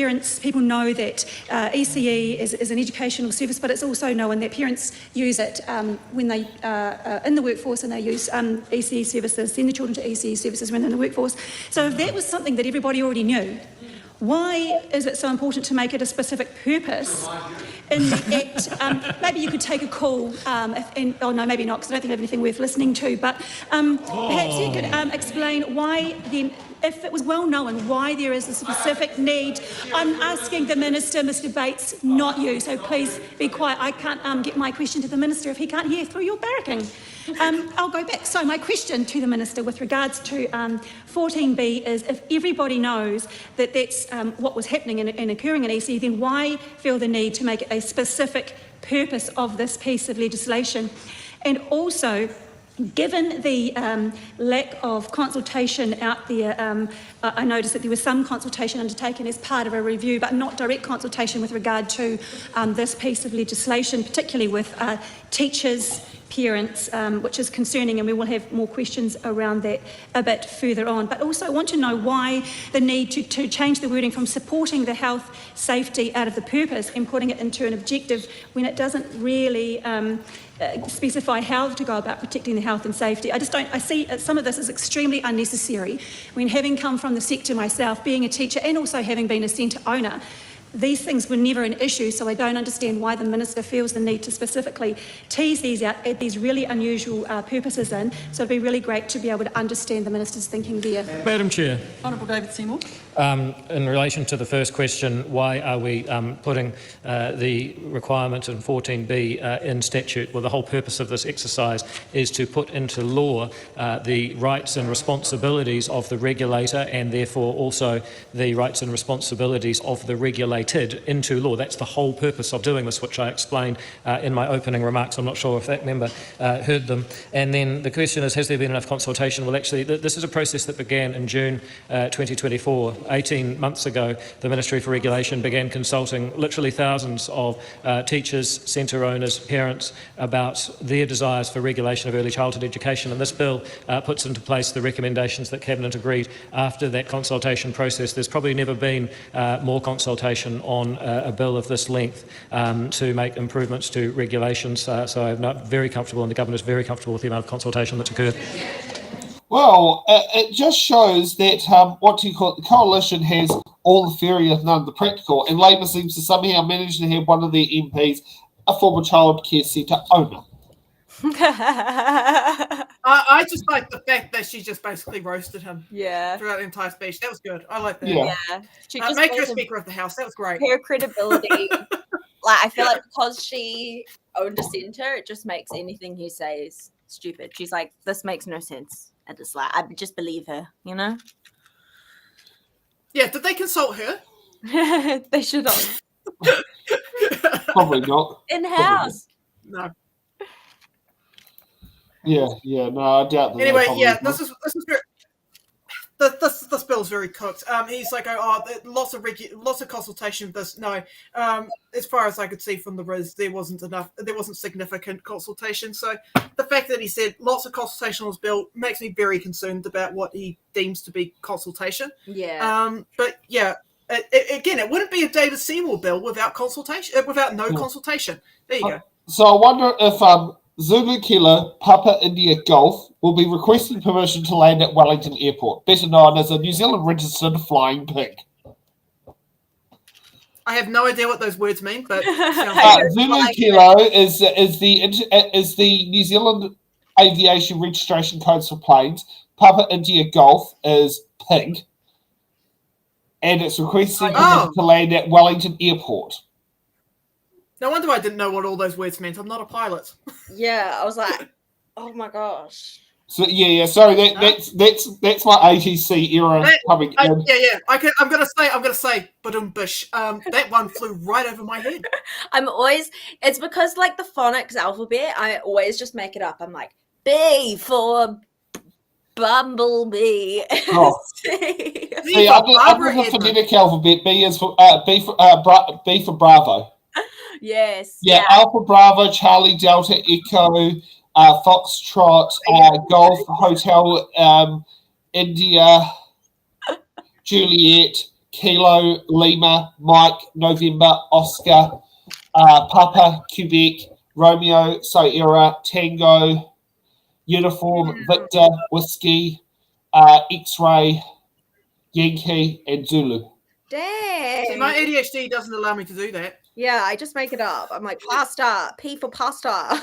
people know that ECE is an educational service, but it's also known that parents use it when they are in the workforce, and they use ECE services, send the children to ECE services when they're in the workforce. So if that was something that everybody already knew, why is it so important to make it a specific purpose in the Act? Maybe you could take a call, no, maybe not, because I don't think I have anything worth listening to, but perhaps you could explain why then, if it was well known why there is a specific need. I'm asking the Minister, Mr Bates, not you, so please be quiet. I can't get my question to the Minister if he can't hear through your barracking. I'll go back. So my question to the Minister with regards to 14B is, if everybody knows that that's what was happening and occurring in EC, then why feel the need to make it a specific purpose of this piece of legislation? And also, given the lack of consultation out there, I noticed that there was some consultation undertaken as part of a review, but not direct consultation with regard to this piece of legislation, particularly with teachers, parents, which is concerning, and we will have more questions around that a bit further on. But also I want to know why the need to change the wording from supporting the health, safety out of the purpose and putting it into an objective when it doesn't really specify how to go about protecting the health and safety. I see some of this as extremely unnecessary. When, having come from the sector myself, being a teacher and also having been a centre owner, these things were never an issue, so I don't understand why the Minister feels the need to specifically tease these out, add these really unusual purposes in. So it'd be really great to be able to understand the Minister's thinking there. Madam Chair. Honourable David Seymour. In relation to the first question, why are we putting the requirement in 14B in statute? Well, the whole purpose of this exercise is to put into law the rights and responsibilities of the regulator, and therefore also the rights and responsibilities of the regulated into law. That's the whole purpose of doing this, which I explained in my opening remarks. I'm not sure if that member heard them. And then the question is, has there been enough consultation? Well, actually, this is a process that began in June 2024. 18 months ago, the Ministry for Regulation began consulting literally thousands of teachers, centre owners, parents about their desires for regulation of early childhood education. And this bill puts into place the recommendations that Cabinet agreed after that consultation process. There's probably never been more consultation on a bill of this length to make improvements to regulations. So I'm not very comfortable, and the Government is very comfortable with the amount of consultation that's occurred. Well, it just shows that, the coalition has all the theory and none of the practical, and Labour seems to somehow manage to have one of their MPs a former childcare centre owner. I just like the fact that she just basically roasted him throughout the entire speech. That was good. I like that. Yeah. She just make her Speaker of the House. That was great. Her credibility. I feel like because she owned a centre, it just makes anything you say is stupid. She's like, this makes no sense. I just believe her, you know? Yeah, did they consult her? They should have. Probably not. In-house. No. Yeah. No, I doubt that. Anyway, yeah, this is very, this bill is very cooked. He's like, lots of consultation. This no, as far as I could see from the Riz, there wasn't significant consultation. So the fact that he said lots of consultation on this bill makes me very concerned about what he deems to be consultation. Yeah. But yeah, again, it wouldn't be a David Seymour bill without consultation, without no consultation. There you go. So I wonder if Zulu Kilo Papa India Golf will be requesting permission to land at Wellington Airport, better known as a New Zealand registered flying pig. I have no idea what those words mean, but Zulu Kilo is the New Zealand aviation registration codes for planes. Papa India Golf is pig, and it's requesting permission to land at Wellington Airport. No wonder I didn't know what all those words meant. I'm not a pilot. Yeah, I was like, oh my gosh. So yeah. Sorry, that's my ATC era coming in. Yeah. I'm gonna say, bish. That one flew right over my head. It's because like the phonics alphabet, I always just make it up. I'm like, B for Bumblebee. Oh. See, under the phonetic alphabet, B for Bravo. Yes. Yeah, Alpha Bravo, Charlie Delta Echo, Foxtrot, Golf Hotel, India, Juliet, Kilo, Lima, Mike, November, Oscar, Papa, Quebec, Romeo, Sierra, Tango, Uniform, Victor, Whiskey, X-Ray, Yankee, and Zulu. Dang. See, my ADHD doesn't allow me to do that. Yeah, I just make it up. I'm like, pasta, P for pasta.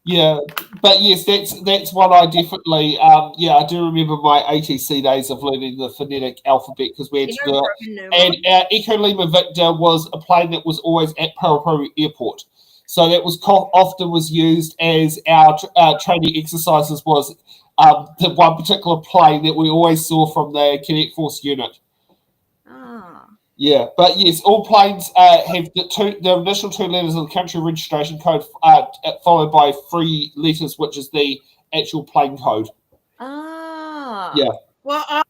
Yeah, but yes, that's what I definitely. I do remember my ATC days of learning the phonetic alphabet because we had to do it. And Echo Lima Victor was a plane that was always at Paraparu Airport, so that was often was used as our training exercises. Was the one particular plane that we always saw from the Cadet Force unit. Yeah, but yes, all planes have the initial two letters of the country registration code followed by 3 letters, which is the actual plane code. Yeah. Well, I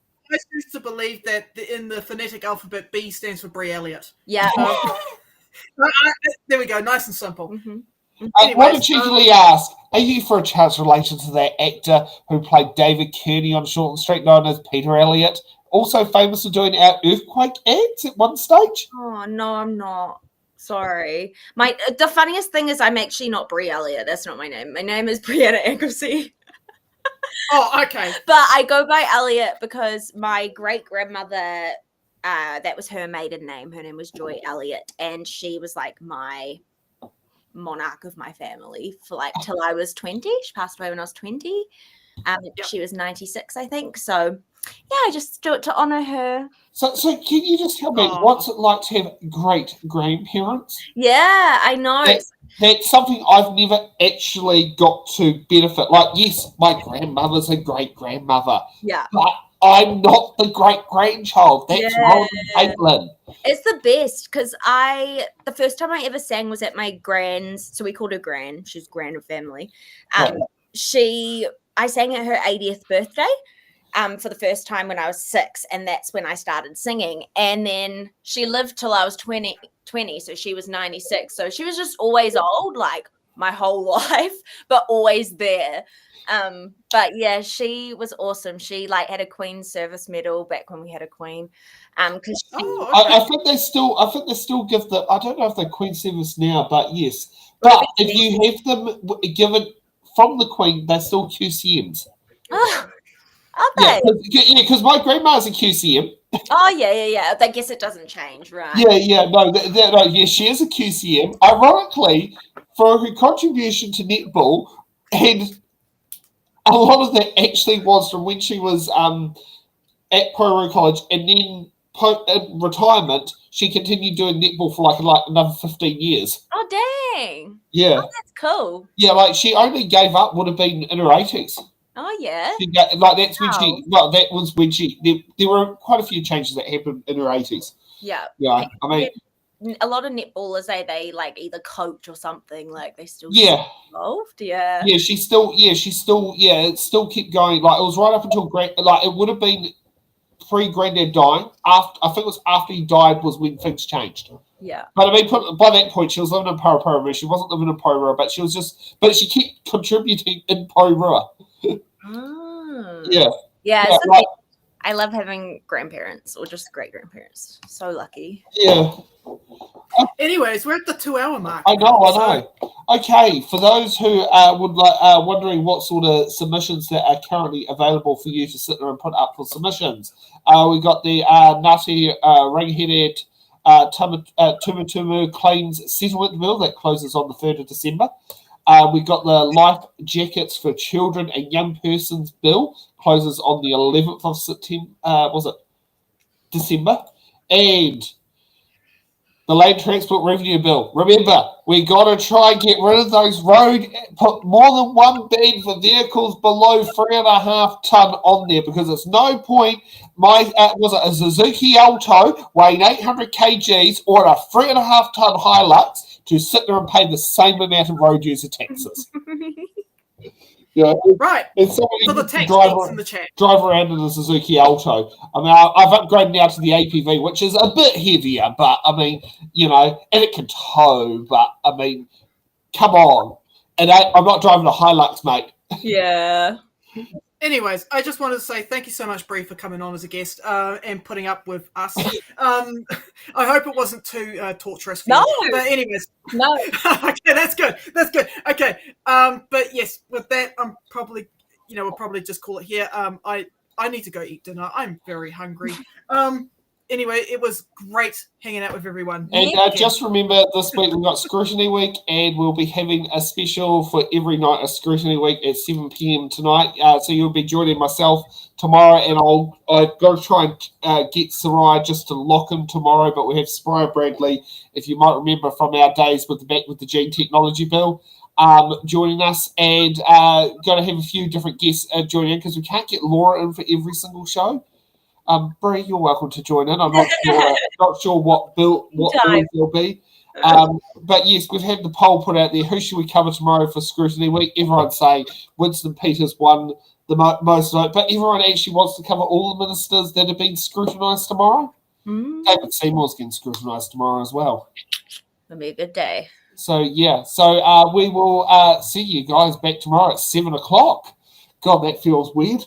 used to believe that in the phonetic alphabet, B stands for Brie Elliot. Yeah. There we go, nice and simple. I want to cheekily ask, are you for a chance related to that actor who played David Kearney on Shorten Street, known as Peter Elliot? Also famous for doing our earthquake ads at one stage. Oh no, I'm not. Sorry. The funniest thing is I'm actually not Brie Elliot. That's not my name. My name is Brianna Anglesey. Oh, okay. But I go by Elliot because my great grandmother, that was her maiden name. Her name was Joy Elliot, and she was like my monarch of my family for like till I was 20. She passed away when I was 20. She was 96, I think. So yeah, I just do it to honor her. So can you just tell me what's it like to have great grandparents? Yeah, I know. That's something I've never actually got to benefit. Like, yes, my grandmother's a great grandmother. Yeah. But I'm not the great grandchild. That's Ron and Caitlin. It's the best because the first time I ever sang was at my grand's. So we called her Gran. She's Gran of family. I sang at her 80th birthday. For the first time when I was 6, and that's when I started singing. And then she lived till I was 20, so she was 96. So she was just always old, like my whole life, but always there. But yeah, she was awesome. She like had a Queen's Service Medal back when we had a Queen. I think they still give the. I don't know if they're Queen's Service now, but yes. But if you have them given from the Queen, they're still QCMs. Okay. Yeah, because my grandma's a QCM. Oh, yeah. I guess it doesn't change, right? Yeah, she is a QCM. Ironically, for her contribution to netball, and a lot of that actually was from when she was at Poirot College, and then in retirement, she continued doing netball for like another 15 years. Oh, dang. Yeah. Oh, that's cool. Yeah, like she only gave up would have been in her 80s. Oh yeah, that was when she. There were quite a few changes that happened in her 80s. Yeah, I mean, a lot of netballers say they like either coach or something, like they still involved. Yeah. Yeah, it still kept going. Like it was right up until it would have been pre-Granddad dying. I think it was after he died was when things changed. Yeah. But I mean, by that point, she was living in Paraparaumu. She wasn't living in Poirua, but she kept contributing in Poirua. Yeah. Yeah. Like, I love having grandparents or just great grandparents. So lucky. Yeah. Anyways, we're at the 2-hour mark. I know. Okay, for those who would wondering what sort of submissions that are currently available for you to sit there and put up for submissions, we got the Ngāti Rangihere Tumutumu Claims Settlement Bill that closes on the 3rd of December. We got the Life Jackets for Children and Young Persons Bill closes on the 11th of September. December? And the Land Transport Revenue Bill. Remember, we got to try and get rid of those put more than one ban for vehicles below 3.5 ton on there, because it's no point a Suzuki Alto weighing 800 kgs or a 3.5 ton Hilux to sit there and pay the same amount of road user taxes. Right. And somebody for the tax in the chat. Drive around in a Suzuki Alto. I mean, I've upgraded now to the APV, which is a bit heavier, but I mean, and it can tow, but I mean, come on. And I'm not driving a Hilux, mate. Yeah. Anyways, I just wanted to say thank you so much, Brie, for coming on as a guest and putting up with us. I hope it wasn't too torturous for you. But anyways. No. Okay, that's good. That's good. Okay. But yes, with that, I'm probably, we'll probably just call it here. I need to go eat dinner. I'm very hungry. Anyway, it was great hanging out with everyone. And just remember, this week we've got Scrutiny Week, and we'll be having a special for every night of Scrutiny Week at 7 p.m. tonight. So you'll be joining myself tomorrow, and I've got to try and get Sarai just to lock him tomorrow, but we have Spire Bradley, if you might remember from our days with the Gene Technology Bill, joining us, and going to have a few different guests joining in, because we can't get Laura in for every single show. Brie, you're welcome to join in. I'm not sure what bill will be. But yes, we've had the poll put out there. Who should we cover tomorrow for Scrutiny Week? Everyone's saying Winston Peters won the most vote, but everyone actually wants to cover all the ministers that have been scrutinised tomorrow. David Seymour's getting scrutinised tomorrow as well. It'll be a good day. So yeah, we will see you guys back tomorrow at 7 o'clock. God, that feels weird.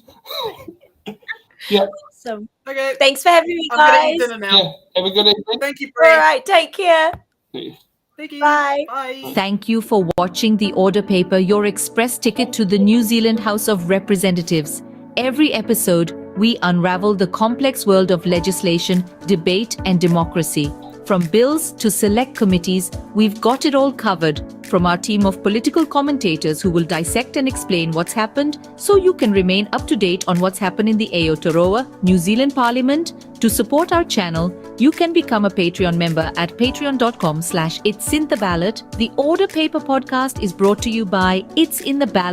Yeah. So okay. Thanks for having me, guys. I'm gonna eat dinner now. Yeah. Have a good evening. Thank you, Brie. All right, take care. Thank you. Bye. Bye. Thank you for watching The Order Paper, your express ticket to the New Zealand House of Representatives. Every episode, we unravel the complex world of legislation, debate, and democracy. From bills to select committees, we've got it all covered. From our team of political commentators who will dissect and explain what's happened so you can remain up to date on what's happened in the Aotearoa, New Zealand Parliament. To support our channel, you can become a Patreon member at patreon.com/itsinthe ballot. The Order Paper podcast is brought to you by It's in the Ballot.